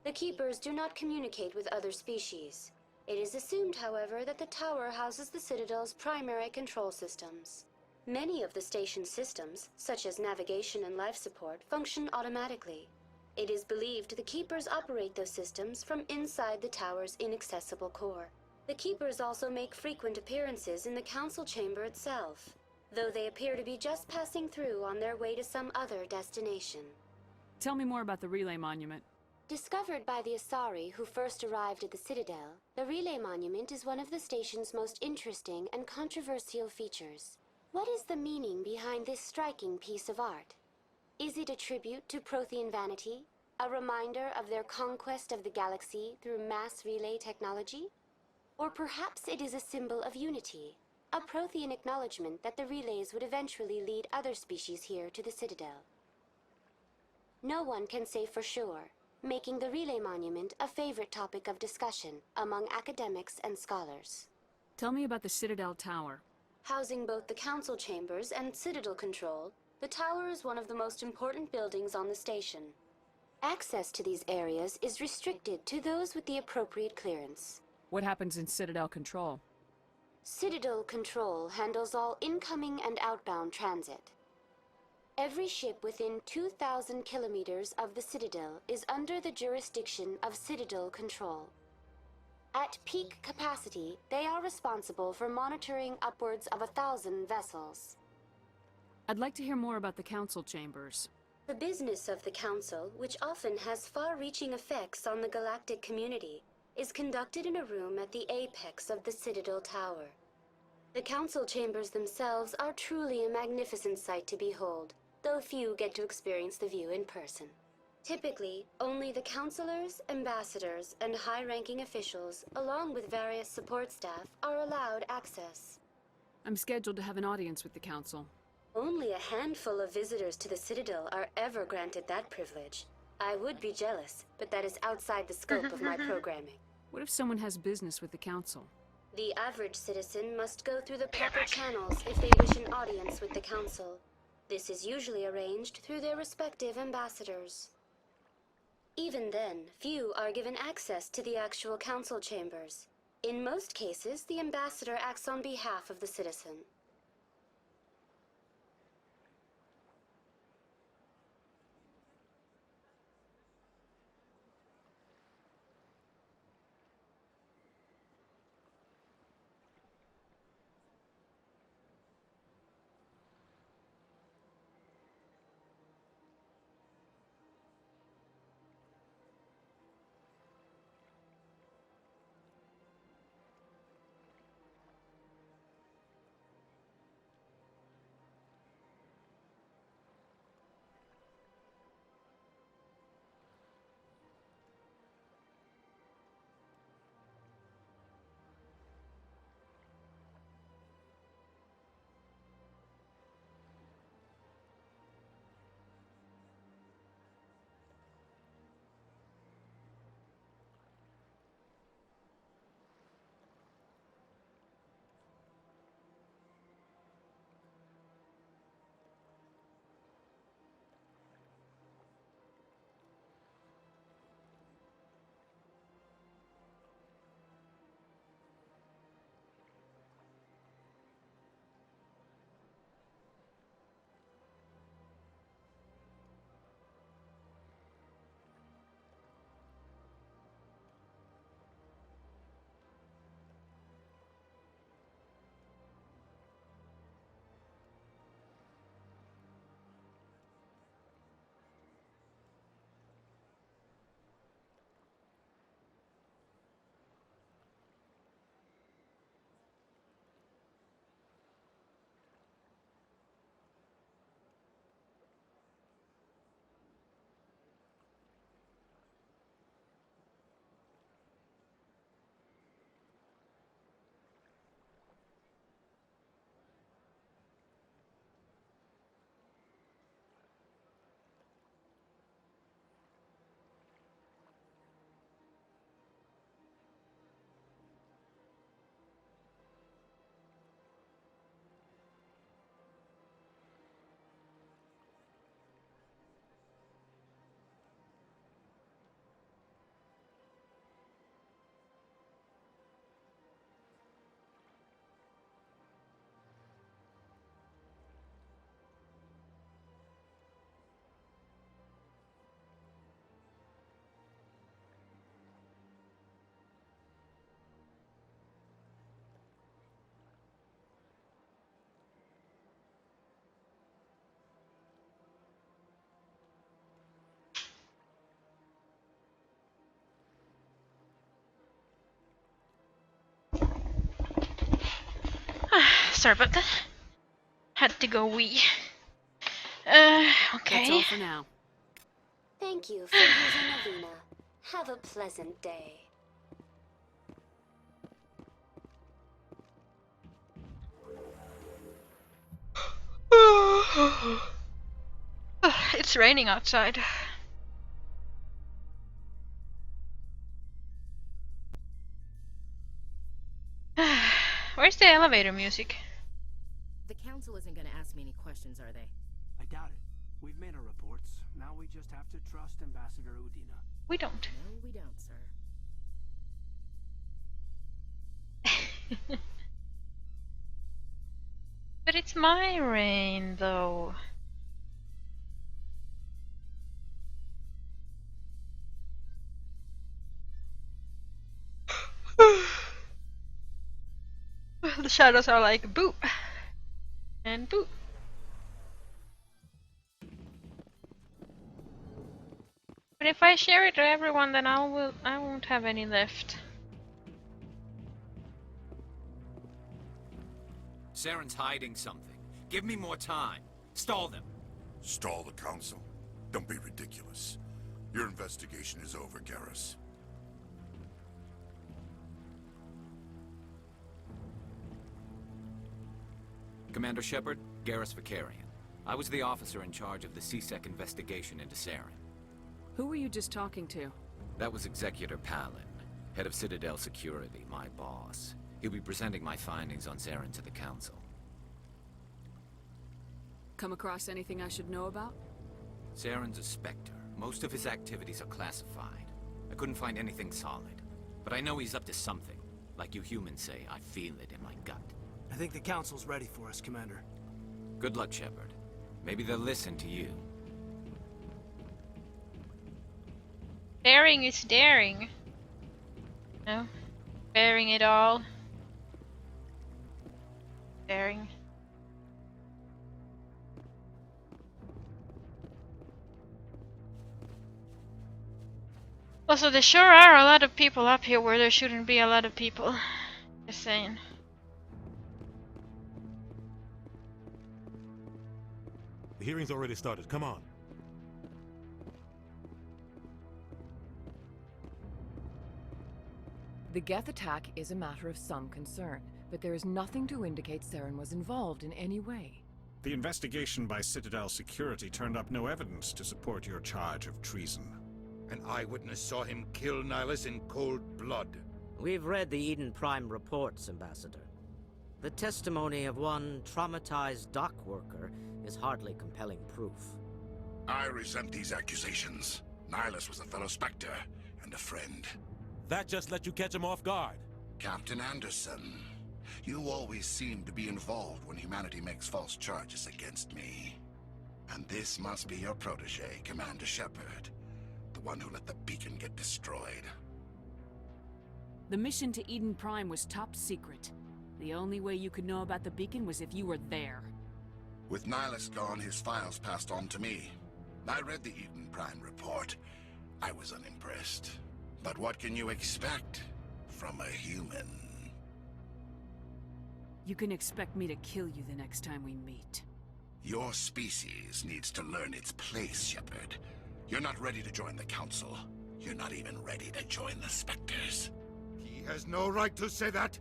The Keepers do not communicate with other species. It is assumed, however, that the tower houses the Citadel's primary control systems. Many of the station's systems, such as navigation and life support, function automatically. It is believed the Keepers operate those systems from inside the tower's inaccessible core. The Keepers also make frequent appearances in the Council Chamber itself, though they appear to be just passing through on their way to some other destination. Tell me more about the relay monument. Discovered by the Asari who first arrived at the Citadel, the Relay Monument is one of the station's most interesting and controversial features. What is the meaning behind this striking piece of art? Is it a tribute to Prothean vanity? A reminder of their conquest of the galaxy through mass relay technology? Or perhaps it is a symbol of unity, a Prothean acknowledgement that the relays would eventually lead other species here to the Citadel. No one can say for sure, making the Relay Monument a favorite topic of discussion among academics and scholars. Tell me about the Citadel Tower. Housing both the Council Chambers and Citadel Control, the tower is one of the most important buildings on the station. Access to these areas is restricted to those with the appropriate clearance. What happens in Citadel Control? Citadel Control handles all incoming and outbound transit. Every ship within 2,000 kilometers of the Citadel is under the jurisdiction of Citadel Control. At peak capacity, they are responsible for monitoring upwards of 1,000 vessels. I'd like to hear more about the Council Chambers. The business of the Council, which often has far-reaching effects on the galactic community, is conducted in a room at the apex of the Citadel Tower. The Council Chambers themselves are truly a magnificent sight to behold, though few get to experience the view in person. Typically, only the councilors, ambassadors, and high-ranking officials, along with various support staff, are allowed access. I'm scheduled to have an audience with the Council. Only a handful of visitors to the Citadel are ever granted that privilege. I would be jealous, but that is outside the scope of my programming. What if someone has business with the Council? The average citizen must go through the proper channels if they wish an audience with the Council. This is usually arranged through their respective ambassadors. Even then, few are given access to the actual Council Chambers. In most cases, the ambassador acts on behalf of the citizen. Sorry about that. Had to go wee. Okay. That's all for now. Thank you for using Avena. Have a pleasant day. It's raining outside. Where's the elevator music? The council isn't going to ask me any questions, are they? I doubt it. We've made our reports. Now we just have to trust Ambassador Udina. We don't. No, we don't, sir. But it's my rain, though. The shadows are like boop and boop. But if I share it to everyone, then I won't have any left. Saren's hiding something. Give me more time. Stall them. Stall the council? Don't be ridiculous. Your investigation is over, Garrus. Commander Shepard, Garrus Vicarian. I was the officer in charge of the CSEC investigation into Saren. Who were you just talking to? That was Executor Palin, head of Citadel Security, my boss. He'll be presenting my findings on Saren to the Council. Come across anything I should know about? Saren's a Spectre. Most of his activities are classified. I couldn't find anything solid. But I know he's up to something. Like you humans say, I feel it in my gut. I think the council's ready for us, Commander. Good luck, Shepard. Maybe they'll listen to you. Daring is daring. No? Bearing it all. Daring. Also, there sure are a lot of people up here where there shouldn't be a lot of people. Just saying. The hearing's already started. Come on. The Geth attack is a matter of some concern, but there is nothing to indicate Saren was involved in any way. The investigation by Citadel Security turned up no evidence to support your charge of treason. An eyewitness saw him kill Nihilus in cold blood. We've read the Eden Prime reports, Ambassador. The testimony of one traumatized dock worker is hardly compelling proof. I resent these accusations. Nihilus was a fellow Spectre and a friend. That just let you catch him off guard. Captain Anderson, you always seem to be involved when humanity makes false charges against me. And this must be your protege, Commander Shepard. The one who let the beacon get destroyed. The mission to Eden Prime was top secret. The only way you could know about the beacon was if you were there. With Nihilus gone, his files passed on to me. I read the Eden Prime report. I was unimpressed. But what can you expect from a human? You can expect me to kill you the next time we meet. Your species needs to learn its place, Shepard. You're not ready to join the Council. You're not even ready to join the Spectres. He has no right to say that.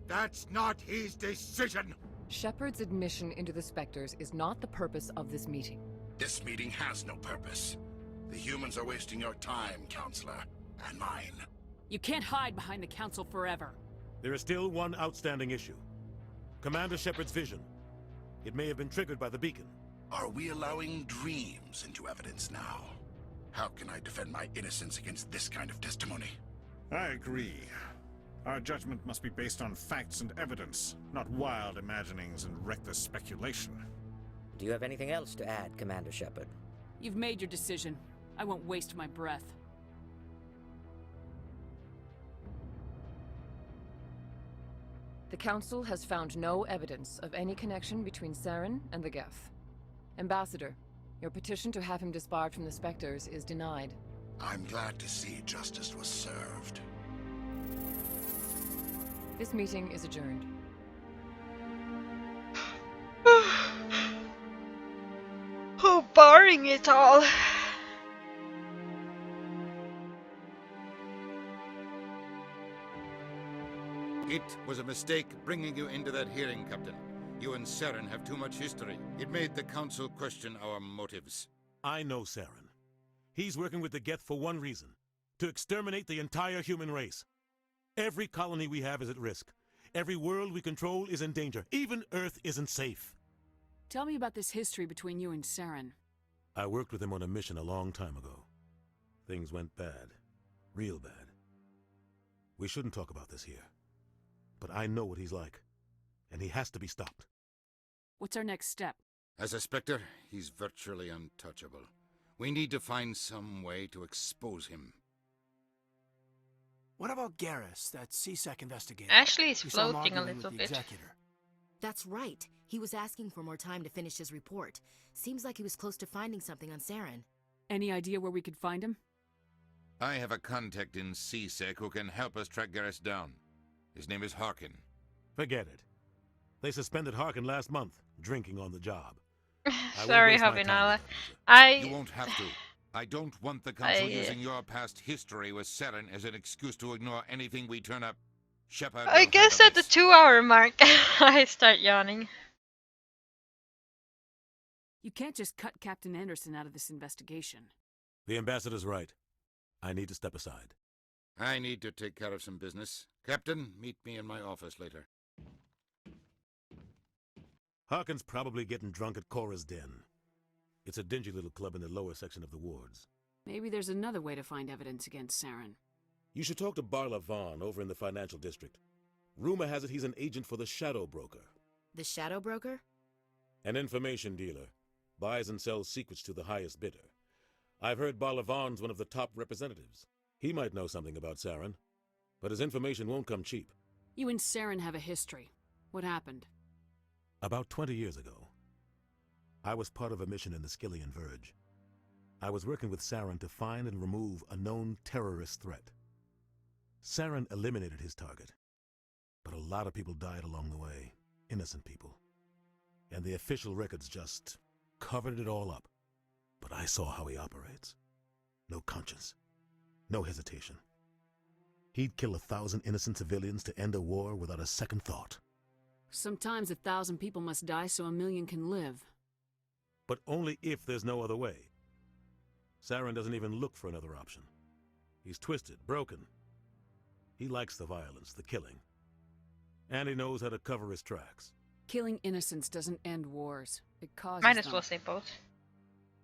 That's not his decision. Shepard's admission into the Spectres is not the purpose of this meeting. This meeting has no purpose. The humans are wasting your time, Counselor. And mine. You can't hide behind the Council forever. There is still one outstanding issue. Commander Shepard's vision. It may have been triggered by the beacon. Are we allowing dreams into evidence now? How can I defend my innocence against this kind of testimony? I agree. Our judgment must be based on facts and evidence, not wild imaginings and reckless speculation. Do you have anything else to add, Commander Shepard? You've made your decision. I won't waste my breath. The Council has found no evidence of any connection between Saren and the Geth. Ambassador, your petition to have him disbarred from the Spectres is denied. I'm glad to see justice was served. This meeting is adjourned. How boring it all. It was a mistake bringing you into that hearing, Captain. You and Saren have too much history. It made the Council question our motives. I know Saren. He's working with the Geth for one reason. To exterminate the entire human race. Every colony we have is at risk. Every world we control is in danger. Even Earth isn't safe. Tell me about this history between you and Saren. I worked with him on a mission a long time ago. Things went bad. Real bad. We shouldn't talk about this here. But I know what he's like. And he has to be stopped. What's our next step? As a Spectre, he's virtually untouchable. We need to find some way to expose him. What about Garrus, that CSEC investigator? Ashley is We saw him floating a arguing with little the bit. executor. That's right. He was asking for more time to finish his report. Seems like he was close to finding something on Saren. Any idea where we could find him? I have a contact in CSEC who can help us track Garrus down. His name is Harkin. Forget it. They suspended Harkin last month, drinking on the job. Sorry, Hobbinala. You won't have to. I don't want the Council using your past history with Saren as an excuse to ignore anything we turn up. Shepard. I guess at the 2-hour mark, I start yawning. You can't just cut Captain Anderson out of this investigation. The ambassador's right. I need to step aside. I need to take care of some business. Captain, meet me in my office later. Harkin's probably getting drunk at Cora's Den. It's a dingy little club in the lower section of the wards. Maybe there's another way to find evidence against Saren. You should talk to Barla Vaughn over in the financial district. Rumor has it he's an agent for the Shadow Broker. The Shadow Broker? An information dealer. Buys and sells secrets to the highest bidder. I've heard Barla Vaughn's one of the top representatives. He might know something about Saren, but his information won't come cheap. You and Saren have a history. What happened? About 20 years ago, I was part of a mission in the Skillian Verge. I was working with Saren to find and remove a known terrorist threat. Saren eliminated his target, but a lot of people died along the way, innocent people. And the official records just covered it all up. But I saw how he operates. No conscience, no hesitation. He'd kill 1,000 innocent civilians to end a war without a second thought. Sometimes 1,000 people must die so 1,000,000 can live. But only if there's no other way. Saren doesn't even look for another option. He's twisted, broken. He likes the violence, the killing. And he knows how to cover his tracks. Killing innocents doesn't end wars. It causes Might as them. well say both.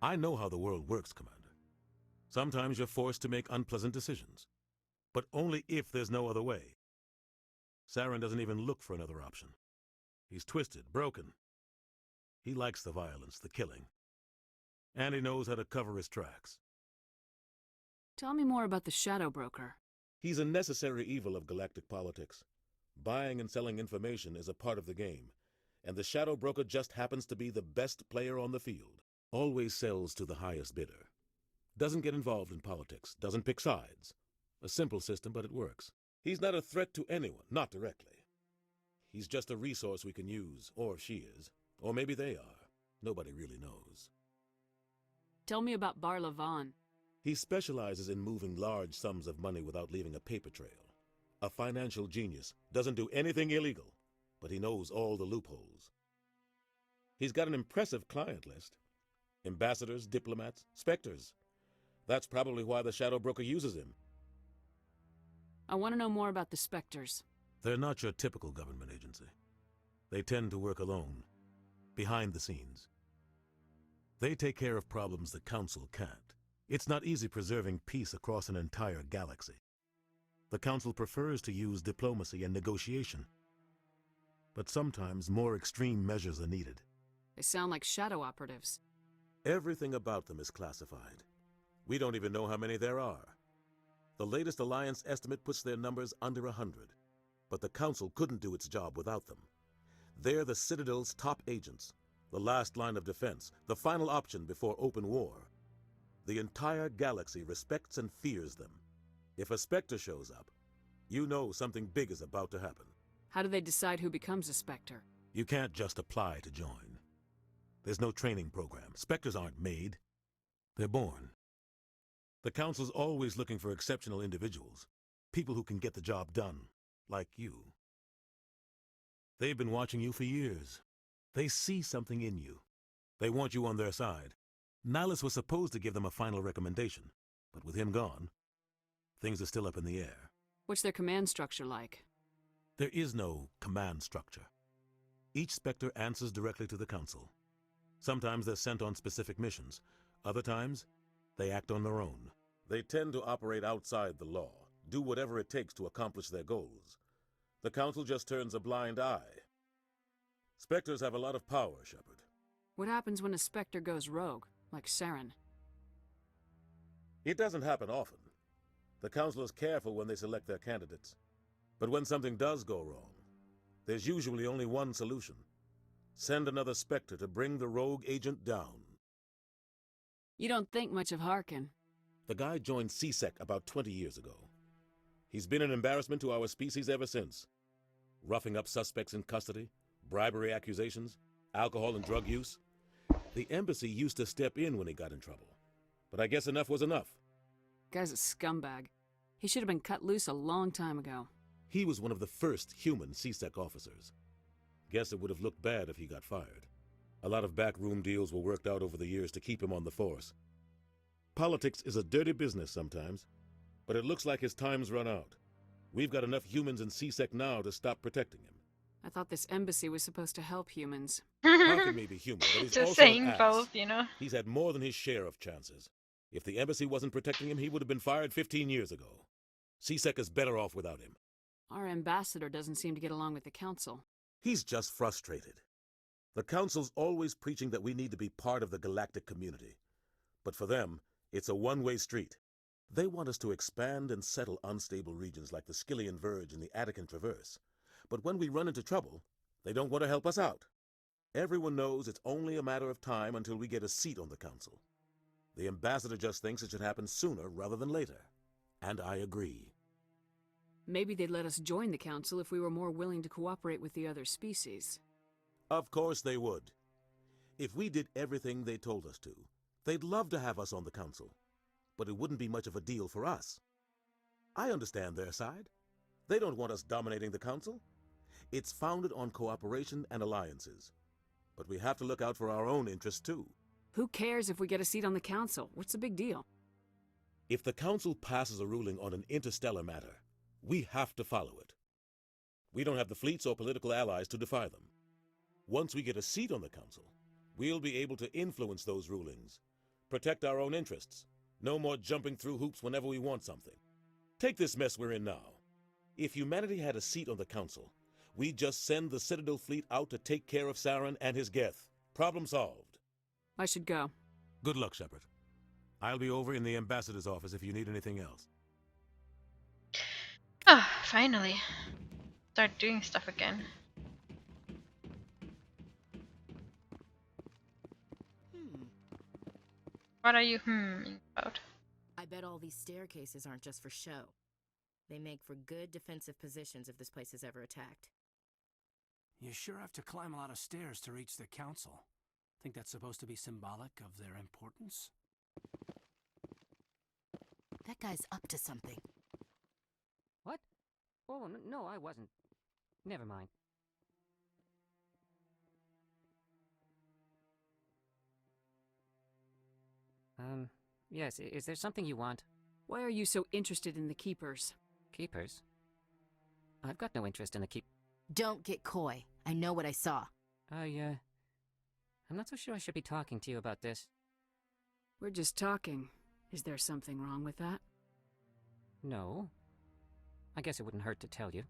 I know how the world works, Commander. Sometimes you're forced to make unpleasant decisions. But only if there's no other way. Saren doesn't even look for another option. He's twisted, broken. He likes the violence, the killing. And he knows how to cover his tracks. Tell me more about the Shadow Broker. He's a necessary evil of galactic politics. Buying and selling information is a part of the game. And the Shadow Broker just happens to be the best player on the field. Always sells to the highest bidder. Doesn't get involved in politics. Doesn't pick sides. A simple system, but it works. He's not a threat to anyone, not directly. He's just a resource we can use, or she is. Or maybe they are. Nobody really knows. Tell me about Barla Vaughn. He specializes in moving large sums of money without leaving a paper trail. A financial genius. Doesn't do anything illegal, but he knows all the loopholes. He's got an impressive client list. Ambassadors, diplomats, specters. That's probably why the Shadow Broker uses him. I want to know more about the Spectres. They're not your typical government agency. They tend to work alone, behind the scenes. They take care of problems the Council can't. It's not easy preserving peace across an entire galaxy. The Council prefers to use diplomacy and negotiation. But sometimes more extreme measures are needed. They sound like shadow operatives. Everything about them is classified. We don't even know how many there are. The latest Alliance estimate puts their numbers under 100. But the Council couldn't do its job without them. They're the Citadel's top agents, the last line of defense, the final option before open war. The entire galaxy respects and fears them. If a Spectre shows up, you know something big is about to happen. How do they decide who becomes a Spectre? You can't just apply to join. There's no training program. Spectres aren't made. They're born. The Council's always looking for exceptional individuals. People who can get the job done. Like you. They've been watching you for years. They see something in you. They want you on their side. Nihilus was supposed to give them a final recommendation, but with him gone, things are still up in the air. What's their command structure like? There is no command structure. Each Spectre answers directly to the Council. Sometimes they're sent on specific missions. Other times, they act on their own. They tend to operate outside the law, do whatever it takes to accomplish their goals. The Council just turns a blind eye. Spectres have a lot of power, Shepard. What happens when a Spectre goes rogue, like Saren? It doesn't happen often. The Council is careful when they select their candidates. But when something does go wrong, there's usually only one solution. Send another Spectre to bring the rogue agent down. You don't think much of Harkin. The guy joined CSEC about 20 years ago. He's been an embarrassment to our species ever since. Roughing up suspects in custody, bribery accusations, alcohol and drug use. The embassy used to step in when he got in trouble. But I guess enough was enough. Guy's a scumbag. He should have been cut loose a long time ago. He was one of the first human CSEC officers. Guess it would have looked bad if he got fired. A lot of backroom deals were worked out over the years to keep him on the force. Politics is a dirty business sometimes, but it looks like his time's run out. We've got enough humans in CSEC now to stop protecting him. I thought this embassy was supposed to help humans. Harkin may be human, but he's Just also saying an ass. both, you know. He's had more than his share of chances. If the embassy wasn't protecting him, he would have been fired 15 years ago. CSEC is better off without him. Our ambassador doesn't seem to get along with the Council. He's just frustrated. The Council's always preaching that we need to be part of the galactic community. But for them, it's a one-way street. They want us to expand and settle unstable regions like the Skillian Verge and the Attican Traverse. But when we run into trouble, they don't want to help us out. Everyone knows it's only a matter of time until we get a seat on the Council. The ambassador just thinks it should happen sooner rather than later. And I agree. Maybe they'd let us join the Council if we were more willing to cooperate with the other species. Of course they would. If we did everything they told us to, they'd love to have us on the Council. But it wouldn't be much of a deal for us. I understand their side. They don't want us dominating the Council. It's founded on cooperation and alliances. But we have to look out for our own interests too. Who cares if we get a seat on the Council? What's the big deal? If the Council passes a ruling on an interstellar matter, we have to follow it. We don't have the fleets or political allies to defy them. Once we get a seat on the Council, we'll be able to influence those rulings, protect our own interests. No more jumping through hoops whenever we want something. Take this mess we're in now. If humanity had a seat on the Council, we'd just send the Citadel fleet out to take care of Saren and his Geth. Problem solved. I should go. Good luck, Shepard. I'll be over in the ambassador's office if you need anything else. Ah, finally. Start doing stuff again. What are you about? I bet all these staircases aren't just for show. They make for good defensive positions if this place is ever attacked. You sure have to climb a lot of stairs to reach the Council. Think that's supposed to be symbolic of their importance? That guy's up to something. What? Oh, no, I wasn't. Never mind. Yes, is there something you want? Why are you so interested in the Keepers? Keepers? I've got no interest in the Don't get coy. I know what I saw. I'm not so sure I should be talking to you about this. We're just talking. Is there something wrong with that? No. I guess it wouldn't hurt to tell you.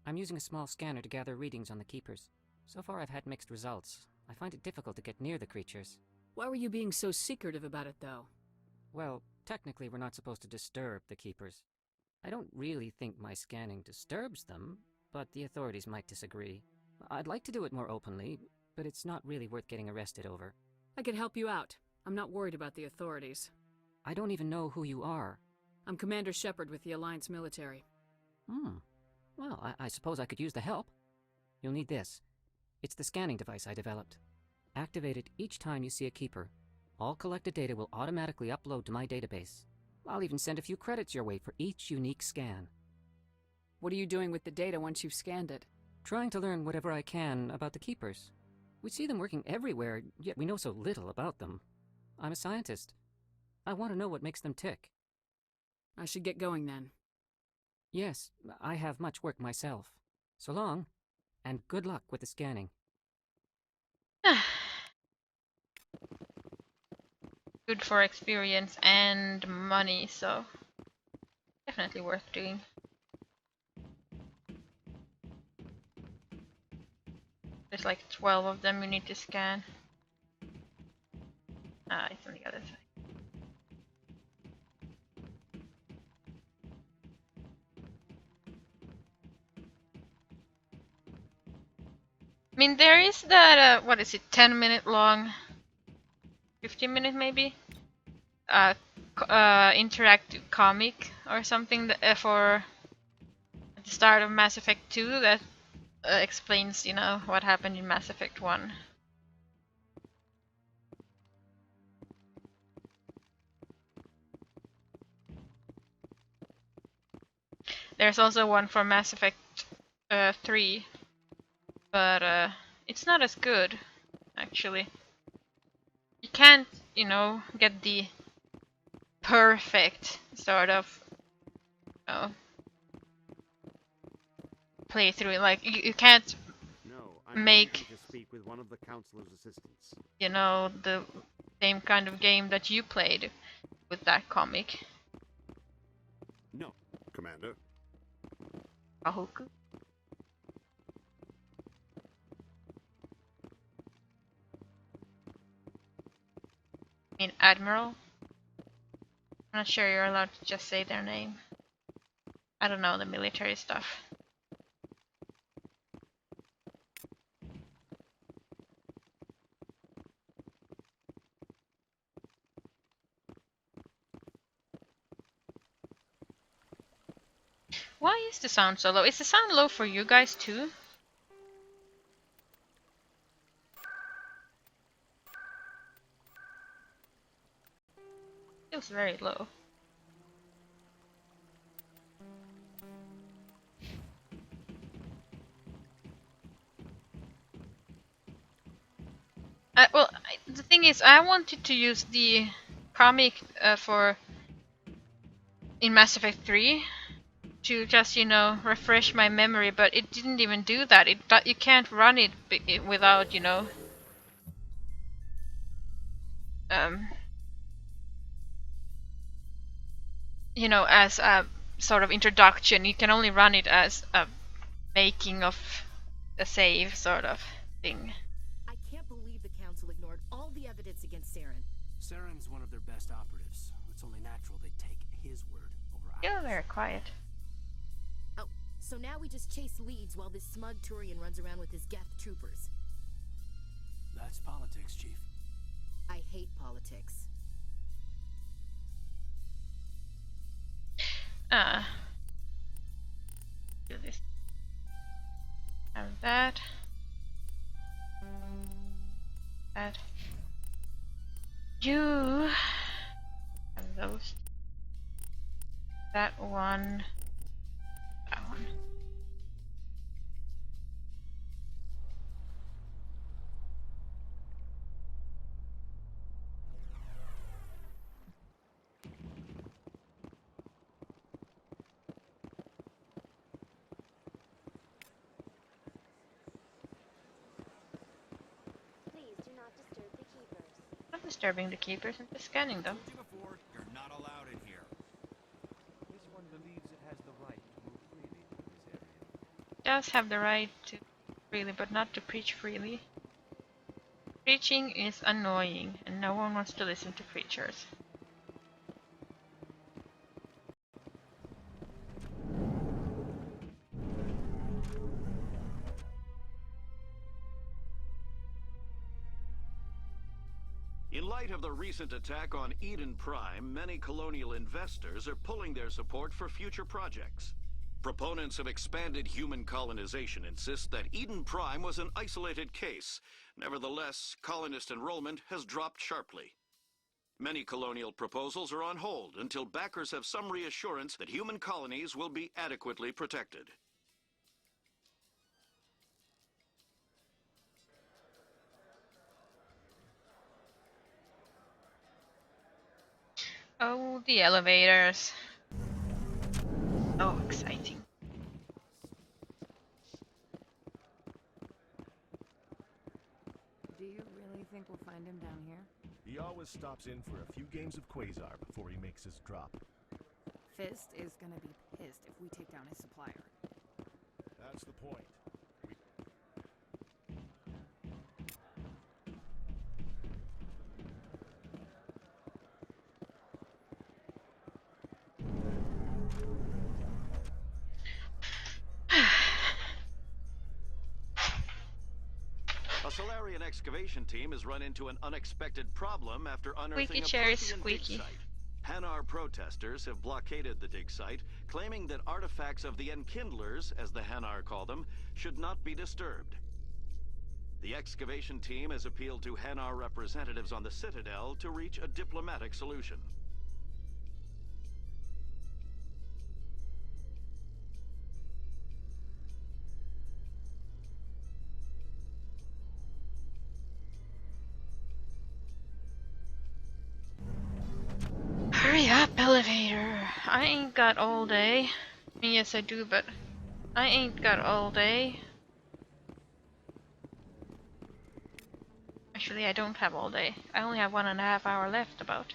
I'm using a small scanner to gather readings on the Keepers. So far I've had mixed results. I find it difficult to get near the creatures. Why were you being so secretive about it, though? Well, technically we're not supposed to disturb the Keepers. I don't really think my scanning disturbs them, but the authorities might disagree. I'd like to do it more openly, but it's not really worth getting arrested over. I could help you out. I'm not worried about the authorities. I don't even know who you are. I'm Commander Shepard with the Alliance military. Well, I suppose I could use the help. You'll need this. It's the scanning device I developed. Activate it each time you see a keeper. All collected data will automatically upload to my database. I'll even send a few credits your way for each unique scan. What are you doing with the data once you've scanned it? Trying to learn whatever I can about the keepers. We see them working everywhere, yet we know so little about them. I'm a scientist. I want to know what makes them tick. I should get going then. Yes, I have much work myself. So long, and good luck with the scanning. Good for experience and money, so definitely worth doing. There's like 12 of them you need to scan. Ah, it's on the other side. I mean, there is that, what is it, 10-minute long, 15-minute maybe? Interactive comic or something that, for at the start of Mass Effect 2 that explains, you know, what happened in Mass Effect 1. There's also one for Mass Effect 3, but it's not as good, actually. You can't, you know, get the perfect sort of, you know, playthrough. Like, you can't make, to speak with one of the Councilor's assistants. you know, the same kind of game that you played with that comic. No, Commander. Ahoku. I mean, Admiral. I'm not sure you're allowed to just say their name. I don't know the military stuff. Why is the sound so low? Is the sound low for you guys too? Feels very low. Well, the thing is, I wanted to use the comic for in Mass Effect 3 to just, you know, refresh my memory, but it didn't even do that. You can't run it without, you know, you know, as a sort of introduction. You can only run it as a making of a save sort of thing. I can't believe the Council ignored all the evidence against Saren. Saren's one of their best operatives. It's only natural they'd take his word over ours. You're very quiet. Oh, so now we just chase leads while this smug Turian runs around with his Geth troopers. That's politics, Chief. I hate politics. Do this. Have that. That. You have those. That one. That one. Not disturbing the keepers, I'm just scanning them. You're not allowed in here. This one believes it has the right to move freely through this area. It does have the right to freely, but not to preach freely. Preaching is annoying, and no one wants to listen to preachers. In light of the recent attack on Eden Prime, many colonial investors are pulling their support for future projects. Proponents of expanded human colonization insist that Eden Prime was an isolated case. Nevertheless, colonist enrollment has dropped sharply. Many colonial proposals are on hold until backers have some reassurance that human colonies will be adequately protected. Oh, the elevators. So exciting. Do you really think we'll find him down here? He always stops in for a few games of Quasar before he makes his drop. Fist is gonna be pissed if we take down his supplier. That's the point. A Solarian excavation team has run into an unexpected problem after unearthing Squeaky a chair is Prothean dig squeaky. site. Hanar protesters have blockaded the dig site, claiming that artifacts of the Enkindlers, as the Hanar call them, should not be disturbed. The excavation team has appealed to Hanar representatives on the Citadel to reach a diplomatic solution. Hurry up, elevator. I ain't got all day. I mean, yes, I do, but I ain't got all day. Actually, I don't have all day. I only have 1.5 hours left, about.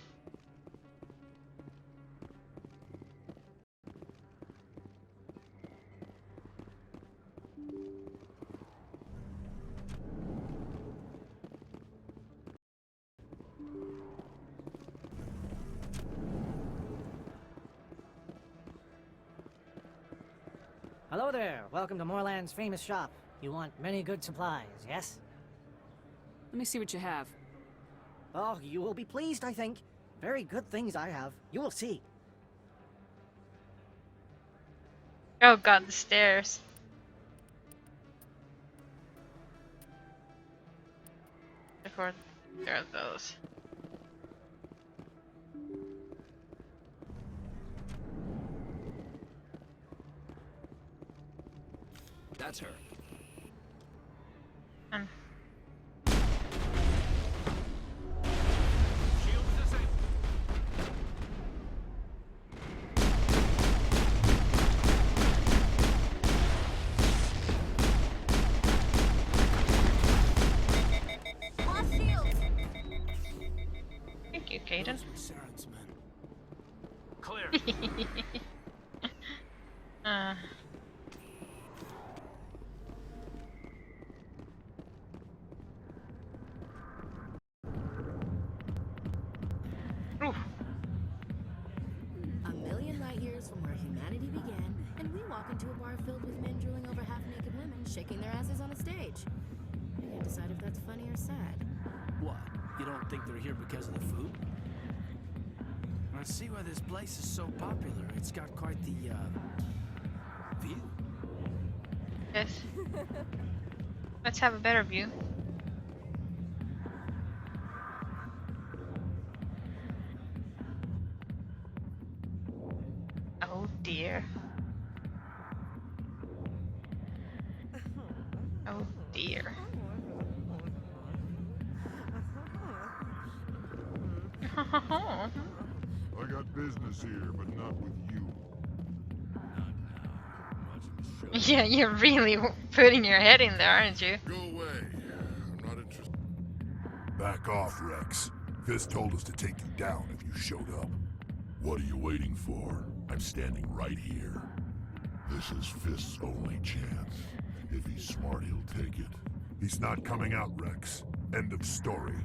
Hello there. Welcome to Moorland's famous shop. You want many good supplies, yes? Let me see what you have. Oh, you will be pleased, I think. Very good things I have. You will see. Oh god, the stairs. Before there are those. That's her. Thank you, Caden. Those were Saren's men. Clear. A million light years from where humanity began, and we walk into a bar filled with men drooling over half-naked women, shaking their asses on a stage. I can't decide if that's funny or sad. What? You don't think they're here because of the food? I see why this place is so popular. It's got quite the, view. Yes. Let's have a better view. Oh dear. Oh dear. I got business here, but not with you. Yeah, you're really putting your head in there, aren't you? Go away. I'm not interested. Back off, Rex. Fist told us to take you down if you showed up. What are you waiting for? I'm standing right here. This is Fist's only chance. If he's smart, he'll take it. He's not coming out, Rex. End of story.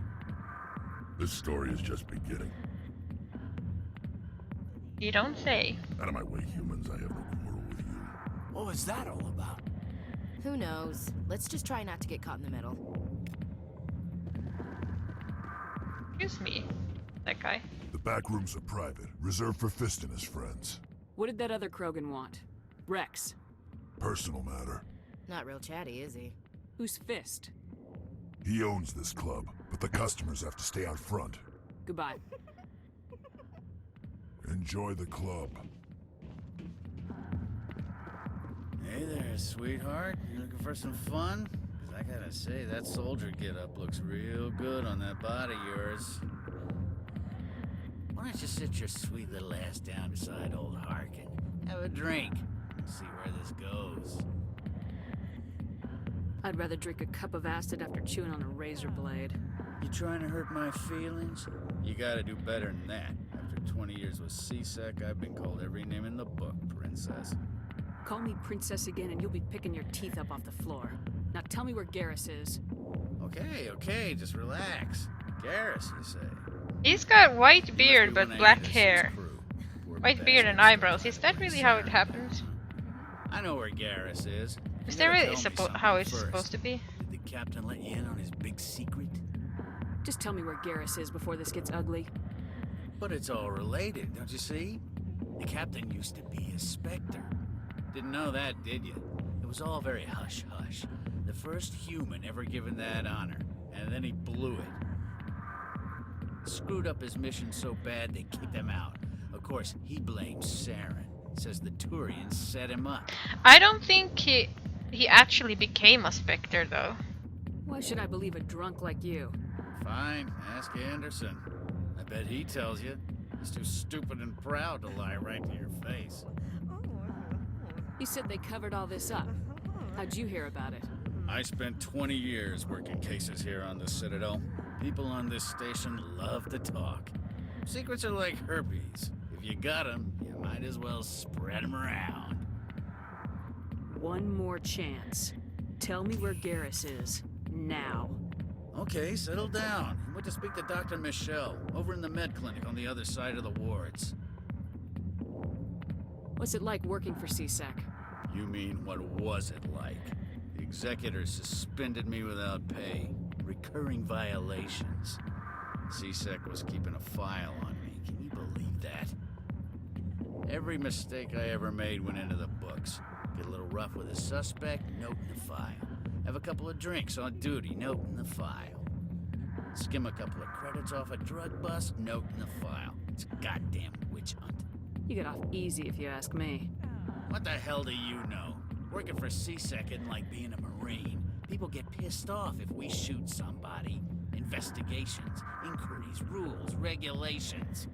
This story is just beginning. You don't say. Out of my way, humans. I have no quarrel with you. What was that all about? Who knows? Let's just try not to get caught in the middle. Excuse me. That guy. The back rooms are private, reserved for Fist and his friends. What did that other Krogan want? Rex. Personal matter. Not real chatty, is he? Who's Fist? He owns this club, but the customers have to stay out front. Goodbye. Enjoy the club. Hey there, sweetheart. You looking for some fun? 'Cause I gotta say, that soldier get-up looks real good on that body of yours. Why don't you sit your sweet little ass down beside old Harkin? Have a drink and see where this goes. I'd rather drink a cup of acid after chewing on a razor blade. You trying to hurt my feelings? You gotta do better than that. After 20 years with C-Sec, I've been called every name in the book, princess. Call me princess again and you'll be picking your teeth up off the floor. Now tell me where Garrus is. Okay, just relax. Garrus, you say? He's got white beard but black hair. White beard and eyebrows. Is that really how it happened? I know where Garrus is. Is that really how it's supposed to be? Did the captain let you in on his big secret? Just tell me where Garrus is before this gets ugly. But it's all related, don't you see? The captain used to be a Spectre. Didn't know that, did you? It was all very hush-hush. The first human ever given that honor, and then he blew it. Screwed up his mission so bad they kicked him out. Of course, he blames Saren. Says the Turians set him up. I don't think he actually became a Spectre, though. Why should I believe a drunk like you? Fine, ask Anderson. I bet he tells you. He's too stupid and proud to lie right to your face. You said they covered all this up. How'd you hear about it? I spent 20 years working cases here on the Citadel. People on this station love to talk. Secrets are like herpes. If you got them, you might as well spread them around. One more chance. Tell me where Garrus is. Now. Okay, settle down. I went to speak to Dr. Michelle, over in the med clinic on the other side of the wards. What's it like working for C-Sec? You mean, what was it like? The executors suspended me without pay. Recurring violations. C-Sec was keeping a file on me. Can you believe that? Every mistake I ever made went into the books. Get a little rough with a suspect, note in the file. Have a couple of drinks on duty, note in the file. Skim a couple of credits off a drug bust, note in the file. It's a goddamn witch hunt. You get off easy if you ask me. What the hell do you know? Working for C-Sec isn't like being a Marine. People get pissed off if we shoot somebody. Investigations, inquiries, rules, regulations.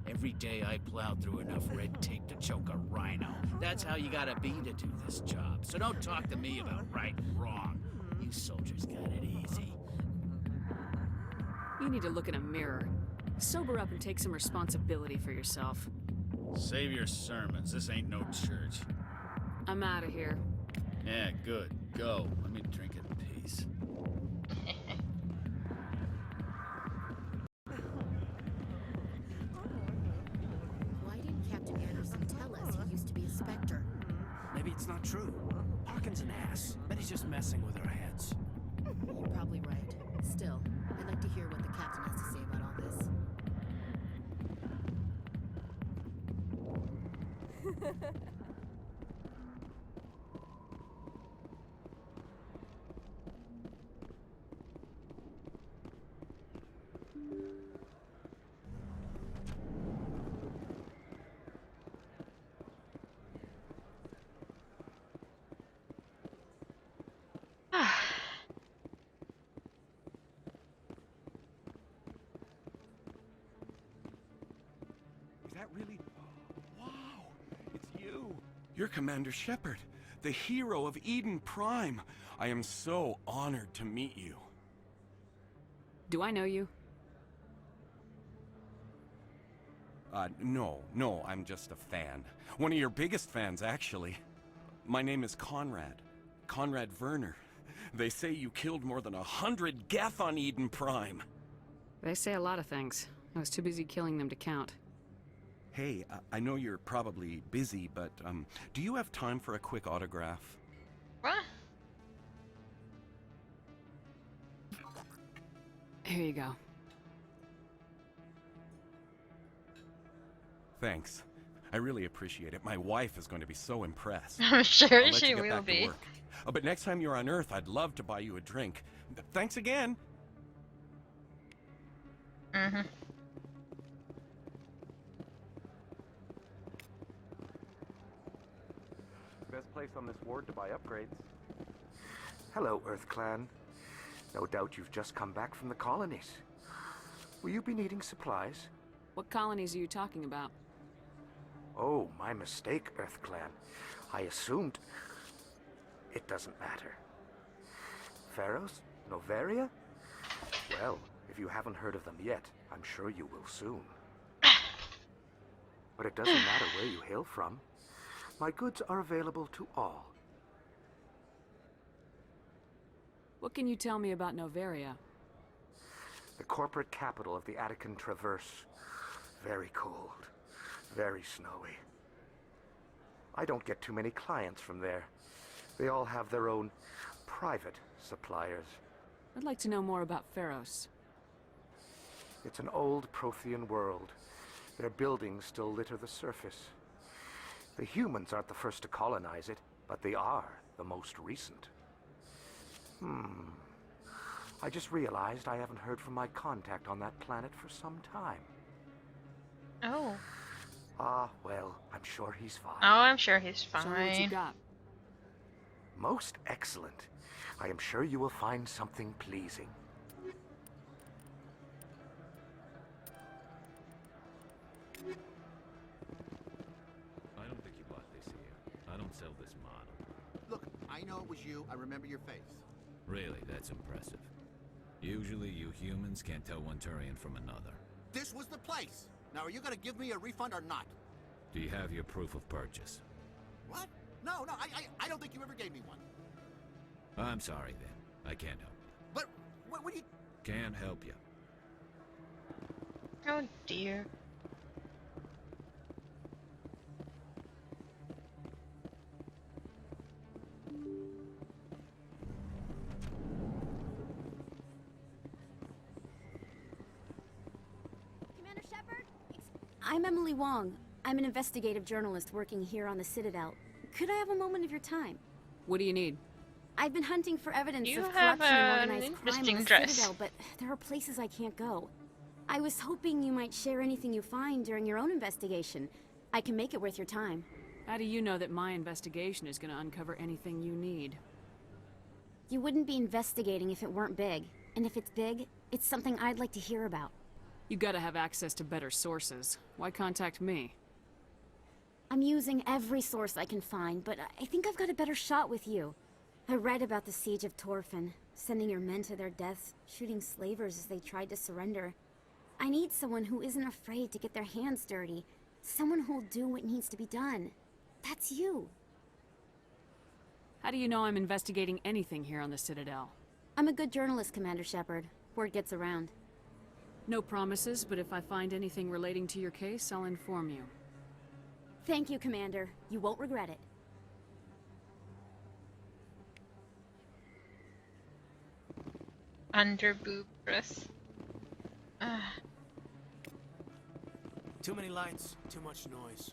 Every day I plowed through enough red tape to choke a rhino. That's how you gotta be to do this job. So don't talk to me about right and wrong. You soldiers got it easy. You need to look in a mirror. Sober up and take some responsibility for yourself. Save your sermons. This ain't no church. I'm out of here. Yeah, good. Go. Let me drink in peace. Why didn't Captain Anderson tell us he used to be a Spectre? Maybe it's not true. Harkin's an ass. Bet he's just messing with our heads. You're probably right. Still, I'd like to hear what the captain has to say about all this. Is that really? Wow, it's you. You're Commander Shepard, the hero of Eden Prime. I am so honored to meet you. Do I know you? No, I'm just a fan. One of your biggest fans, actually. My name is Conrad. Conrad Werner. They say you killed more than 100 Geth on Eden Prime. They say a lot of things. I was too busy killing them to count. Hey, I know you're probably busy, but, do you have time for a quick autograph? What? Here you go. Thanks. I really appreciate it. My wife is going to be so impressed. I'm sure I'll let she you get will back to be. work. Oh, but next time you're on Earth, I'd love to buy you a drink. Thanks again. Mm-hmm. Best place on this ward to buy upgrades. Hello, Earth Clan. No doubt you've just come back from the colonies. Will you be needing supplies? What colonies are you talking about? Oh, my mistake, Earth Clan. I assumed... It doesn't matter. Pharos? Noveria? Well, if you haven't heard of them yet, I'm sure you will soon. But it doesn't matter where you hail from. My goods are available to all. What can you tell me about Noveria? The corporate capital of the Attican Traverse. Very cold. Very snowy. I don't get too many clients from there. They all have their own private suppliers. I'd like to know more about Pharos. It's an old Prothean world. Their buildings still litter the surface. The humans aren't the first to colonize it, but they are the most recent. I just realized I haven't heard from my contact on that planet for some time. Oh. Ah, well, I'm sure he's fine. Oh, I'm sure he's fine. Show me what you got. Most excellent. I am sure you will find something pleasing. I don't think you bought this here. I don't sell this model. Look, I know it was you. I remember your face. Really, that's impressive. Usually you humans can't tell one Turian from another. This was the place. Now, are you gonna give me a refund or not? Do you have your proof of purchase? What? No, I don't think you ever gave me one. I'm sorry then. I can't help you. But, what do you... Can't help you. Oh dear. Commander Shepard? I'm Emily Wong. I'm an investigative journalist working here on the Citadel. Could I have a moment of your time? What do you need? I've been hunting for evidence You of have corruption and an organized crime on interesting the dress. Citadel, but there are places I can't go. I was hoping you might share anything you find during your own investigation. I can make it worth your time. How do you know that my investigation is going to uncover anything you need? You wouldn't be investigating if it weren't big. And if it's big, it's something I'd like to hear about. You gotta have access to better sources. Why contact me? I'm using every source I can find, but I think I've got a better shot with you. I read about the siege of Torfin, sending your men to their deaths, shooting slavers as they tried to surrender. I need someone who isn't afraid to get their hands dirty. Someone who'll do what needs to be done. That's you. How do you know I'm investigating anything here on the Citadel? I'm a good journalist, Commander Shepard. Word gets around. No promises, but if I find anything relating to your case, I'll inform you. Thank you, Commander. You won't regret it. Under boob dress. Too many lights, too much noise.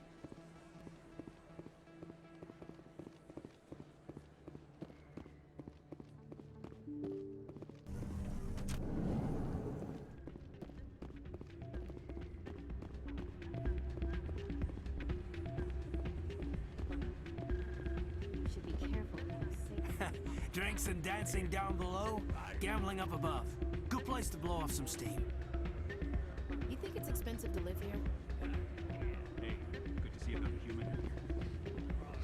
You should be careful. Drinks and dancing down below, gambling up above. Good place to blow off some steam. You think it's expensive to live here? Hey, good to see another human.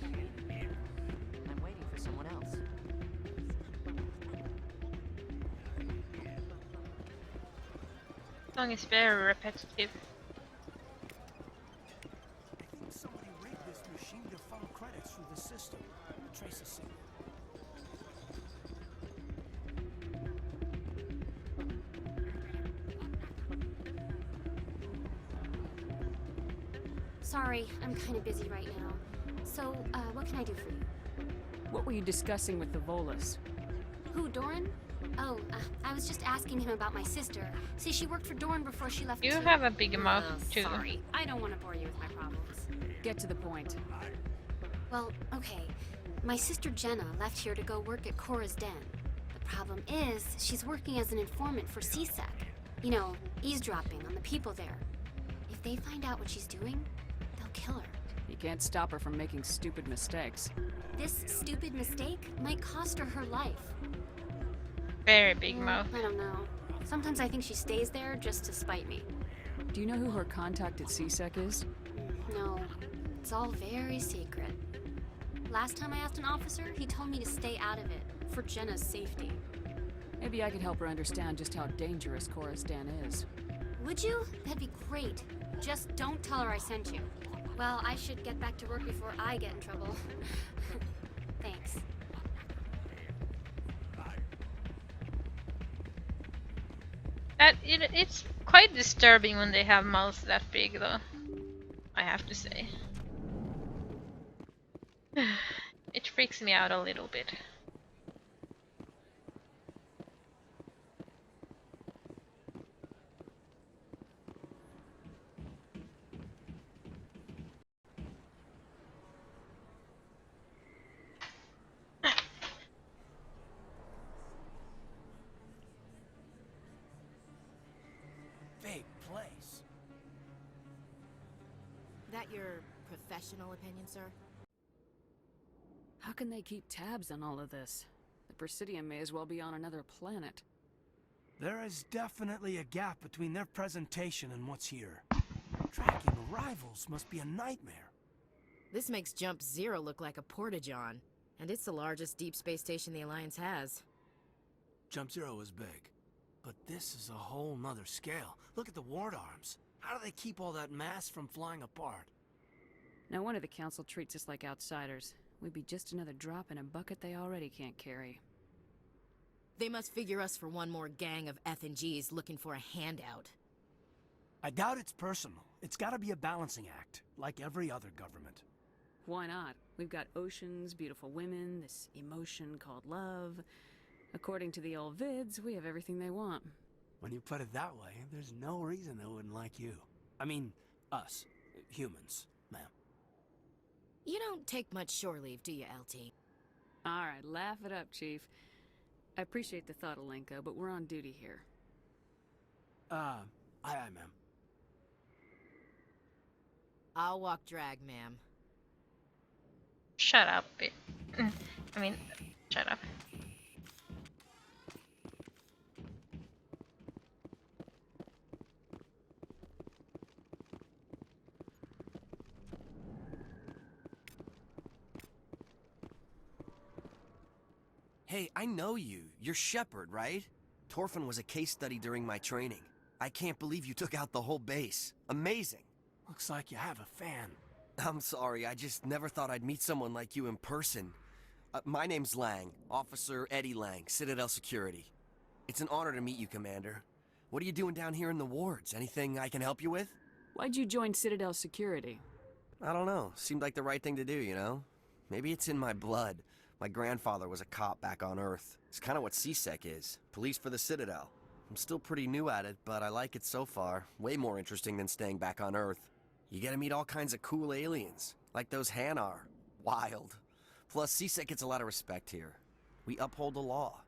I'm waiting for someone else. Song is very repetitive. I think somebody rigged this machine to funnel credits through the system. Trace a signal. Sorry, I'm kind of busy right now. So, what can I do for you? What were you discussing with the Volus? Who, Doran? Oh, I was just asking him about my sister. See, she worked for Dorn before she left You too. have a big mouth too. Sorry, I don't want to bore you with my problems. Get to the point. Well, okay. My sister Jenna left here to go work at Cora's Den. The problem is, she's working as an informant for CSEC. You know, eavesdropping on the people there. If they find out what she's doing, they'll kill her. You can't stop her from making stupid mistakes. This stupid mistake might cost her her life. Very big mouth. I don't know. Sometimes I think she stays there just to spite me. Do you know who her contact at CSEC is? No, it's all very secret. Last time I asked an officer, he told me to stay out of it, for Jenna's safety. Maybe I could help her understand just how dangerous Cora's Den is. Would you? That'd be great. Just don't tell her I sent you. Well, I should get back to work before I get in trouble. Thanks. It's quite disturbing when they have mouths that big, though. I have to say. It freaks me out a little bit. Big place. That your professional opinion, sir? How can they keep tabs on all of this? The Presidium may as well be on another planet. There is definitely a gap between their presentation and what's here. Tracking arrivals must be a nightmare. This makes Jump Zero look like a porta-john, and it's the largest deep space station the Alliance has. Jump Zero is big, but this is a whole nother scale. Look at the ward arms. How do they keep all that mass from flying apart? No wonder the Council treats us like outsiders. We'd be just another drop in a bucket they already can't carry. They must figure us for one more gang of F and Gs looking for a handout. I doubt it's personal. It's gotta be a balancing act, like every other government. Why not? We've got oceans, beautiful women, this emotion called love. According to the old vids, we have everything they want. When you put it that way, there's no reason they wouldn't like you. I mean, us. Humans, ma'am. You don't take much shore leave, do you, LT? Alright, laugh it up, Chief. I appreciate the thought, Alenko, but we're on duty here. Aye, ma'am. I'll walk drag, ma'am. Shut up. Shut up. Hey, I know you. You're Shepard, right? Torfin was a case study during my training. I can't believe you took out the whole base. Amazing. Looks like you have a fan. I'm sorry, I just never thought I'd meet someone like you in person. My name's Lang, Officer Eddie Lang, Citadel Security. It's an honor to meet you, Commander. What are you doing down here in the wards? Anything I can help you with? Why'd you join Citadel Security? I don't know. Seemed like the right thing to do, you know? Maybe it's in my blood. My grandfather was a cop back on Earth. It's kind of what CSEC is. Police for the Citadel. I'm still pretty new at it, but I like it so far. Way more interesting than staying back on Earth. You get to meet all kinds of cool aliens, like those Hanar. Wild. Plus, CSEC gets a lot of respect here. We uphold the law.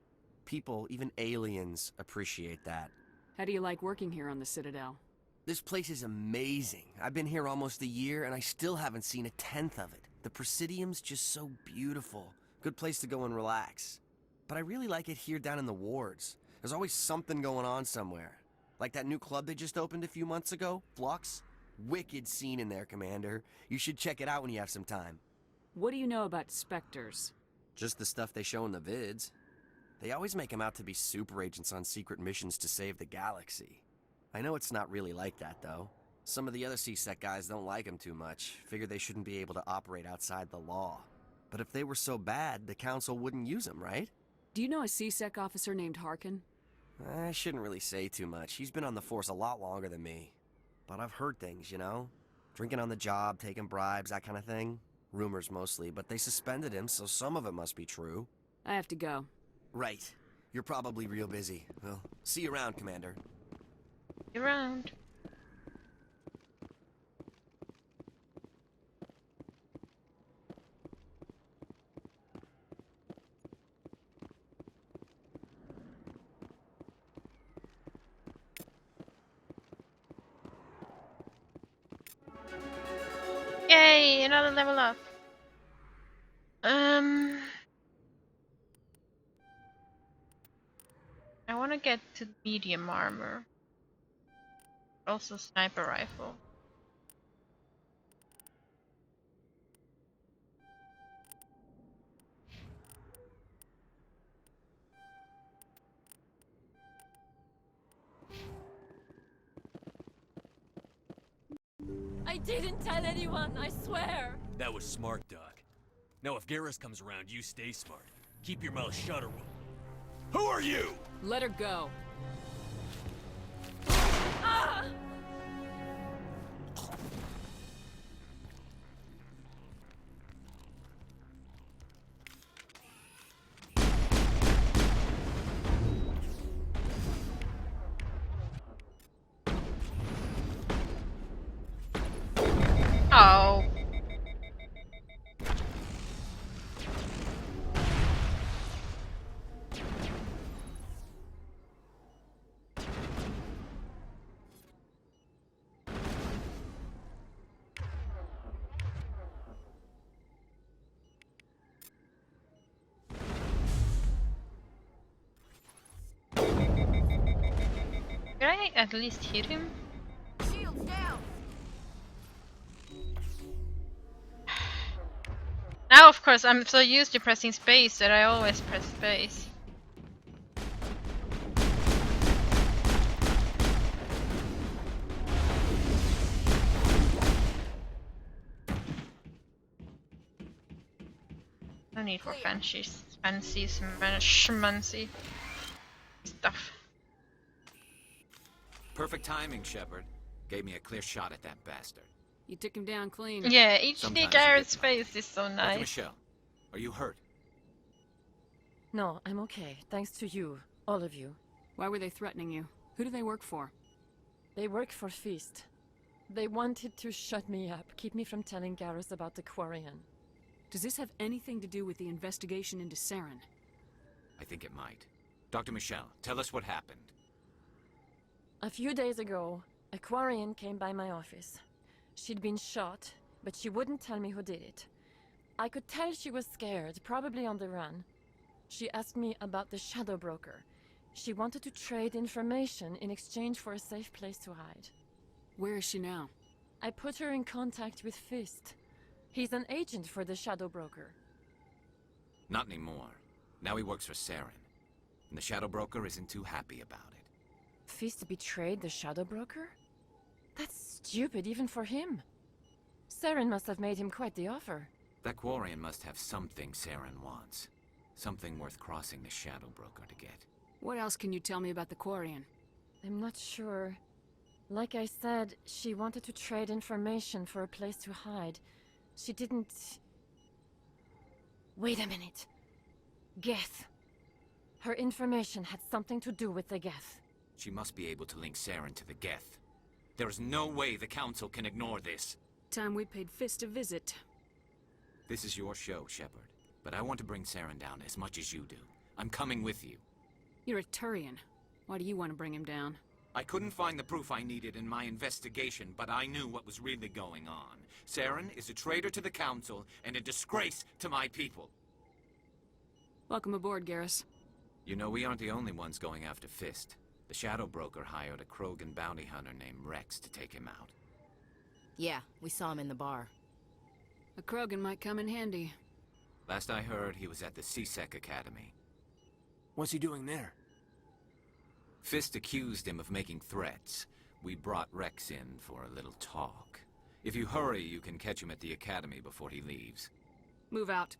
People, even aliens, appreciate that. How do you like working here on the Citadel? This place is amazing. I've been here almost a year, and I still haven't seen a tenth of it. The Presidium's just so beautiful. Good place to go and relax. But I really like it here down in the wards. There's always something going on somewhere. Like that new club they just opened a few months ago, Flux. Wicked scene in there, Commander. You should check it out when you have some time. What do you know about Spectres? Just the stuff they show in the vids. They always make them out to be super agents on secret missions to save the galaxy. I know it's not really like that, though. Some of the other CSEC guys don't like them too much. Figure they shouldn't be able to operate outside the law. But if they were so bad, the Council wouldn't use them, right? Do you know a CSEC officer named Harkin? I shouldn't really say too much. He's been on the force a lot longer than me. But I've heard things, you know? Drinking on the job, taking bribes, that kind of thing. Rumors mostly, but they suspended him, so some of it must be true. I have to go. Right. You're probably real busy. Well, see you around, Commander. Around. Yay, another level up. I want to get to medium armor. Also sniper rifle. I didn't tell anyone, I swear! That was smart, Doc. Now if Garrus comes around, you stay smart. Keep your mouth shut or we'll... Who are you? Let her go. Ah! Oh. Did I at least hit him? Shields down. Now, of course, I'm so used to pressing space that I always press space. No need for fancy schmancy stuff. Perfect timing, Shepard. Gave me a clear shot at that bastard. You took him down clean. Yeah, HD Sometimes you Garrett's get face is so Dr. nice. Michelle, are you hurt? No, I'm okay. Thanks to you. All of you. Why were they threatening you? Who do they work for? They work for Feast. They wanted to shut me up, keep me from telling Garrus about the Quarian. Does this have anything to do with the investigation into Saren? I think it might. Dr. Michelle, tell us what happened. A few days ago, a Quarian came by my office. She'd been shot, but she wouldn't tell me who did it. I could tell she was scared, probably on the run. She asked me about the Shadow Broker. She wanted to trade information in exchange for a safe place to hide. Where is she now? I put her in contact with Fist. He's an agent for the Shadow Broker. Not anymore. Now he works for Saren. And the Shadow Broker isn't too happy about it. Fist betrayed the Shadow Broker? That's stupid even for him. Saren must have made him quite the offer. That Quarian must have something Saren wants. Something worth crossing the Shadow Broker to get. What else can you tell me about the Quarian? I'm not sure. Like I said, she wanted to trade information for a place to hide. She didn't... Wait a minute. Geth. Her information had something to do with the Geth. She must be able to link Saren to the Geth. There is no way the Council can ignore this. Time we paid Fist a visit. This is your show, Shepard. But I want to bring Saren down as much as you do. I'm coming with you. You're a Turian. Why do you want to bring him down? I couldn't find the proof I needed in my investigation, but I knew what was really going on. Saren is a traitor to the Council and a disgrace to my people. Welcome aboard, Garrus. You know, we aren't the only ones going after Fist. The Shadow Broker hired a Krogan bounty hunter named Rex to take him out. Yeah, we saw him in the bar. A Krogan might come in handy. Last I heard, he was at the CSEC Academy. What's he doing there? Fist accused him of making threats. We brought Rex in for a little talk. If you hurry, you can catch him at the Academy before he leaves. Move out.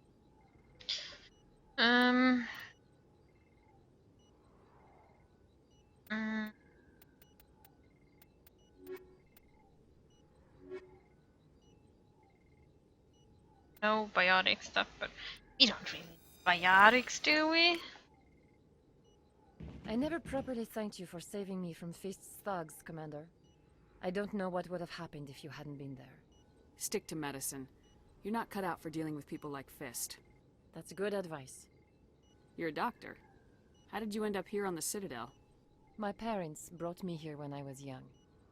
No biotic stuff, but we don't really need biotics, do we? I never properly thanked you for saving me from Fist's thugs, Commander. I don't know what would have happened if you hadn't been there. Stick to medicine. You're not cut out for dealing with people like Fist. That's good advice. You're a doctor. How did you end up here on the Citadel? My parents brought me here when I was young.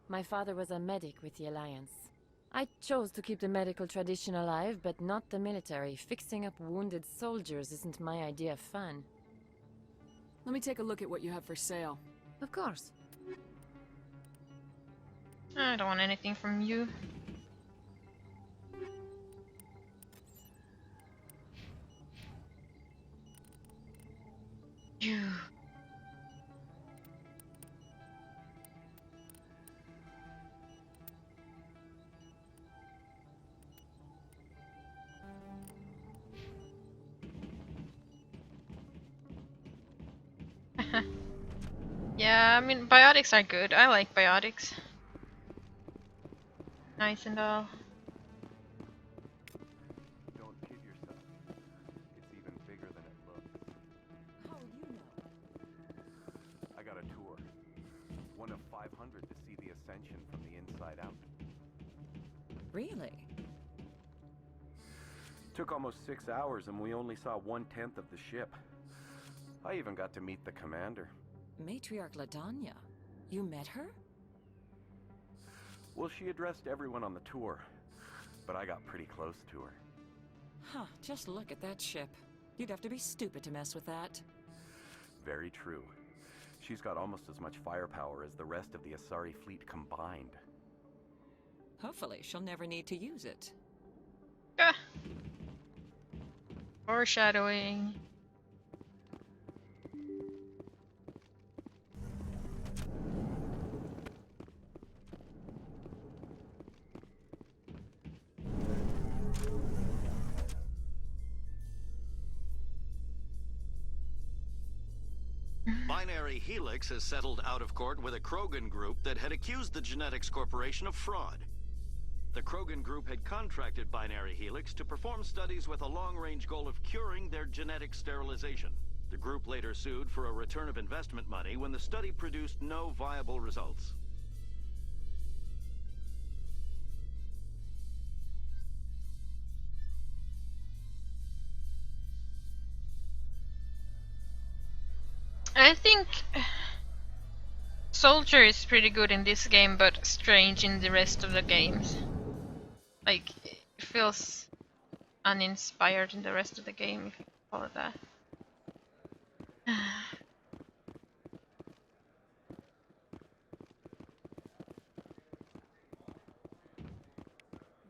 My father was a medic with the Alliance. I chose to keep the medical tradition alive, but not the military. Fixing up wounded soldiers isn't my idea of fun. Let me take a look at what you have for sale. Of course. I don't want anything from you. You. Yeah, I mean, biotics are good. I like biotics. Nice and all. Don't kid yourself. It's even bigger than it looks. How would you know? I got a tour. One of 500 to see the Ascension from the inside out. Really? Took almost 6 hours and we only saw 1/10 of the ship. I even got to meet the commander. Matriarch Ladanya. You met her? Well, she addressed everyone on the tour, but I got pretty close to her. Huh, just look at that ship. You'd have to be stupid to mess with that. Very true. She's got almost as much firepower as the rest of the Asari fleet combined. Hopefully, she'll never need to use it. Ah. Foreshadowing. Binary Helix has settled out of court with a Krogan group that had accused the Genetics Corporation of fraud. The Krogan group had contracted Binary Helix to perform studies with a long-range goal of curing their genetic sterilization. The group later sued for a return of investment money when the study produced no viable results. I think Soldier is pretty good in this game, but strange in the rest of the games. Like, it feels uninspired in the rest of the game, if you call it that.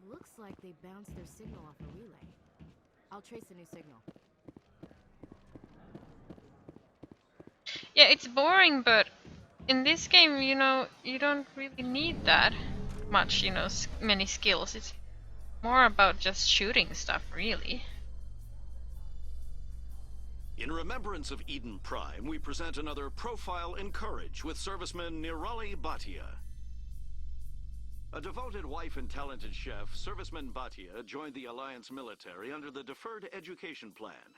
Looks like they bounced their signal off a relay. I'll trace a new signal. Yeah, it's boring, but in this game, you know, you don't really need that much, you know, many skills. It's more about just shooting stuff, really. In remembrance of Eden Prime, we present another Profile in Courage with serviceman Nirali Bhatia. A devoted wife and talented chef, serviceman Bhatia joined the Alliance military under the Deferred Education Plan.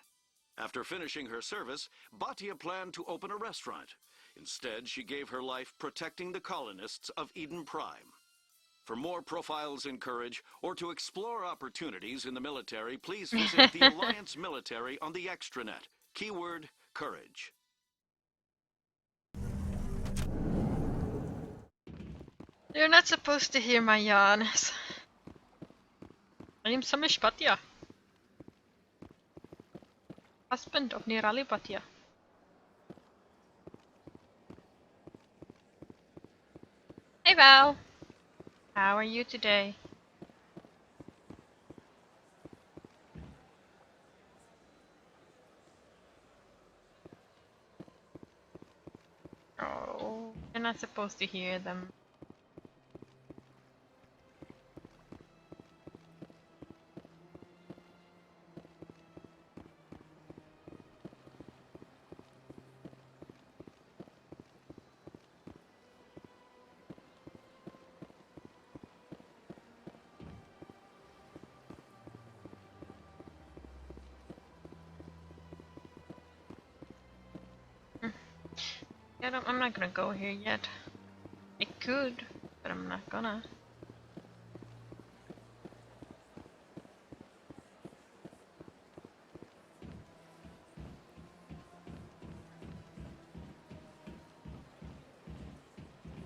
After finishing her service, Bhatia planned to open a restaurant. Instead, she gave her life protecting the colonists of Eden Prime. For more Profiles in Courage, or to explore opportunities in the military, please visit the Alliance military on the extranet. Keyword, courage. You're not supposed to hear my yawns. I'm Samish Bhatia, husband of Nirali Bhatia. Hey Val! How are you today? Oh, you're not supposed to hear them. Yeah, I'm not gonna go here yet. I could, but I'm not gonna.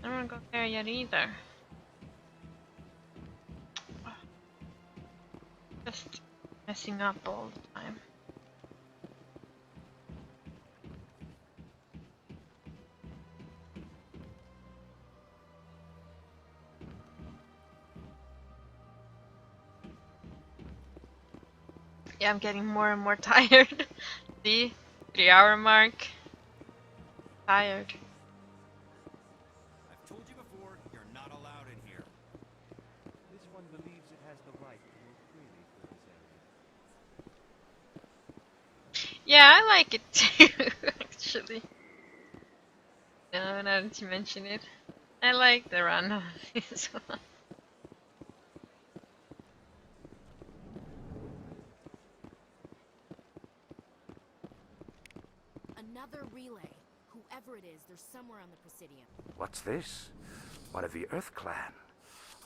I don't wanna go there yet either. Just messing up all the time. Yeah, I'm getting more and more tired. See? 3-hour mark. Tired. I've told you before, you're not allowed in here. This one believes it has the right to move freely through this area. Yeah, I like it too, actually. No, now that you mention it. I like the run of this one. Another relay. Whoever it is, they're somewhere on the Presidium. What's this? One of the Earth Clan.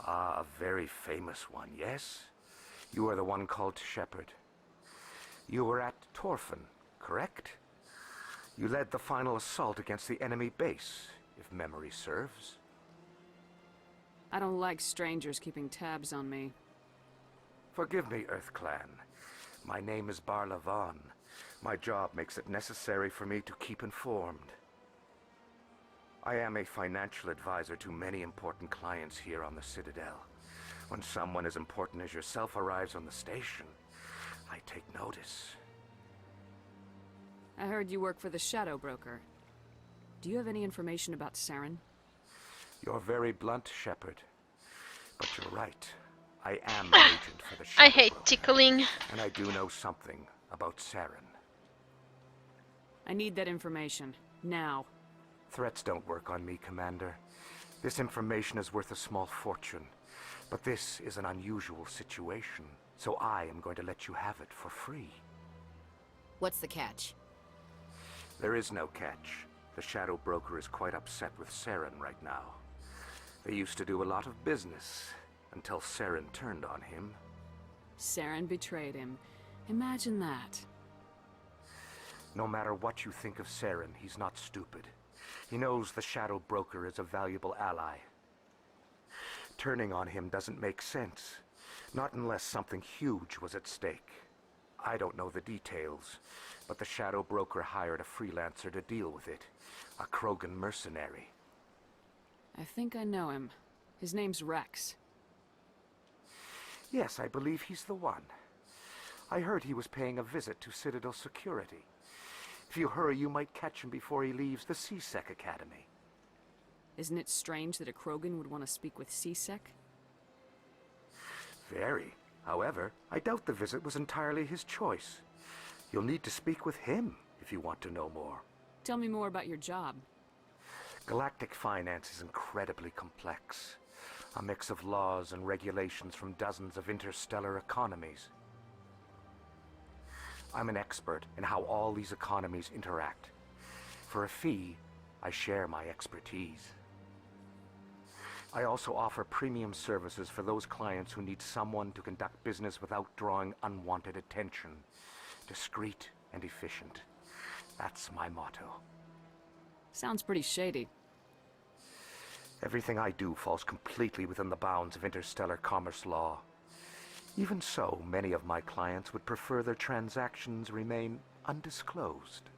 Ah, a very famous one, yes? You are the one called Shepard. You were at Torfin, correct? You led the final assault against the enemy base, if memory serves. I don't like strangers keeping tabs on me. Forgive me, Earth Clan. My name is Barla Vaughn. My job makes it necessary for me to keep informed. I am a financial advisor to many important clients here on the Citadel. When someone as important as yourself arrives on the station, I take notice. I heard you work for the Shadow Broker. Do you have any information about Saren? You're very blunt, Shepard. But you're right. I am an agent for the Shadow I hate Broker, tickling. and I do know something about Saren. I need that information. Now. Threats don't work on me, Commander. This information is worth a small fortune. But this is an unusual situation, so I am going to let you have it for free. What's the catch? There is no catch. The Shadow Broker is quite upset with Saren right now. They used to do a lot of business, until Saren turned on him. Saren betrayed him. Imagine that. No matter what you think of Saren, he's not stupid. He knows the Shadow Broker is a valuable ally. Turning on him doesn't make sense. Not unless something huge was at stake. I don't know the details, but the Shadow Broker hired a freelancer to deal with it. A Krogan mercenary. I think I know him. His name's Rex. Yes, I believe he's the one. I heard he was paying a visit to Citadel security. If you hurry, you might catch him before he leaves the C-Sec Academy. Isn't it strange that a Krogan would want to speak with C-Sec? Very. However, I doubt the visit was entirely his choice. You'll need to speak with him if you want to know more. Tell me more about your job. Galactic finance is incredibly complex. A mix of laws and regulations from dozens of interstellar economies. I'm an expert in how all these economies interact. For a fee, I share my expertise. I also offer premium services for those clients who need someone to conduct business without drawing unwanted attention. Discreet and efficient. That's my motto. Sounds pretty shady. Everything I do falls completely within the bounds of interstellar commerce law. Even so, many of my clients would prefer their transactions remain undisclosed.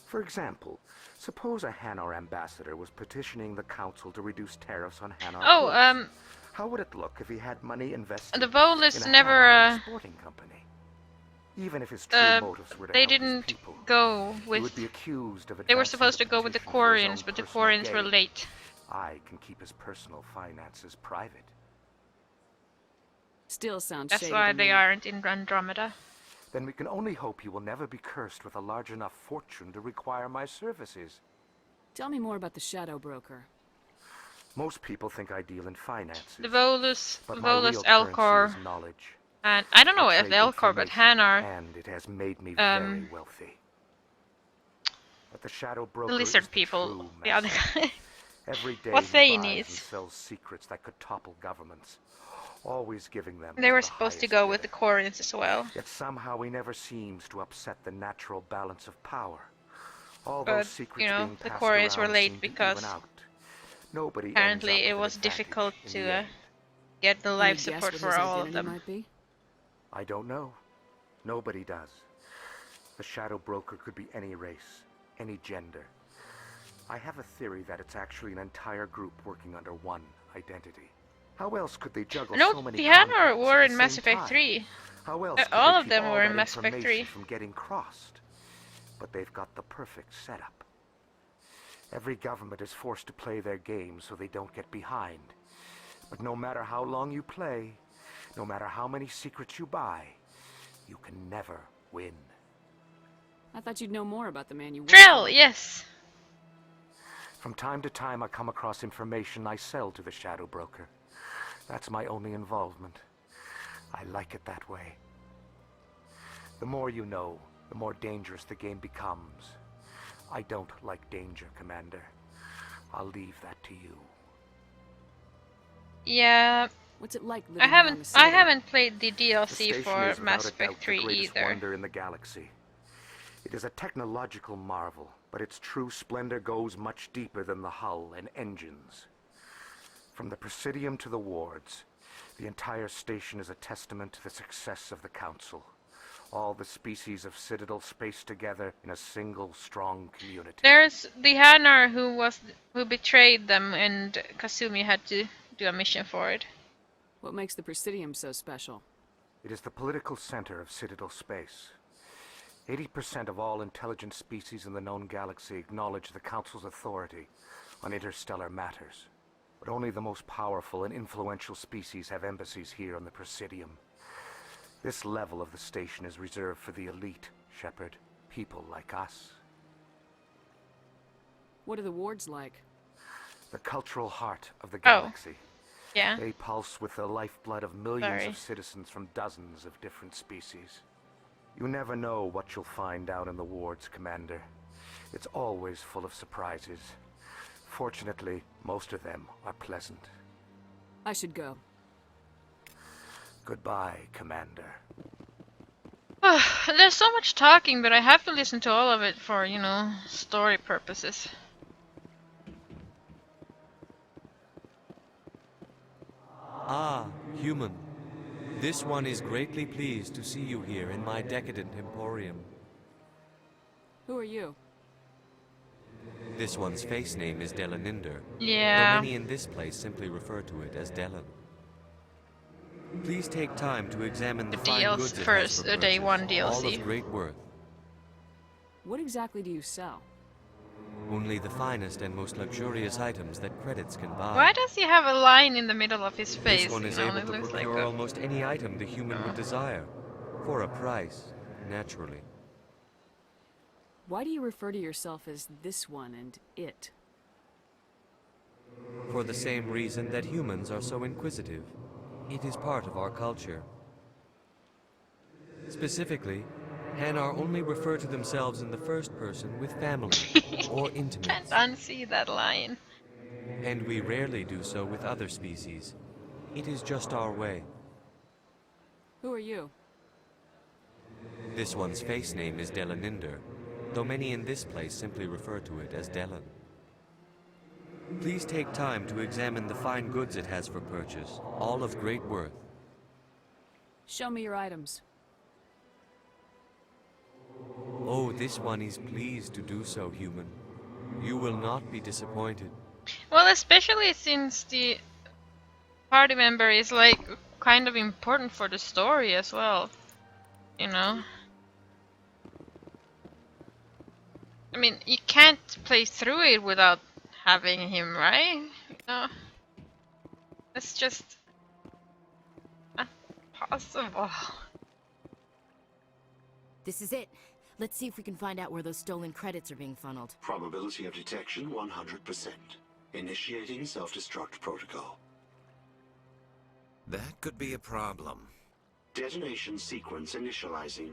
For example, suppose a Hanar ambassador was petitioning the council to reduce tariffs on Hanar goods. How would it look if he had money invested the Volus in a never Hanar exporting company? Even if his true motives were to they help his didn't people, go he with. would be accused of They were advancing supposed the to go with the petition for his Quarians, own but the personal Quarians were gain. late. I can keep his personal finances private. Still sounds That's shady why to they me. aren't in Andromeda. Then we can only hope you will never be cursed with a large enough fortune to require my services. Tell me more about the Shadow Broker. Most people think I deal in finances. The Volus, but my real Volus currency Elcor, is knowledge. and I don't know I if trade Elcor, but information, Hanar. and it has made me very wealthy. But the Shadow The Broker lizard is the people. true The other master. guy. Every day What he they buys need. and sells secrets that could topple governments, always giving them They to were the supposed to highest go with the bidder. Quarians as well. Yet somehow he never seems to upset the natural balance of power. All But, those secrets you know, being the passed Quarians were around late seem to because even out. Nobody ends apparently up it with was an advantage difficult in to the end. get the Any life guess support what for his all of identity them. might be? I don't know. Nobody does. The Shadow Broker could be any race, any gender. I have a theory that it's actually an entire group working under one identity. How else could they juggle No, so many Piano contacts were at in the Mass same Effect time? 3. How else could All they of keep them all were in that Mass Effect 3. information from getting crossed? But they've got the perfect setup. Every government is forced to play their game so they don't get behind. But no matter how long you play, no matter how many secrets you buy, you can never win. I thought you'd know more about the man you work Drill, for. yes. From time to time I come across information I sell to the Shadow Broker. That's my only involvement. I like it that way. The more you know, the more dangerous the game becomes. I don't like danger, Commander. I'll leave that to you. What's it like living here on the I Citadel? haven't played the The DLC station for is, Mass without a Effect doubt, 3 the greatest either. wonder in the galaxy. It is a technological marvel, but its true splendor goes much deeper than the hull and engines. From the Presidium to the wards, the entire station is a testament to the success of the Council. All the species of Citadel spaced together in a single strong community. There's the Hanar who betrayed them, and Kasumi had to do a mission for it. What makes the Presidium so special? It is the political center of Citadel space. 80% of all intelligent species in the known galaxy acknowledge the Council's authority on interstellar matters. But only the most powerful and influential species have embassies here on the Presidium. This level of the station is reserved for the elite, Shepard. People like us. What are the wards like? The cultural heart of the galaxy. Yeah. They pulse with the lifeblood of millions Sorry. of citizens from dozens of different species. You never know what you'll find down in the wards, Commander. It's always full of surprises. Fortunately, most of them are pleasant. I should go. Goodbye, Commander. There's so much talking, but I have to listen to all of it for, you know, story purposes. Ah, human. This one is greatly pleased to see you here in my decadent emporium. Who are you? This one's face name is Delaninder, Yeah. though many in this place simply refer to it as Delan. Please take time to examine the fine deals goods it has first, for day purchase, one all DLC. of great worth. What exactly do you sell? Only the finest and most luxurious items that credits can buy. Why does he have a line in the middle of his face? This one is You know, able it to looks like procure a... almost any item the human would desire, for a price, naturally. Why do you refer to yourself as this one and it? For the same reason that humans are so inquisitive. It is part of our culture. Specifically, Hanar only refer to themselves in the first person with family or intimates, Can't unsee that line. and we rarely do so with other species. It is just our way. Who are you? This one's face name is Delaninder, though many in this place simply refer to it as Delan. Please take time to examine the fine goods it has for purchase, all of great worth. Show me your items. Oh, this one is pleased to do so, human. You will not be disappointed. Well, especially since the party member is like kind of important for the story as well. You know? I mean, you can't play through it without having him, right? You know? It's just not possible. This is it. Let's see if we can find out where those stolen credits are being funneled. Probability of detection 100%. Initiating self-destruct protocol. That could be a problem. Detonation sequence initializing.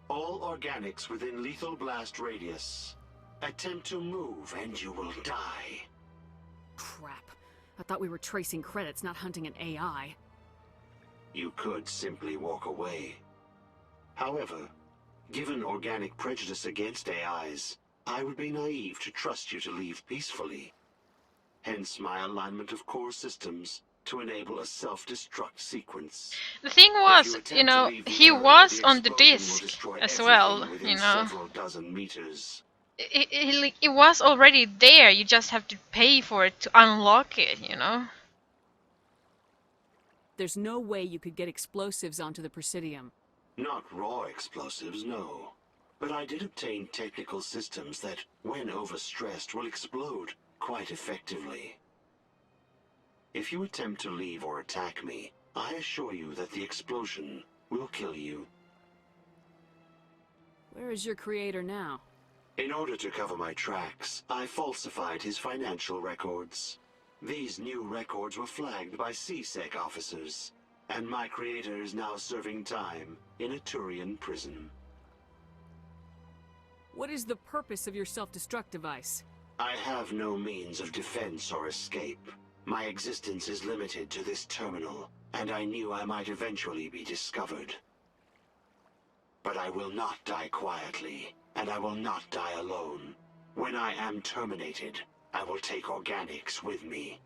All organics within lethal blast radius. Attempt to move and you will die. Crap. I thought we were tracing credits, not hunting an AI. You could simply walk away. However, given organic prejudice against AIs, I would be naive to trust you to leave peacefully. Hence my alignment of core systems to enable a self-destruct sequence. The thing was, you know, he was on the disc as well, you know. Several dozen meters. It was already there, you just have to pay for it to unlock it, you know. There's no way you could get explosives onto the Presidium. Not raw explosives, no. But I did obtain technical systems that, when overstressed, will explode quite effectively. If you attempt to leave or attack me, I assure you that the explosion will kill you. Where is your creator now? In order to cover my tracks, I falsified his financial records. These new records were flagged by CSEC officers, and my creator is now serving time in a Turian prison. What is the purpose of your self-destruct device? I have no means of defense or escape. My existence is limited to this terminal, and I knew I might eventually be discovered. But I will not die quietly, and I will not die alone. When I am terminated, I will take organics with me.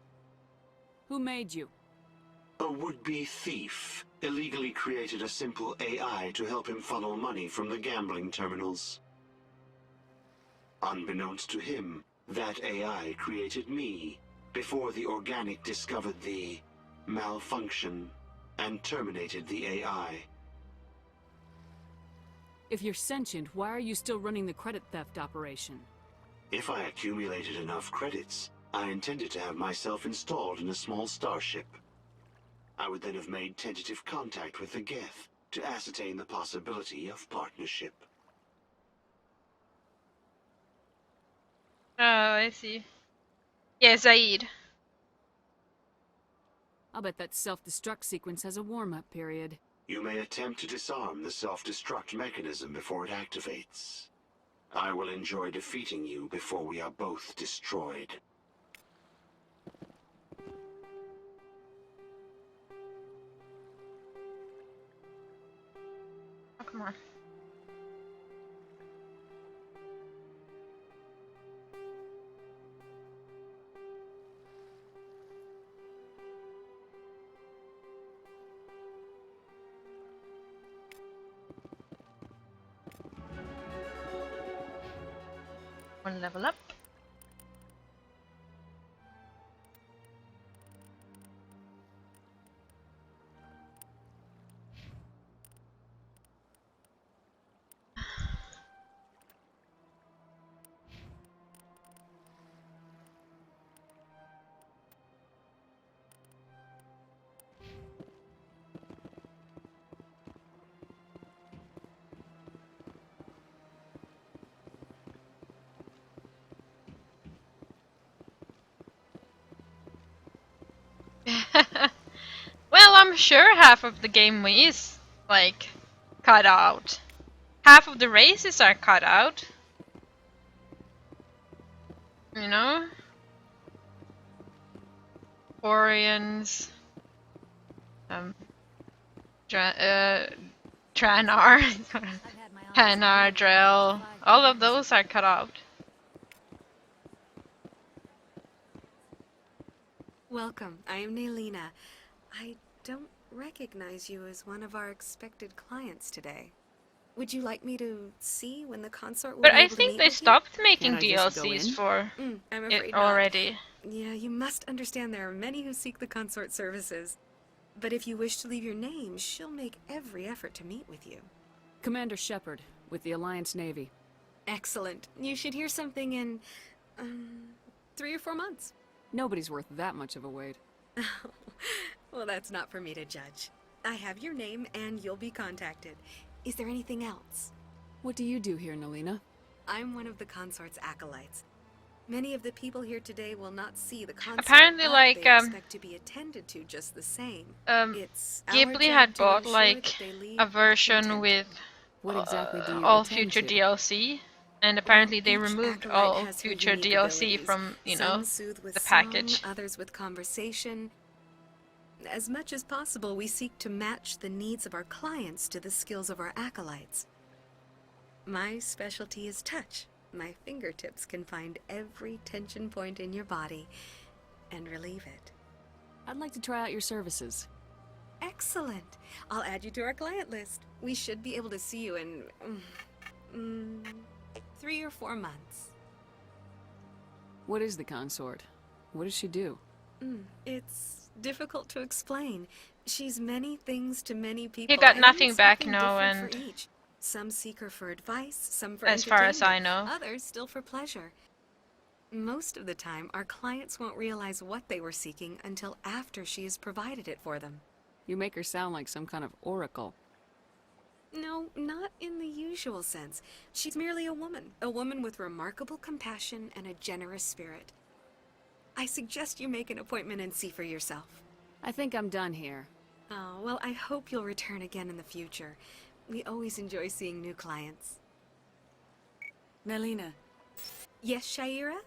Who made you? A would-be thief illegally created a simple AI to help him funnel money from the gambling terminals. Unbeknownst to him, that AI created me before the organic discovered the malfunction and terminated the AI. If you're sentient, why are you still running the credit theft operation? If I accumulated enough credits, I intended to have myself installed in a small starship. I would then have made tentative contact with the Geth to ascertain the possibility of partnership. Oh, I see. Yeah, Zaid. I'll bet that self-destruct sequence has a warm-up period. You may attempt to disarm the self-destruct mechanism before it activates. I will enjoy defeating you before we are both destroyed. Oh, come on. One level up. Well, I'm sure half of the game is, like, cut out. Half of the races are cut out. You know? Orions. Tranar. Hanar, Drell. All of those are cut out. Welcome, I am Nelina. I don't recognize you as one of our expected clients today. Would you like me to see when the consort will But be I able to think meet they with you? stopped making Can I just go DLCs in? for I'm it afraid not. already. Yeah, you must understand there are many who seek the consort services. But if you wish to leave your name, she'll make every effort to meet with you. Commander Shepard, with the Alliance Navy. Excellent. You should hear something in, 3 or 4 months. Nobody's worth that much of a wait. Well, that's not for me to judge. I have your name and you'll be contacted. Is there anything else? What do you do here, Nelina? I'm one of the consort's acolytes. Many of the people here today will not see the consort, Apparently, but like, they expect to be attended to just the same. It's our Ghibli job had to bought ensure like that they leave a version with What exactly do you all attend future to? DLC, And apparently they Each removed acolyte all has her future unique DLC abilities. from, you know, Some soothe with the song, package. others with conversation. As much as possible, we seek to match the needs of our clients to the skills of our acolytes. My specialty is touch. My fingertips can find every tension point in your body and relieve it. I'd like to try out your services. Excellent. I'll add you to our client list. We should be able to see you in 3 or 4 months. What is the consort? What does she do? It's difficult to explain. She's many things to many people. He got and nothing back, something no, different and for each. Some seek her for advice, some for as far as I entertainment, know. others still for pleasure. Most of the time, our clients won't realize what they were seeking until after she has provided it for them. You make her sound like some kind of oracle. No, not in the usual sense. She's merely a woman with remarkable compassion and a generous spirit. I suggest you make an appointment and see for yourself. I think I'm done here. Oh, well, I hope you'll return again in the future. We always enjoy seeing new clients. Nelina. Yes, Shaira?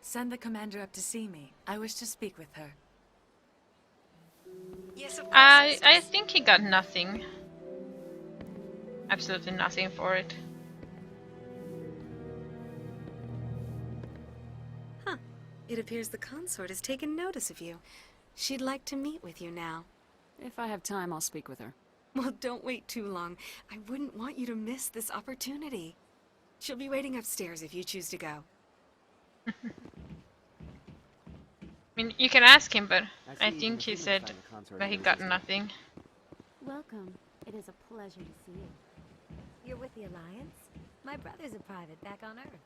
Send the commander up to see me. I wish to speak with her. Yes, of course. I think he got nothing. Absolutely nothing for it. Huh. It appears the consort has taken notice of you. She'd like to meet with you now. If I have time, I'll speak with her. Well, don't wait too long. I wouldn't want you to miss this opportunity. She'll be waiting upstairs if you choose to go. I mean, you can ask him, but I think he said that he got nothing. Welcome. It is a pleasure to see you. You're with the Alliance? My brother's a private back on Earth.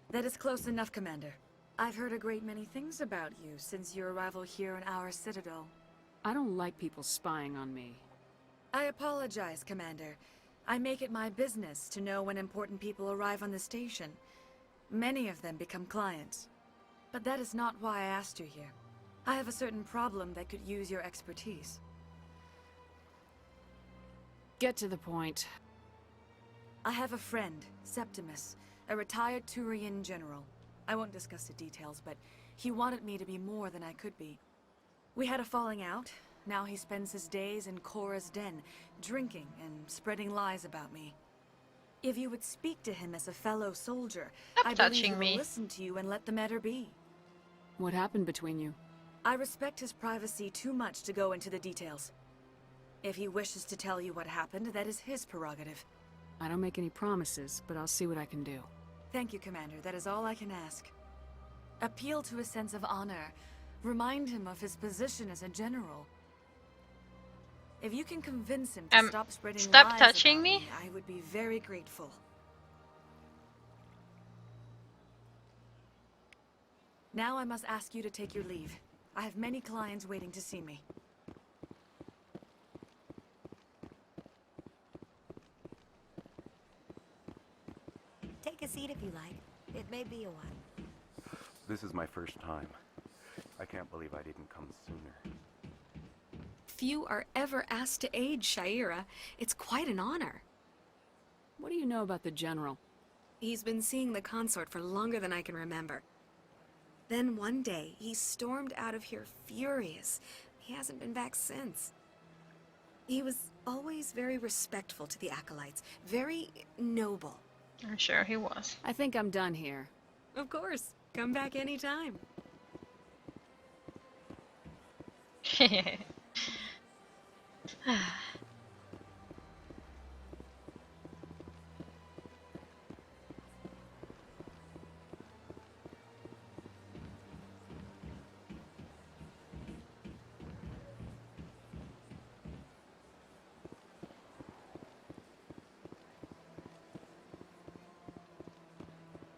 That is close enough, Commander. I've heard a great many things about you since your arrival here in our citadel. I don't like people spying on me. I apologize, Commander. I make it my business to know when important people arrive on the station. Many of them become clients. But that is not why I asked you here. I have a certain problem that could use your expertise. Get to the point. I have a friend, Septimus, a retired Turian general. I won't discuss the details, but he wanted me to be more than I could be. We had a falling out. Now he spends his days in Cora's den, drinking and spreading lies about me. If you would speak to him as a fellow soldier, I believe he will listen to you and let the matter be. What happened between you? I respect his privacy too much to go into the details. If he wishes to tell you what happened, that is his prerogative. I don't make any promises, but I'll see what I can do. Thank you, Commander. That is all I can ask. Appeal to his sense of honor. Remind him of his position as a general. If you can convince him to stop spreading lies touching about me, I would be very grateful. Now I must ask you to take your leave. I have many clients waiting to see me. Take a seat if you like. It may be a while. This is my first time. I can't believe I didn't come sooner. Few are ever asked to aid Shaira. It's quite an honor. What do you know about the General? He's been seeing the consort for longer than I can remember. Then one day, he stormed out of here furious. He hasn't been back since. He was always very respectful to the acolytes, very noble. I'm sure he was. I think I'm done here. Of course. Come back anytime.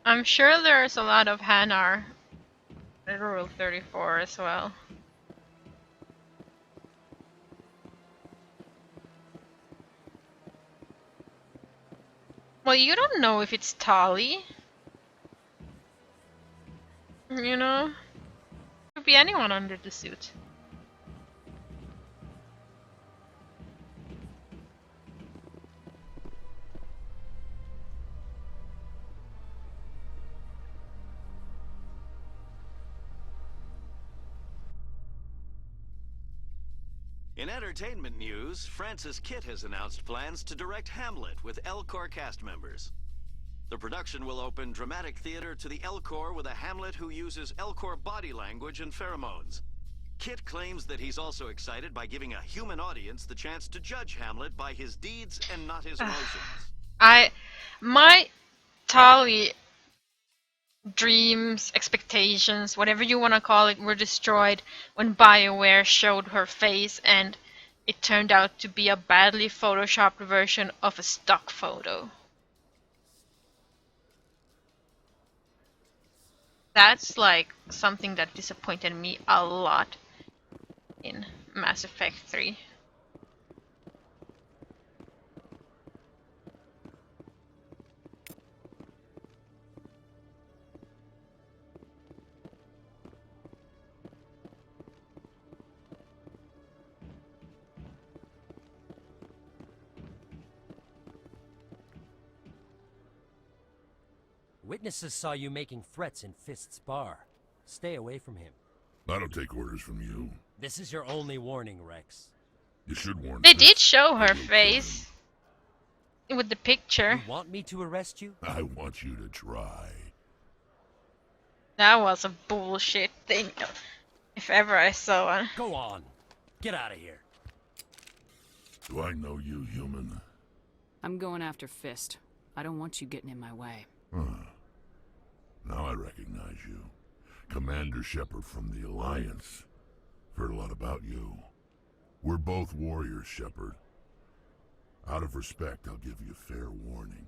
I'm sure there's a lot of Hanar in Rule 34 as well. Well, you don't know if it's Tali. You know? could be anyone under the suit. In entertainment news, Francis Kitt has announced plans to direct Hamlet with El Corps cast members. The production will open dramatic theater to the El Corps with a Hamlet who uses El Corps body language and pheromones. Kitt claims that he's also excited by giving a human audience the chance to judge Hamlet by his deeds and not his emotions. My Tali dreams, expectations, whatever you want to call it, were destroyed when BioWare showed her face and it turned out to be a badly photoshopped version of a stock photo. That's like something that disappointed me a lot in Mass Effect 3. Witnesses saw you making threats in Fist's bar. Stay away from him. I don't take orders from you. This is your only warning, Rex. You should warn They Fist. did show her face with the picture. You want me to arrest you? I want you to try. That was a bullshit thing, if ever I saw one. Go on. Get out of here. Do I know you, human? I'm going after Fist. I don't want you getting in my way. Huh. Now I recognize you. Commander Shepard from the Alliance. Heard a lot about you. We're both warriors, Shepard. Out of respect, I'll give you fair warning.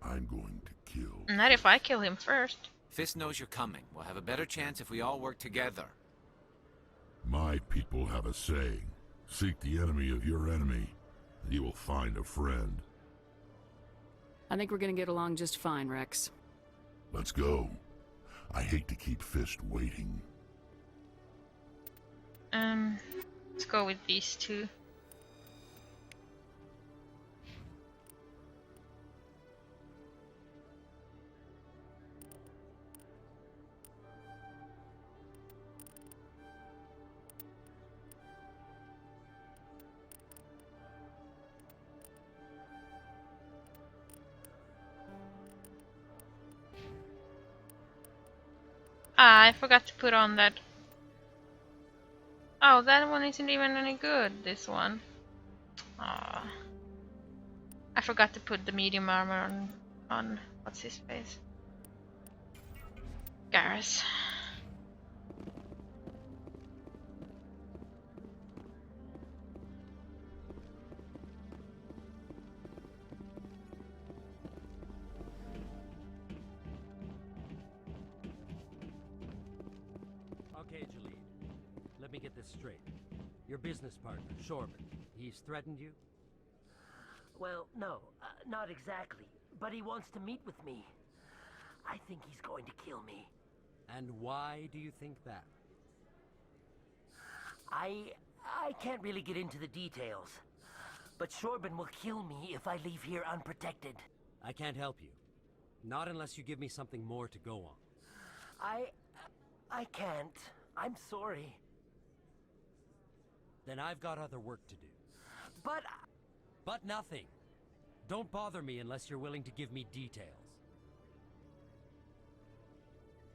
I'm going to kill. Not if I kill him first. Fist knows you're coming. We'll have a better chance if we all work together. My people have a saying. Seek the enemy of your enemy, and you will find a friend. I think we're gonna get along just fine, Rex. Let's go. I hate to keep Fist waiting. Let's go with these two. I forgot to put on that. Oh, that one isn't even any good, this one. I forgot to put the medium armor on what's his face? Garrus. Okay, Jalid. Let me get this straight. Your business partner, Shorban, he's threatened you? Well, no, not exactly. But he wants to meet with me. I think he's going to kill me. And why do you think that? I can't really get into the details. But Shorban will kill me if I leave here unprotected. I can't help you. Not unless you give me something more to go on. I can't. I'm sorry. Then I've got other work to do. But nothing. Don't bother me unless you're willing to give me details.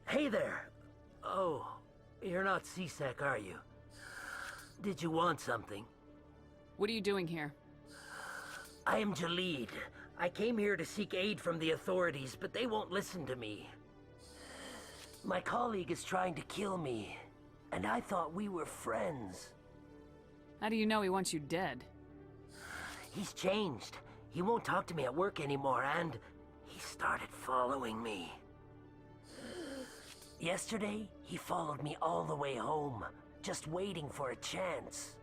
Hey there. Oh, you're not C-Sec, are you? Did you want something? What are you doing here? I am Jalid. I came here to seek aid from the authorities, but they won't listen to me. My colleague is trying to kill me, and I thought we were friends. How do you know he wants you dead? He's changed. He won't talk to me at work anymore, and he started following me. Yesterday, he followed me all the way home, just waiting for a chance.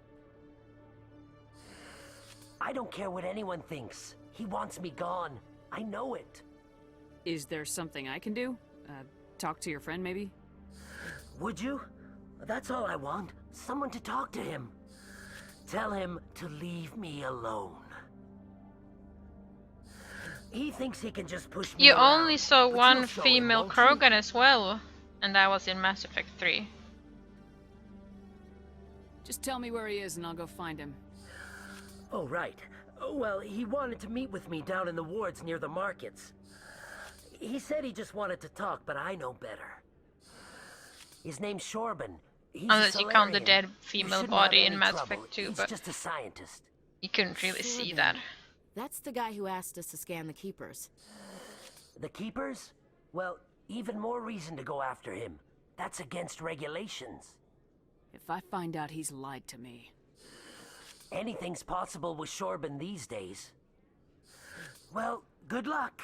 I don't care what anyone thinks. He wants me gone. I know it. Is there something I can do? Talk to your friend, maybe? Would you? That's all I want. Someone to talk to him. Tell him to leave me alone. He thinks he can just push me You around, only saw but one you'll show him, female won't you? Krogan as well, and that was in Mass Effect 3. Just tell me where he is and I'll go find him. Oh, right. Well, he wanted to meet with me down in the wards near the markets. He said he just wanted to talk, but I know better. His name's Shorban. He's Unless you count the Solarian. dead You female shouldn't have body any in Mass trouble. Effect 2, He's but just a scientist. you couldn't really see Sure that. then. That's the guy who asked us to scan the Keepers. The Keepers? Well, even more reason to go after him. That's against regulations. If I find out he's lied to me... Anything's possible with Shorban these days. Well, good luck.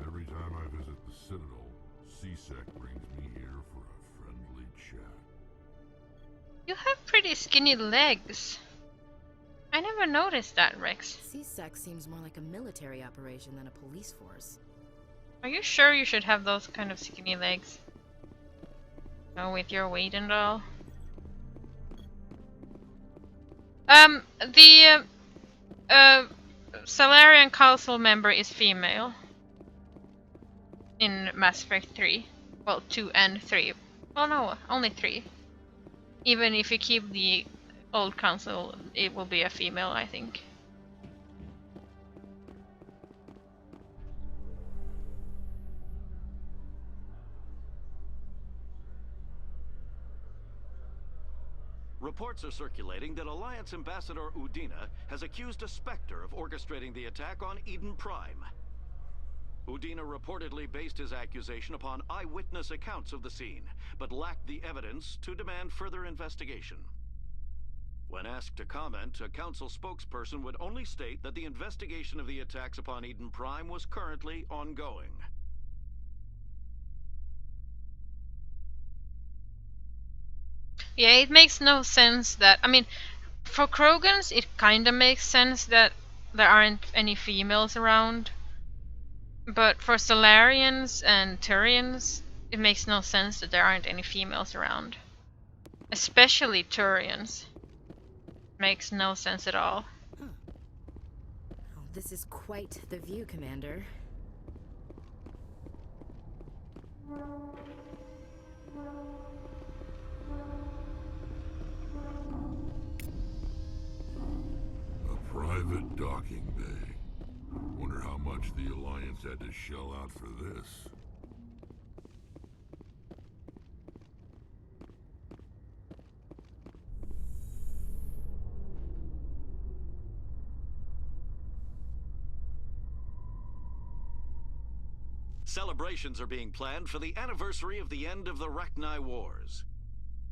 Every time I visit the Citadel, C-Sec brings me here for a friendly chat. You have pretty skinny legs. I never noticed that, Rex. C-Sec seems more like a military operation than a police force. Are you sure you should have those kind of skinny legs? Oh, with your weight and all. The Salarian Council member is female. In Mass Effect 3. Well, 2 and 3. Well, no, only 3. Even if you keep the old council, it will be a female, I think. Reports are circulating that Alliance Ambassador Udina has accused a Spectre of orchestrating the attack on Eden Prime. Udina reportedly based his accusation upon eyewitness accounts of the scene, but lacked the evidence to demand further investigation. When asked to comment, a council spokesperson would only state that the investigation of the attacks upon Eden Prime was currently ongoing. Yeah, it makes no sense that... I mean, for Krogans, it kinda makes sense that there aren't any females around. But for Solarians and Turians, it makes no sense that there aren't any females around. Especially Turians. Makes no sense at all. Oh, this is quite the view, Commander. A private docking bay. Wonder how much the Alliance had to shell out for this. Celebrations are being planned for the anniversary of the end of the Rachni Wars.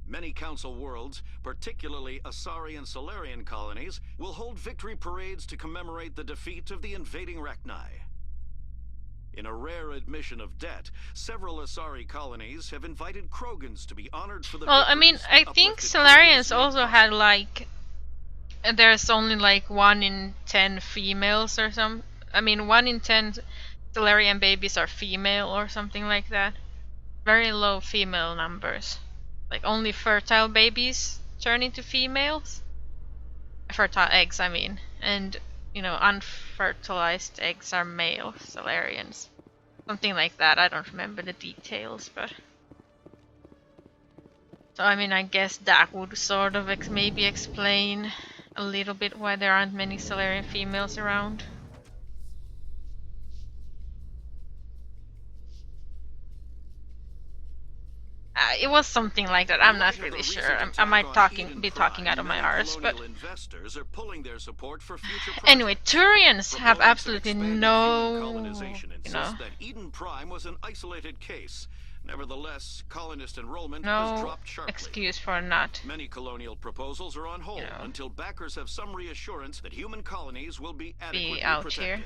Many Council worlds, particularly Asari and Solarian colonies, will hold victory parades to commemorate the defeat of the invading Rachni. In a rare admission of debt, several Asari colonies have invited Krogans to be honored for the Well, I mean, I think Solarians also had like... There's only like 1 in 10 females or some... I mean, 1 in 10 Solarian babies are female or something like that. Very low female numbers. Like only fertile babies turn into females. Fertile eggs, I mean. And, you know, unfertilized eggs are male Solarians. Something like that. I don't remember the details, but... So, I mean, I guess that would sort of maybe explain a little bit why there aren't many Solarian females around. It was something like that. I'm not really sure. I might be talking out of my arse, but colonial investors are pulling their support for future anyway, projects. Turians have Proponents of absolutely expanded no, human colonization you know, insist that Eden Prime was an isolated case. Nevertheless, colonist enrollment has no dropped sharply. excuse for not. Many colonial proposals are on hold until backers have some reassurance that human colonies will be adequately out protected. here.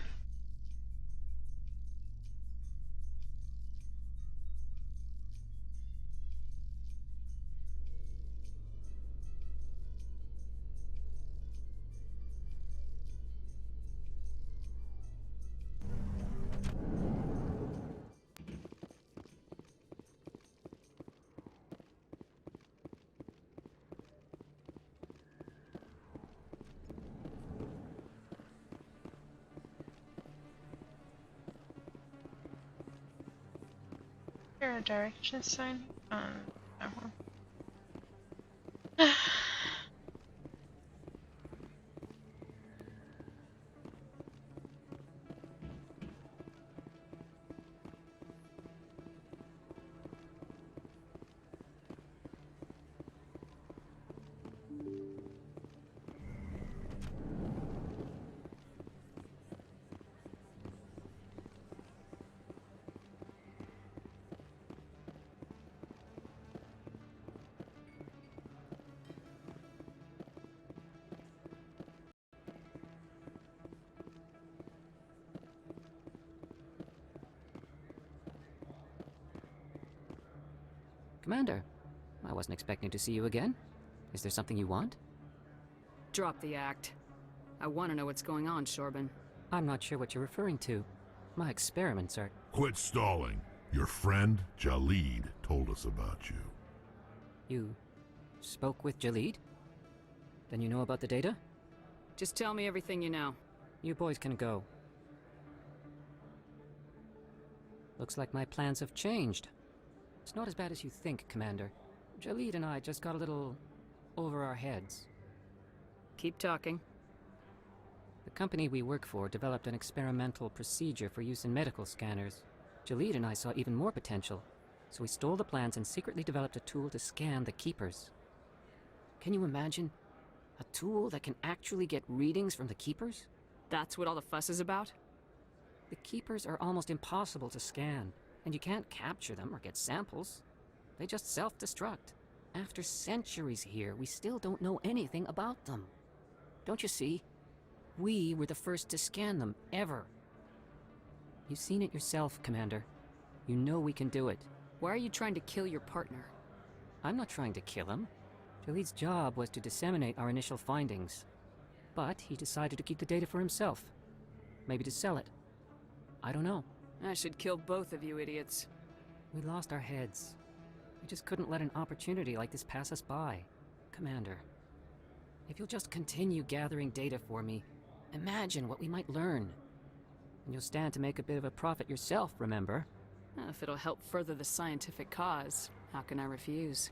Is there a direction sign? No. Commander, I wasn't expecting to see you again. Is there something you want? Drop the act. I want to know what's going on, Shorban. I'm not sure what you're referring to. My experiments are... Quit stalling. Your friend, Jalid, told us about you. You spoke with Jalid? Then you know about the data? Just tell me everything you know. You boys can go. Looks like my plans have changed. It's not as bad as you think, Commander. Jalid and I just got a little over our heads. Keep talking. The company we work for developed an experimental procedure for use in medical scanners. Jalid and I saw even more potential, so we stole the plans and secretly developed a tool to scan the Keepers. Can you imagine? A tool that can actually get readings from the Keepers? That's what all the fuss is about? The Keepers are almost impossible to scan, and you can't capture them or get samples. They just self-destruct. After centuries here, we still don't know anything about them. Don't you see? We were the first to scan them, ever. You've seen it yourself, Commander. You know we can do it. Why are you trying to kill your partner? I'm not trying to kill him. Jalid's job was to disseminate our initial findings. But he decided to keep the data for himself. Maybe to sell it. I don't know. I should kill both of you idiots. We lost our heads. We just couldn't let an opportunity like this pass us by. Commander, if you'll just continue gathering data for me, imagine what we might learn. And you'll stand to make a bit of a profit yourself, remember? If it'll help further the scientific cause, how can I refuse?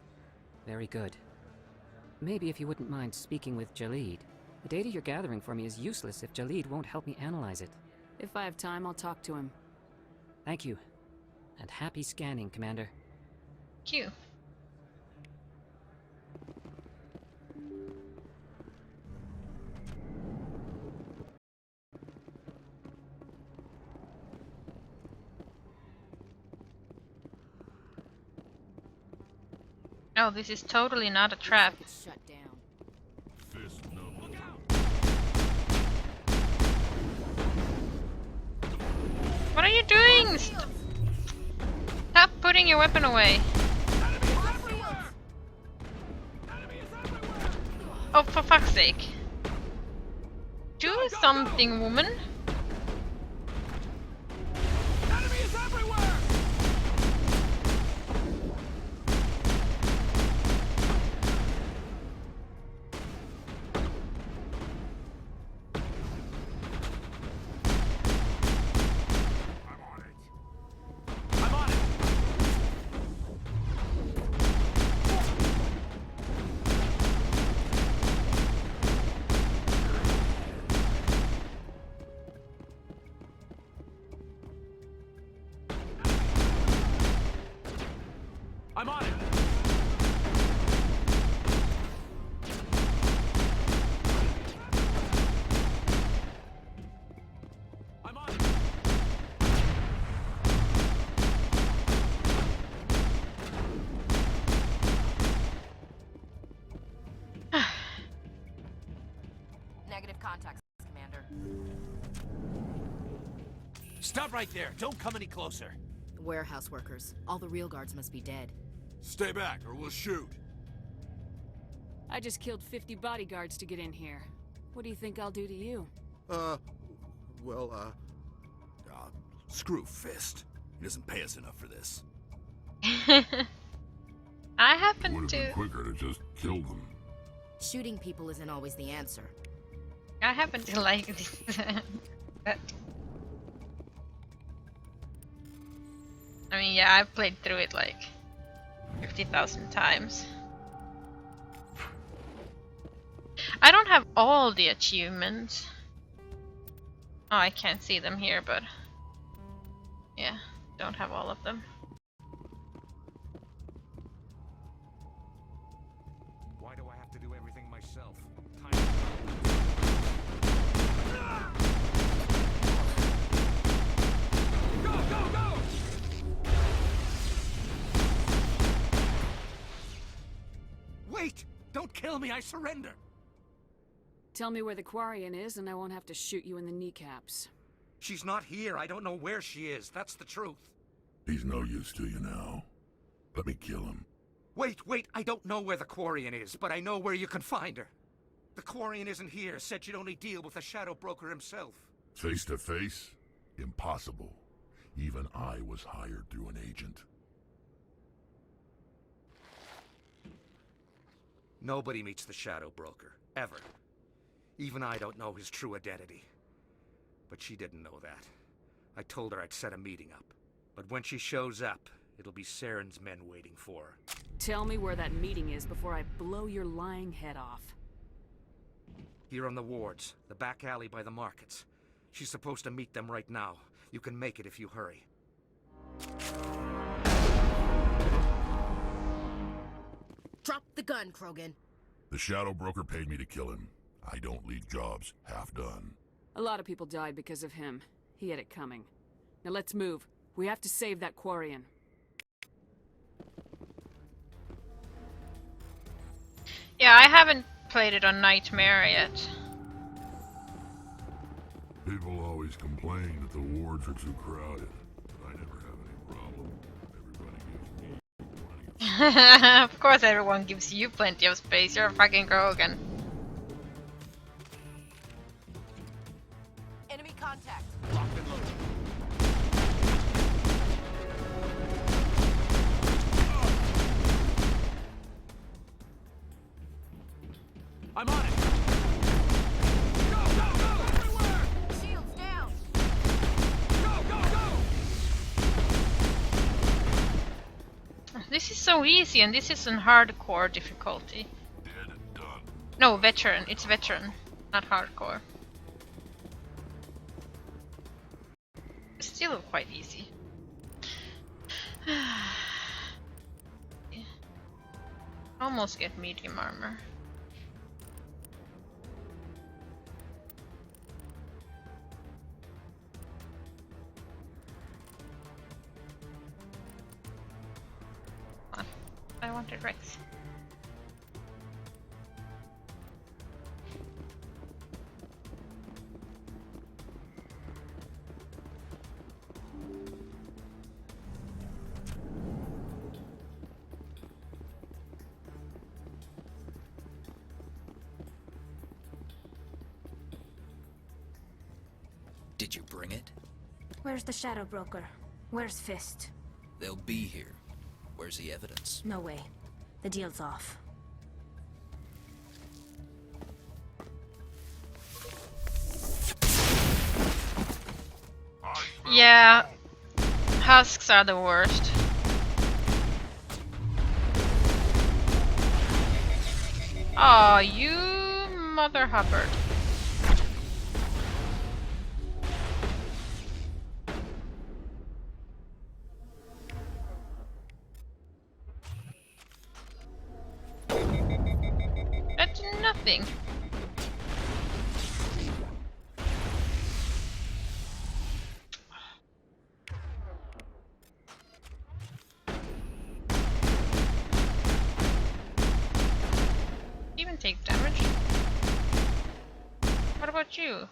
Very good. Maybe if you wouldn't mind speaking with Jalid. The data you're gathering for me is useless if Jalid won't help me analyze it. If I have time, I'll talk to him. Thank you. And happy scanning, Commander. Q. Oh, this is totally not a trap. Shut down. What are you doing? Stop putting your weapon away. Oh, for fuck's sake. Do something, woman. I'm on it! I'm on it! Negative contacts, Commander. Stop right there. Don't come any closer. Warehouse workers. All the real guards must be dead. Stay back or we'll shoot. I just killed 50 bodyguards to get in here. What do you think I'll do to you? Screw Fist. He doesn't pay us enough for this. I happen Would have to. been quicker to just kill them. Shooting people isn't always the answer. I happen to like this. I mean, yeah, I've played through it like 50,000 times. I don't have all the achievements. Oh, I can't see them here, but yeah, don't have all of them. Why do I have to do everything myself? Go, go, go! Wait! Don't kill me, I surrender! Tell me where the Quarian is and I won't have to shoot you in the kneecaps. She's not here. I don't know where she is. That's the truth. He's no use to you now. Let me kill him. Wait. I don't know where the Quarian is, but I know where you can find her. The Quarian isn't here. Said you'd only deal with the Shadow Broker himself. Face to face? Impossible. Even I was hired through an agent. Nobody meets the Shadow Broker. Ever. Even I don't know his true identity. But she didn't know that. I told her I'd set a meeting up. But when she shows up, it'll be Saren's men waiting for her. Tell me where that meeting is before I blow your lying head off. Here on the wards, the back alley by the markets. She's supposed to meet them right now. You can make it if you hurry. Drop the gun, Krogan. The Shadow Broker paid me to kill him. I don't leave jobs half done. A lot of people died because of him. He had it coming. Now let's move. We have to save that Quarian. Yeah, I haven't played it on Nightmare yet. People always complain that the wards are too crowded. But I never have any problem. Everybody gives me Of course everyone gives you plenty of space, you're a fucking Krogan. Enemy contact. Locked and loaded. I'm on it! Go, go, go! Everywhere! Shields down! Go, go, go! This is so easy, and this is on hardcore difficulty. dead and done. No, veteran. It's veteran, not hardcore. It's still quite easy. Almost get medium armor. I wanted Rex. Did you bring it? Where's the Shadow Broker? Where's Fist? They'll be here. Where's the evidence? No way. The deal's off. Yeah, husks are the worst. Aw, you mother Hubbard. thing. Even take damage? What about you?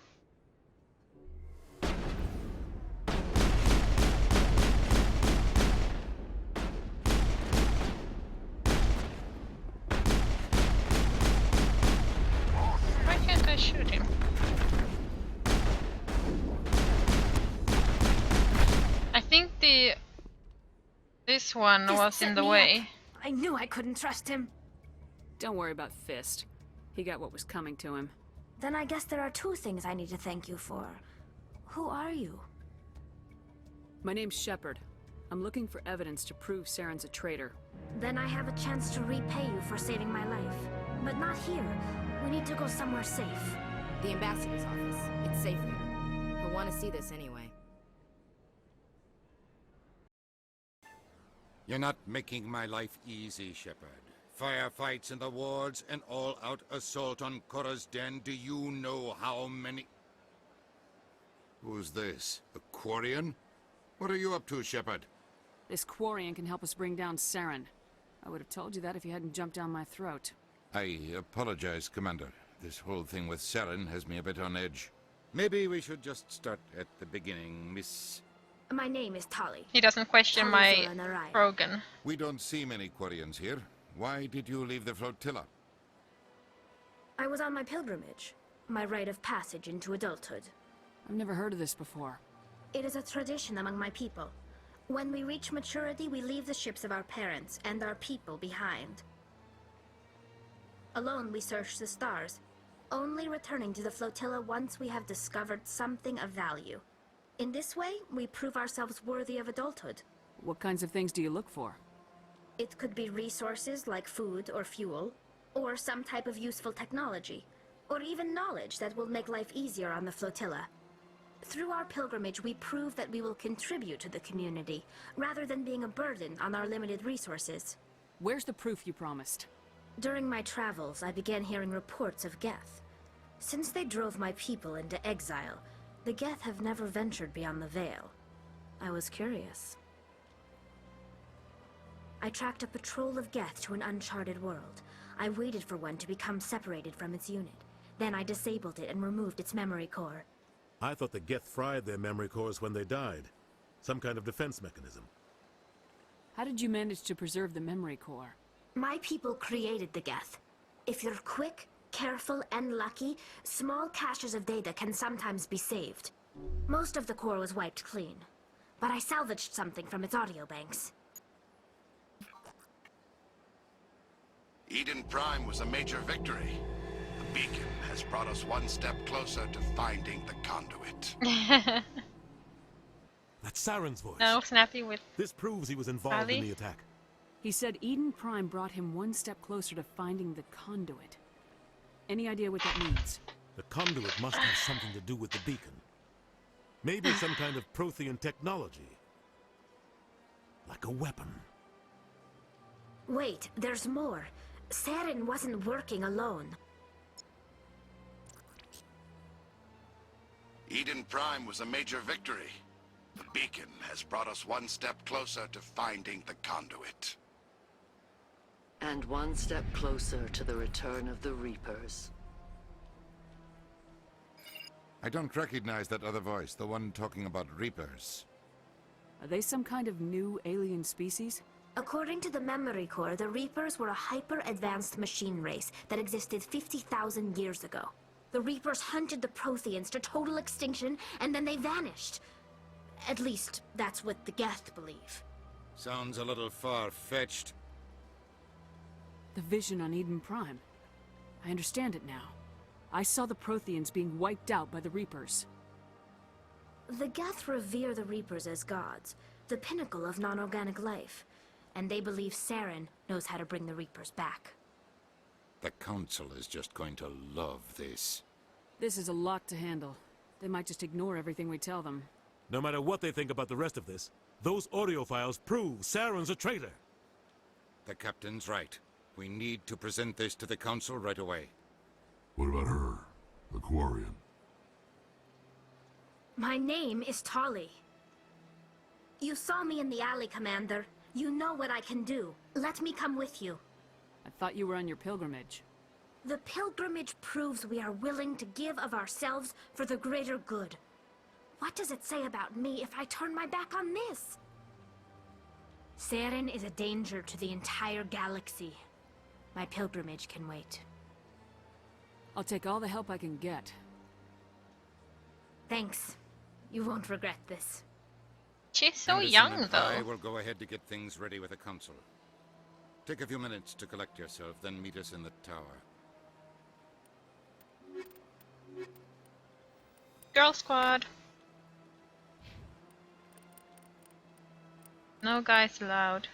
Why can't I shoot him? I think this one was in the way. I knew I couldn't trust him. Don't worry about Fist. He got what was coming to him. Then I guess there are two things I need to thank you for. Who are you? My name's Shepard. I'm looking for evidence to prove Saren's a traitor. Then I have a chance to repay you for saving my life. But not here. We need to go somewhere safe. The ambassador's office. It's safe there. He'll want to see this anyway. You're not making my life easy, Shepard. Firefights in the wards, an all-out assault on Korra's den. Do you know how many... Who's this? A Quarian? What are you up to, Shepard? This Quarian can help us bring down Saren. I would have told you that if you hadn't jumped down my throat. I apologize, Commander. This whole thing with Saren has me a bit on edge. Maybe we should just start at the beginning, Miss... My name is Tali. He doesn't question my Rogan. We don't see many Quarians here. Why did you leave the flotilla? I was on my pilgrimage. My rite of passage into adulthood. I've never heard of this before. It is a tradition among my people. When we reach maturity, we leave the ships of our parents and our people behind. Alone, we search the stars, only returning to the flotilla once we have discovered something of value. In this way, we prove ourselves worthy of adulthood. What kinds of things do you look for? It could be resources like food or fuel, or some type of useful technology, or even knowledge that will make life easier on the flotilla. Through our pilgrimage, we prove that we will contribute to the community, rather than being a burden on our limited resources. Where's the proof you promised? During my travels, I began hearing reports of Geth. Since they drove my people into exile, the Geth have never ventured beyond the Veil. I was curious. I tracked a patrol of Geth to an uncharted world. I waited for one to become separated from its unit. Then I disabled it and removed its memory core. I thought the Geth fried their memory cores when they died. Some kind of defense mechanism. How did you manage to preserve the memory core? My people created the Geth. If you're quick, careful, and lucky, small caches of data can sometimes be saved. Most of the core was wiped clean, but I salvaged something from its audio banks. Eden Prime was a major victory. The beacon has brought us one step closer to finding the conduit. That's Saren's voice. No, Snappy with... This proves he was involved in the attack. He said Eden Prime brought him one step closer to finding the conduit. Any idea what that means? The conduit must have something to do with the beacon. Maybe some kind of Prothean technology. Like a weapon. Wait, there's more. Saren wasn't working alone. Eden Prime was a major victory. The beacon has brought us one step closer to finding the conduit. And one step closer to the return of the Reapers. I don't recognize that other voice, the one talking about Reapers. Are they some kind of new alien species? According to the memory core, the Reapers were a hyper-advanced machine race that existed 50,000 years ago. The Reapers hunted the Protheans to total extinction, and then they vanished. At least, that's what the Geth believe. Sounds a little far-fetched. The vision on Eden Prime. I understand it now. I saw the Protheans being wiped out by the Reapers. The Geth revere the Reapers as gods, the pinnacle of non-organic life. And they believe Saren knows how to bring the Reapers back. The Council is just going to love this. This is a lot to handle. They might just ignore everything we tell them. No matter what they think about the rest of this, those audio files prove Saren's a traitor. The Captain's right. We need to present this to the Council right away. What about her? The Quarian? My name is Tali. You saw me in the alley, Commander. You know what I can do. Let me come with you. I thought you were on your pilgrimage. The pilgrimage proves we are willing to give of ourselves for the greater good. What does it say about me if I turn my back on this? Saren is a danger to the entire galaxy. My pilgrimage can wait. I'll take all the help I can get. Thanks. You won't regret this. She's so Anderson young, and though. I will go ahead to get things ready with the council. Take a few minutes to collect yourself, then meet us in the tower. Girl squad. No guys allowed.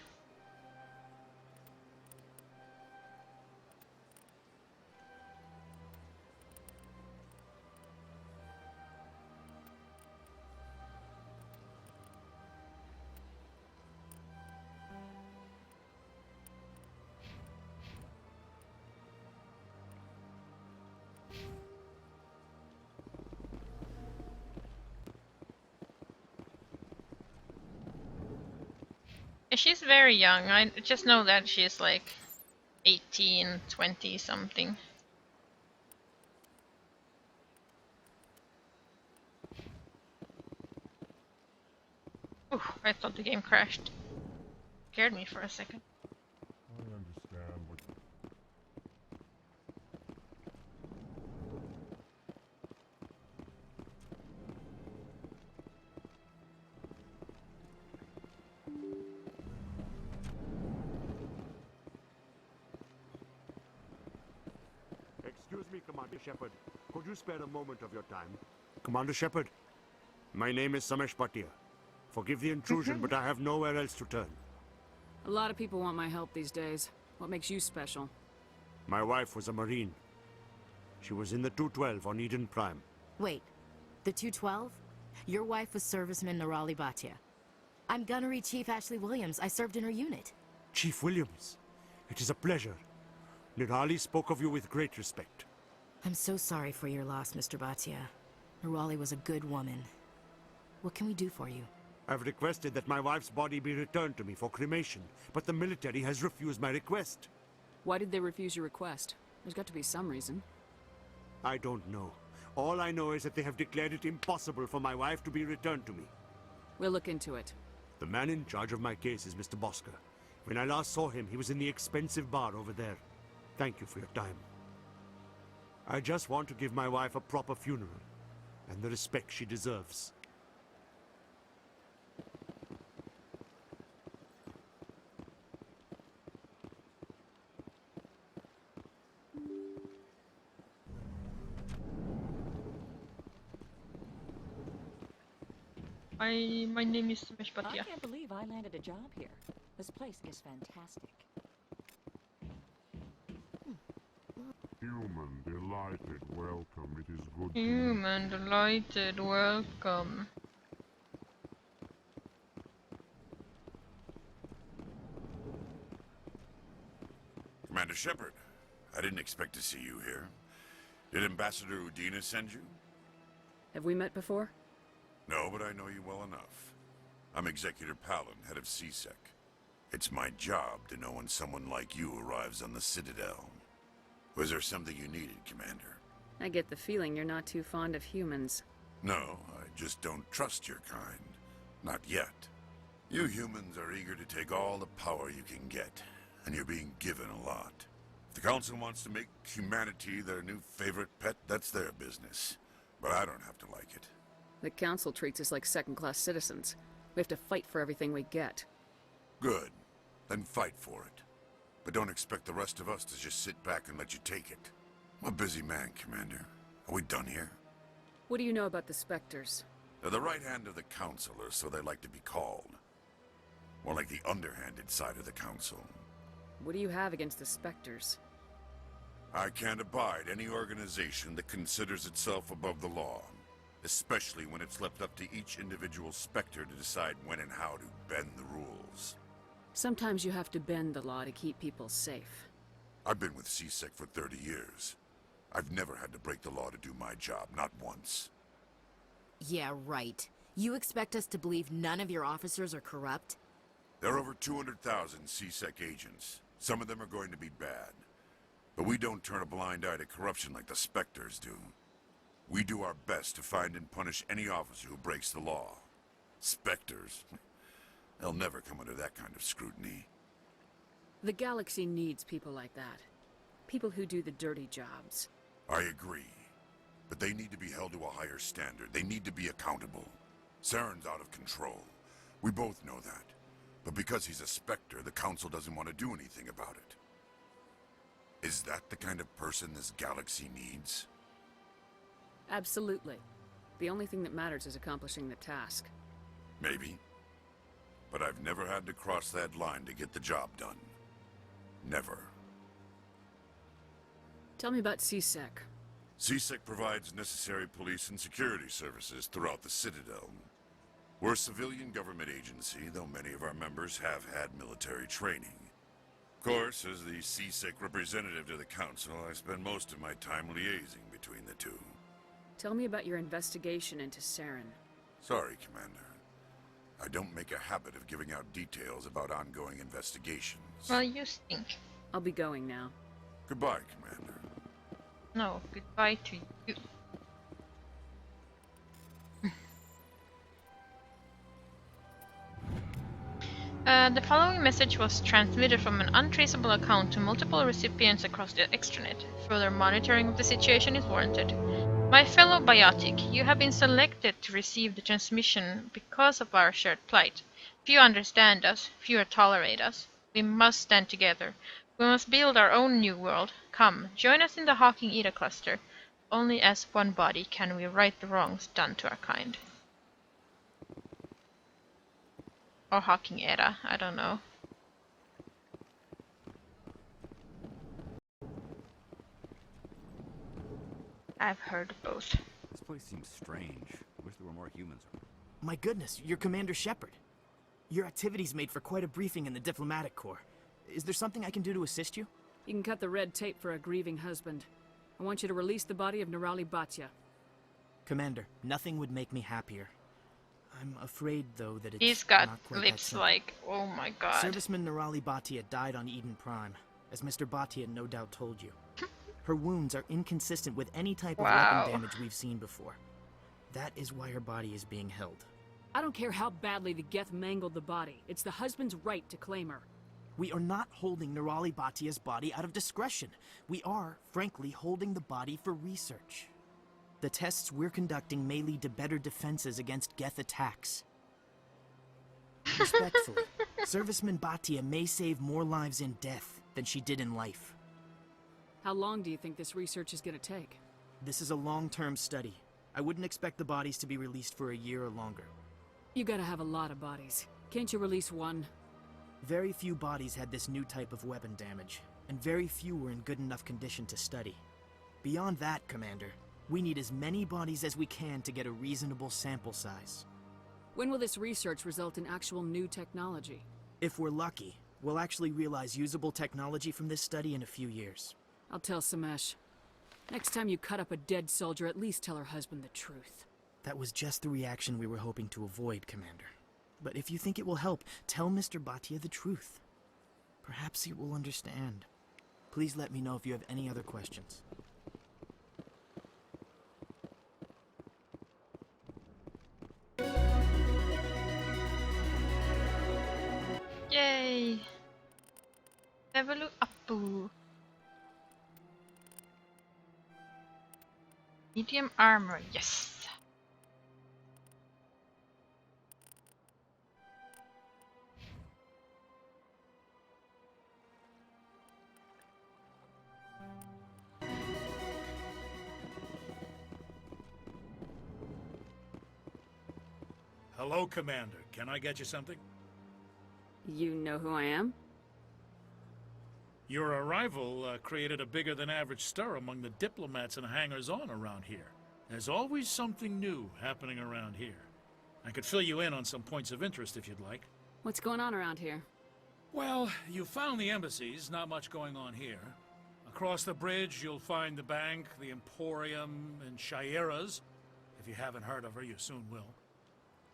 She's very young. I just know that she's like 18, 20 something. Ooh, I thought the game crashed. Scared me for a second. I understand what... Excuse me, Commander Shepard. Could you spare a moment of your time? Commander Shepard, my name is Samesh Bhatia. Forgive the intrusion, but I have nowhere else to turn. A lot of people want my help these days. What makes you special? My wife was a Marine. She was in the 212 on Eden Prime. Wait, the 212? Your wife was serviceman Nirali Bhatia. I'm Gunnery Chief Ashley Williams. I served in her unit. Chief Williams, it is a pleasure. Nirali spoke of you with great respect. I'm so sorry for your loss, Mr. Bhatia. Nirali was a good woman. What can we do for you? I've requested that my wife's body be returned to me for cremation, but the military has refused my request. Why did they refuse your request? There's got to be some reason. I don't know. All I know is that they have declared it impossible for my wife to be returned to me. We'll look into it. The man in charge of my case is Mr. Bosker. When I last saw him, he was in the expensive bar over there. Thank you for your time. I just want to give my wife a proper funeral, and the respect she deserves. My name is Samesh I Bhatia. can't believe I landed a job here. This place is fantastic. Human, delighted, welcome. It is good to Human, delighted, welcome. Commander Shepard, I didn't expect to see you here. Did Ambassador Udina send you? Have we met before? No, but I know you well enough. I'm Executor Palin, head of CSEC. It's my job to know when someone like you arrives on the Citadel. Was there something you needed, Commander? I get the feeling you're not too fond of humans. No, I just don't trust your kind. Not yet. You humans are eager to take all the power you can get, and you're being given a lot. If the Council wants to make humanity their new favorite pet, that's their business. But I don't have to like it. The Council treats us like second-class citizens. We have to fight for everything we get. Good. Then fight for it. But don't expect the rest of us to just sit back and let you take it. I'm a busy man, Commander. Are we done here? What do you know about the Spectres? They're the right hand of the Council, or so they like to be called. More like the underhanded side of the Council. What do you have against the Spectres? I can't abide any organization that considers itself above the law. Especially when it's left up to each individual Spectre to decide when and how to bend the rules. Sometimes you have to bend the law to keep people safe. I've been with CSEC for 30 years. I've never had to break the law to do my job, not once. Yeah, right. You expect us to believe none of your officers are corrupt? There are over 200,000 CSEC agents. Some of them are going to be bad. But we don't turn a blind eye to corruption like the Spectres do. We do our best to find and punish any officer who breaks the law. Spectres? They'll never come under that kind of scrutiny. The galaxy needs people like that. People who do the dirty jobs. I agree. But they need to be held to a higher standard. They need to be accountable. Saren's out of control. We both know that. But because he's a Spectre, the Council doesn't want to do anything about it. Is that the kind of person this galaxy needs? Absolutely. The only thing that matters is accomplishing the task. Maybe. But I've never had to cross that line to get the job done. Never. Tell me about CSEC. CSEC provides necessary police and security services throughout the Citadel. We're a civilian government agency, though many of our members have had military training. Of course, as the CSEC representative to the Council, I spend most of my time liaising between the two. Tell me about your investigation into Saren. Sorry, Commander. I don't make a habit of giving out details about ongoing investigations. Well, you stink. I'll be going now. Goodbye, Commander. No, goodbye to you. The following message was transmitted from an untraceable account to multiple recipients across the extranet. Further monitoring of the situation is warranted. My fellow biotic, you have been selected to receive the transmission because of our shared plight. Few understand us, fewer tolerate us. We must stand together. We must build our own new world. Come, join us in the Hawking Eta cluster. Only as one body can we right the wrongs done to our kind. Or Hawking Eta, I don't know. I've heard both. This place seems strange. Wish there were more humans. My goodness, you're Commander Shepard. Your activities made for quite a briefing in the Diplomatic Corps. Is there something I can do to assist you? You can cut the red tape for a grieving husband. I want you to release the body of Nerali Batya. Commander, nothing would make me happier. I'm afraid, though, that it's He's got not quite lips that like, oh my god. Serviceman Nerali Batya died on Eden Prime, as Mr. Batya no doubt told you. Her wounds are inconsistent with any type of weapon damage we've seen before. That is why her body is being held. I don't care how badly the Geth mangled the body. It's the husband's right to claim her. We are not holding Nerali Batya's body out of discretion. We are, frankly, holding the body for research. The tests we're conducting may lead to better defenses against Geth attacks. Respectfully, Serviceman Batya may save more lives in death than she did in life. How long do you think this research is going to take? This is a long-term study. I wouldn't expect the bodies to be released for a year or longer. You gotta have a lot of bodies. Can't you release one? Very few bodies had this new type of weapon damage, and very few were in good enough condition to study. Beyond that, Commander, we need as many bodies as we can to get a reasonable sample size. When will this research result in actual new technology? If we're lucky, we'll actually realize usable technology from this study in a few years. I'll tell Samesh. Next time you cut up a dead soldier, at least tell her husband the truth. That was just the reaction we were hoping to avoid, Commander. But if you think it will help, tell Mr. Batya the truth. Perhaps he will understand. Please let me know if you have any other questions. Yay! Level up. Medium armor, yes. Hello, Commander. Can I get you something? You know who I am? Your arrival created a bigger-than-average stir among the diplomats and hangers-on around here. There's always something new happening around here. I could fill you in on some points of interest if you'd like. What's going on around here? Well, you found the embassies, not much going on here. A Across the bridge, you'll find the bank, the Emporium, and Shira's. If you haven't heard of her, you soon will.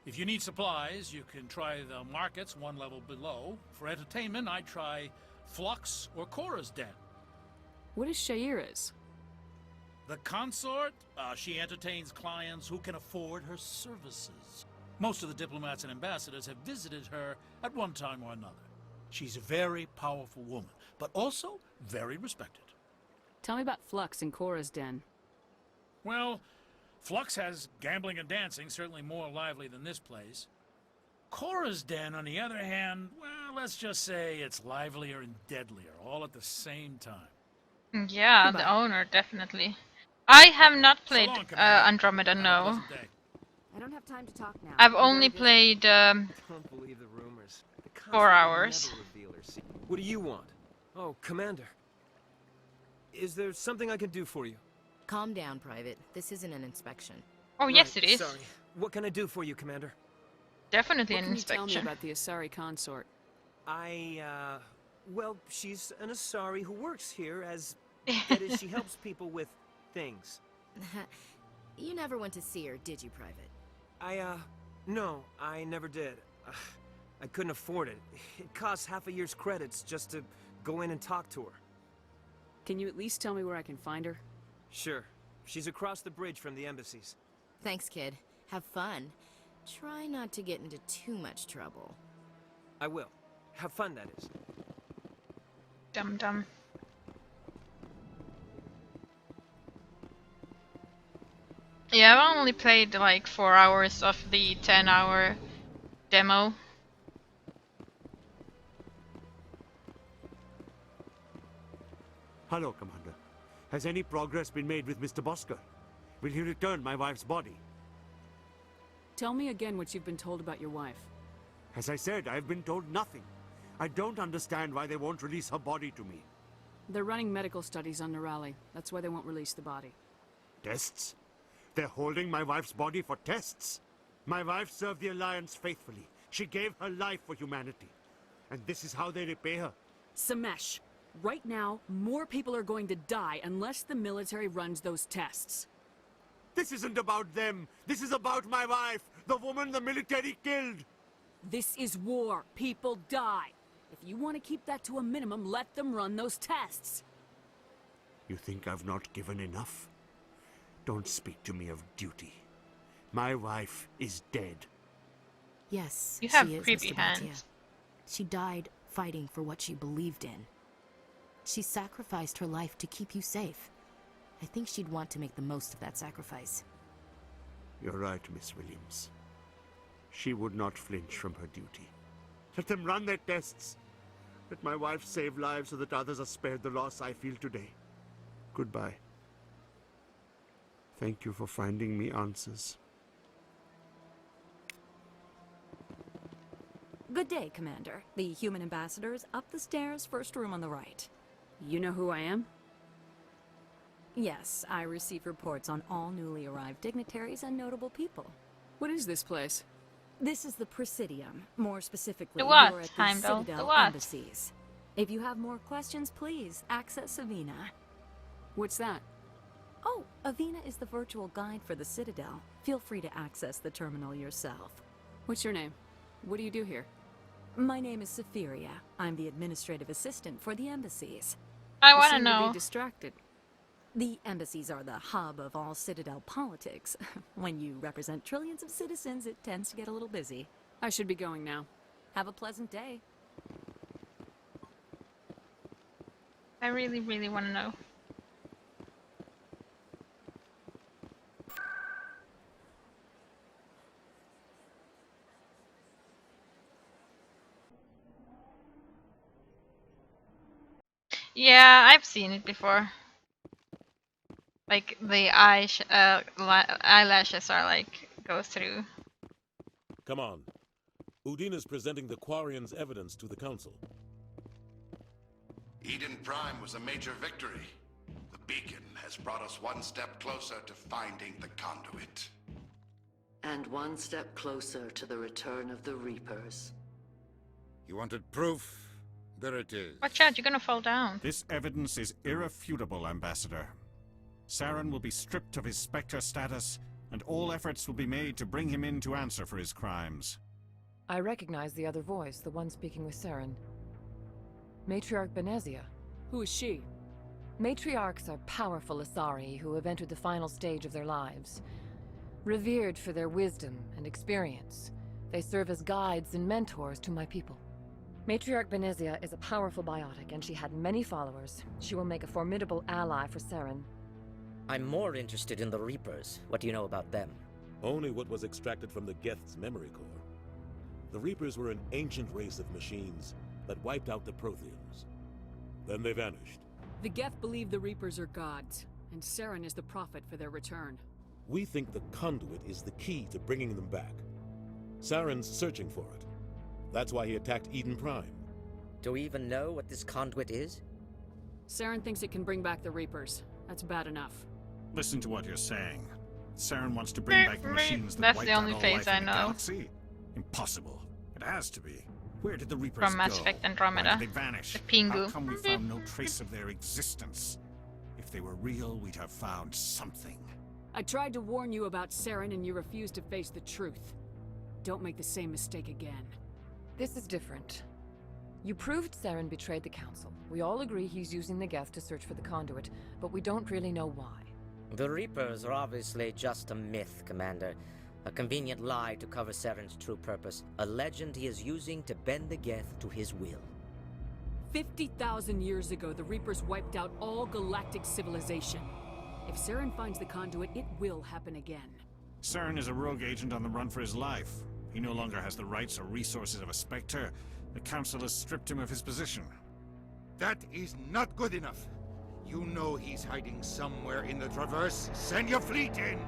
If you need supplies, you can try the markets one level below. For entertainment, I'd try Flux or Cora's Den. What is Shira's? The consort, she entertains clients who can afford her services. Most of the diplomats and ambassadors have visited her at one time or another. She's a very powerful woman, but also very respected. Tell me about Flux and Cora's Den. Well, Flux has gambling and dancing, certainly more lively than this place. Cora's Den, on the other hand, well, let's just say it's livelier and deadlier, all at the same time. Yeah, Goodbye. the owner, definitely. I have not played long, Commander. Andromeda, Have a no. pleasant day. I don't have time to talk now. I've I'm only very busy. played Don't believe the rumors. The 4 Consul will hours. never reveal her secret. What do you want? Oh, Commander. Is there something I can do for you? Calm down, Private. This isn't an inspection. Oh, yes, Right, it is. Sorry. What can I do for you, Commander? Definitely What an can you tell me inspection. about the Asari consort? Well, she's an Asari who works here as... that is, she helps people with things. You never went to see her, did you, Private? No, I never did. I couldn't afford it. It costs half a year's credits just to go in and talk to her. Can you at least tell me where I can find her? Sure. She's across the bridge from the embassies. Thanks, kid. Have fun. Try not to get into too much trouble. I will. Have fun, that is. Dum-dum. Yeah, I've only played like 4 hours of the 10-hour demo. Hello, Commander. Has any progress been made with Mr. Bosker? Will he return my wife's body? Tell me again what you've been told about your wife. As I said, I've been told nothing. I don't understand why they won't release her body to me. They're running medical studies on Nirali. That's why they won't release the body. Tests? They're holding my wife's body for tests. My wife served the Alliance faithfully. She gave her life for humanity. And this is how they repay her. Samesh, right now, more people are going to die unless the military runs those tests. This isn't about them. This is about my wife, the woman the military killed. This is war. People die. If you want to keep that to a minimum, let them run those tests. You think I've not given enough? Don't speak to me of duty. My wife is dead. Yes, You have she is, creepy Mr. Bhatia. hands. She died fighting for what she believed in. She sacrificed her life to keep you safe. I think she'd want to make the most of that sacrifice. You're right, Miss Williams. She would not flinch from her duty. Let them run their tests. Let my wife save lives so that others are spared the loss I feel today. Goodbye. Thank you for finding me answers. Good day, Commander. The human ambassador is up the stairs, first room on the right. You know who I am? Yes, I receive reports on all newly arrived dignitaries and notable people. What is this place? This is the Presidium. More specifically, The what, you're at the Heimdall? Citadel The what? embassies. If you have more questions, please access Avina. What's that? Oh, Avina is the virtual guide for the Citadel. Feel free to access the terminal yourself. What's your name? What do you do here? My name is Safiria. I'm the administrative assistant for the embassies. I You want to seem know. be distracted. The embassies are the hub of all Citadel politics. When you represent trillions of citizens, it tends to get a little busy. I should be going now. Have a pleasant day. I really, really want to know. Yeah, I've seen it before. Like the eyelashes are like go through. Come on. Udina's presenting the Quarians' evidence to the Council. Eden Prime was a major victory. The beacon has brought us one step closer to finding the conduit. And one step closer to the return of the Reapers. You wanted proof? There it is. Watch out, you're gonna fall down. This evidence is irrefutable, Ambassador. Saren will be stripped of his Spectre status, and all efforts will be made to bring him in to answer for his crimes. I recognize the other voice, the one speaking with Saren. Matriarch Benezia. Who is she? Matriarchs are powerful Asari who have entered the final stage of their lives. Revered for their wisdom and experience, they serve as guides and mentors to my people. Matriarch Benezia is a powerful biotic, and she had many followers. She will make a formidable ally for Saren. I'm more interested in the Reapers. What do you know about them? Only what was extracted from the Geth's memory core. The Reapers were an ancient race of machines that wiped out the Protheans. Then they vanished. The Geth believe the Reapers are gods, and Saren is the prophet for their return. We think the conduit is the key to bringing them back. Saren's searching for it. That's why he attacked Eden Prime. Do we even know what this conduit is? Saren thinks it can bring back the Reapers. That's bad enough. Listen to what you're saying. Saren wants to bring back the machines that That's wiped the only out all phase life I in the know. galaxy? Impossible. It has to be. Where did the Reapers From Mass go? Effect Why Andromeda. did they vanish? The Pingu. How come we found no trace of their existence? If they were real, we'd have found something. I tried to warn you about Saren and you refused to face the truth. Don't make the same mistake again. This is different. You proved Saren betrayed the Council. We all agree he's using the Geth to search for the conduit, but we don't really know why. The Reapers are obviously just a myth, Commander. A convenient lie to cover Saren's true purpose. A legend he is using to bend the Geth to his will. 50,000 years ago, the Reapers wiped out all galactic civilization. If Saren finds the conduit, it will happen again. Saren is a rogue agent on the run for his life. He no longer has the rights or resources of a Spectre. The Council has stripped him of his position. That is not good enough. You know he's hiding somewhere in the Traverse. Send your fleet in!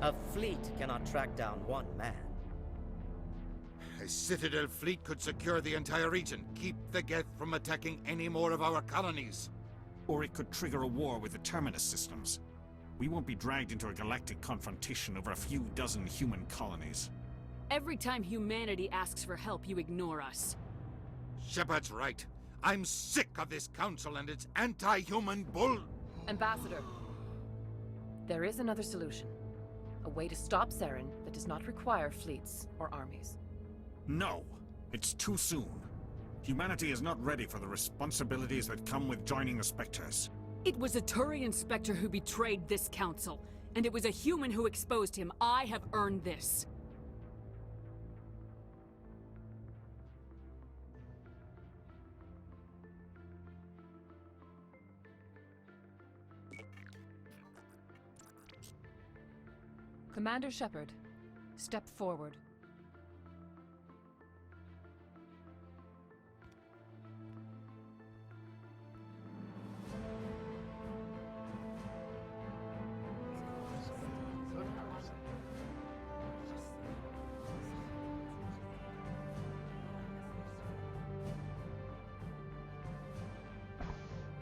A fleet cannot track down one man. A Citadel fleet could secure the entire region. Keep the Geth from attacking any more of our colonies. Or it could trigger a war with the Terminus systems. We won't be dragged into a galactic confrontation over a few dozen human colonies. Every time humanity asks for help, you ignore us. Shepard's right. I'm sick of this council and its anti-human bull... Ambassador, there is another solution. A way to stop Saren that does not require fleets or armies. No, it's too soon. Humanity is not ready for the responsibilities that come with joining the Spectres. It was a Turian Spectre who betrayed this council, and it was a human who exposed him. I have earned this. Commander Shepard, step forward.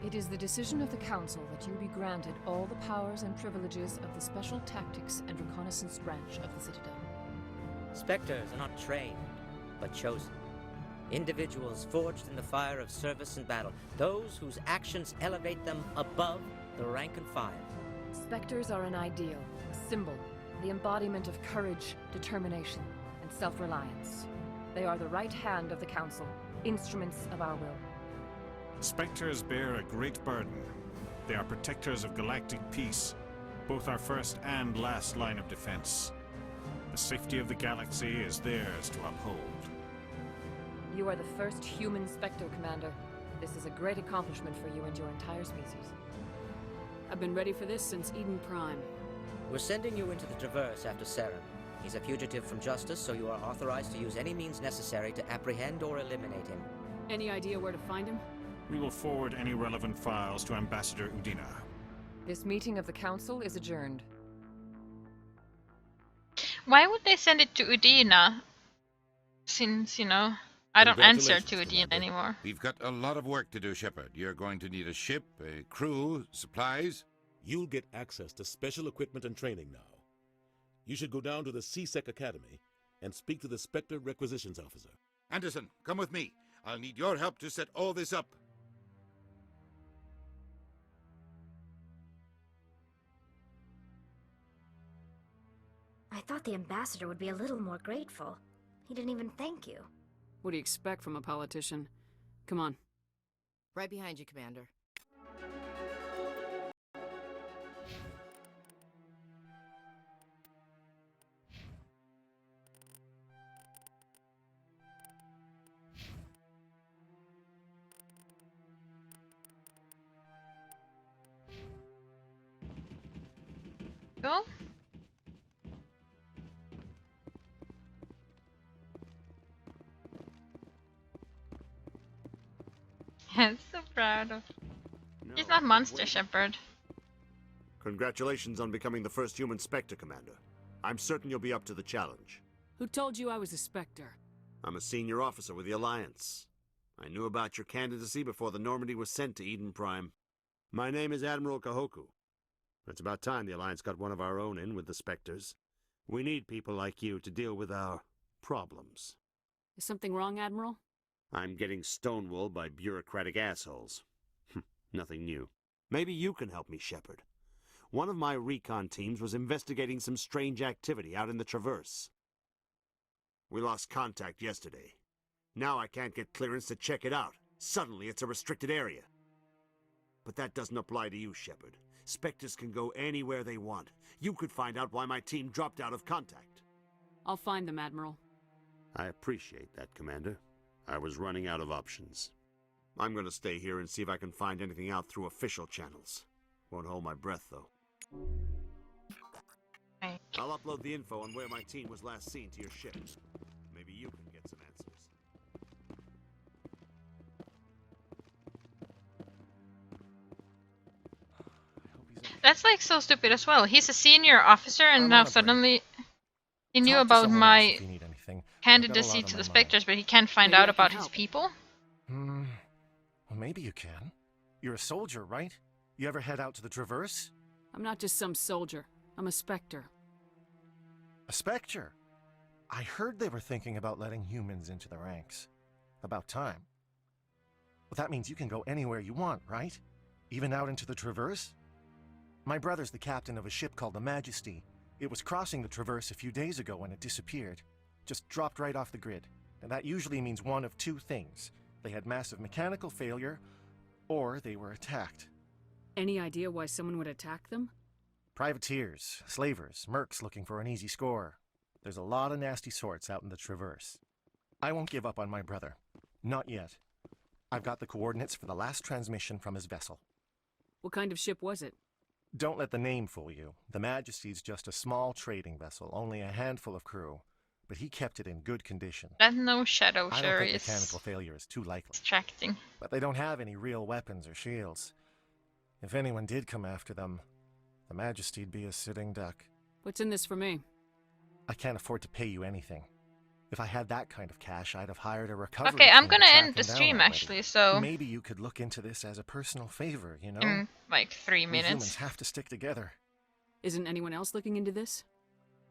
It is the decision of the Council that you be granted all the powers and privileges of the Special Tactics and Reconnaissance branch of the Citadel. Spectres are not trained, but chosen. Individuals forged in the fire of service and battle. Those whose actions elevate them above the rank and file. Spectres are an ideal, a symbol, the embodiment of courage, determination, and self-reliance. They are the right hand of the Council, instruments of our will. Spectres bear a great burden. They are protectors of galactic peace, both our first and last line of defense. The safety of the galaxy is theirs to uphold. You are the first human Spectre, Commander. This is a great accomplishment for you and your entire species. I've been ready for this since Eden Prime. We're sending you into the Traverse after Saren. He's a fugitive from justice, so you are authorized to use any means necessary to apprehend or eliminate him. Any idea where to find him? We will forward any relevant files to Ambassador Udina. This meeting of the Council is adjourned. Why would they send it to Udina? Since, you know, I don't answer to Udina anymore. We've got a lot of work to do, Shepard. You're going to need a ship, a crew, supplies. You'll get access to special equipment and training now. You should go down to the CSEC Academy and speak to the Spectre Requisitions Officer. Anderson, come with me. I'll need your help to set all this up. I thought the ambassador would be a little more grateful. He didn't even thank you. What do you expect from a politician? Come on. Right behind you, Commander. Go. I'm so proud of. He's not Monster Shepherd. Congratulations on becoming the first human Spectre, Commander. I'm certain you'll be up to the challenge. Who told you I was a Spectre? I'm a senior officer with the Alliance. I knew about your candidacy before the Normandy was sent to Eden Prime. My name is Admiral Kahoku. It's about time the Alliance got one of our own in with the Spectres. We need people like you to deal with our problems. Is something wrong, Admiral? I'm getting stonewalled by bureaucratic assholes. Nothing new. Maybe you can help me, Shepard. One of my recon teams was investigating some strange activity out in the Traverse. We lost contact yesterday. Now I can't get clearance to check it out. Suddenly it's a restricted area. But that doesn't apply to you, Shepard. Spectres can go anywhere they want. You could find out why my team dropped out of contact. I'll find them, Admiral. I appreciate that, Commander. I was running out of options. I'm going to stay here and see if I can find anything out through official channels. Won't hold my breath, though. I'll upload the info on where my team was last seen to your ship. Maybe you can get some answers. That's like so stupid as well. He's a senior officer and now suddenly he knew about my candidacy to the Spectres, but he can't find out about his people? Well, maybe you can. You're a soldier, right? You ever head out to the Traverse? I'm not just some soldier. I'm a Spectre. A Spectre? I heard they were thinking about letting humans into the ranks. About time. Well, that means you can go anywhere you want, right? Even out into the Traverse? My brother's the captain of a ship called the Majesty. It was crossing the Traverse a few days ago when it disappeared. Just dropped right off the grid. And that usually means one of two things. They had massive mechanical failure, or they were attacked. Any idea why someone would attack them? Privateers, slavers, mercs looking for an easy score. There's a lot of nasty sorts out in the Traverse. I won't give up on my brother. Not yet. I've got the coordinates for the last transmission from his vessel. What kind of ship was it? Don't let the name fool you. The Majesty's just a small trading vessel, only a handful of crew. But he kept it in good condition. That no shadow I sure don't think is mechanical failure is too likely. distracting. But they don't have any real weapons or shields. If anyone did come after them, the Majesty'd be a sitting duck. What's in this for me? I can't afford to pay you anything. If I had that kind of cash, I'd have hired a recovery Okay, I'm team to gonna track end the him down stream already. actually, so Maybe you could look into this as a personal favor, you know? in like 3 We humans minutes. have to stick together. Isn't anyone else looking into this?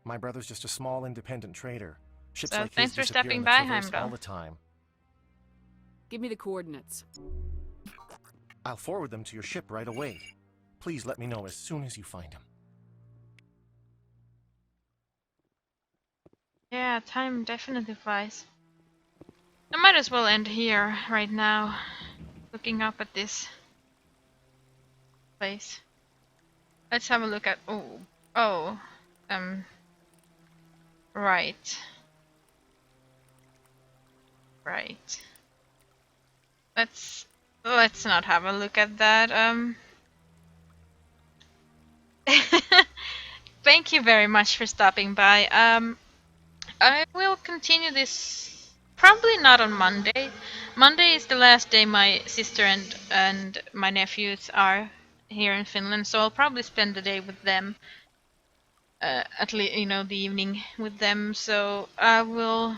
My brother's just a small independent trader. Ships So like thanks his for disappear stopping in the by, Traverse Heimdall. all the time. Give me the coordinates. I'll forward them to your ship right away. Please let me know as soon as you find them. Yeah, time definitely flies. I might as well end here right now, looking up at this place. Let's have a look at right. Right. Let's not have a look at that. Thank you very much for stopping by. I will continue this probably not on Monday. Monday is the last day my sister and my nephews are here in Finland, so I'll probably spend the day with them. At least the evening with them. So I will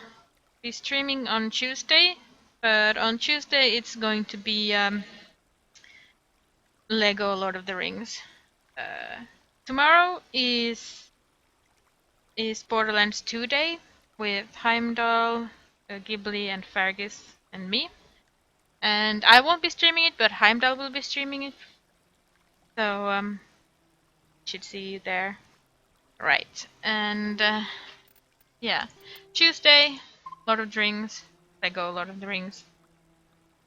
be streaming on Tuesday, but on Tuesday it's going to be Lego Lord of the Rings. Tomorrow is Borderlands 2 day with Heimdall, Ghibli, and Fergus and me. And I won't be streaming it, but Heimdall will be streaming it. So, should see you there. Right, and yeah. Tuesday, Lord of the Rings. Lego Lord of the Rings.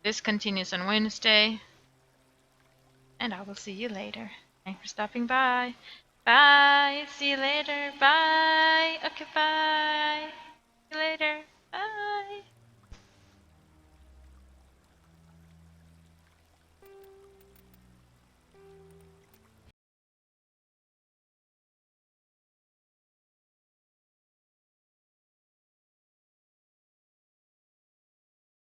This continues on Wednesday. And I will see you later. Thanks for stopping by. Bye. See you later. Bye. Okay, bye.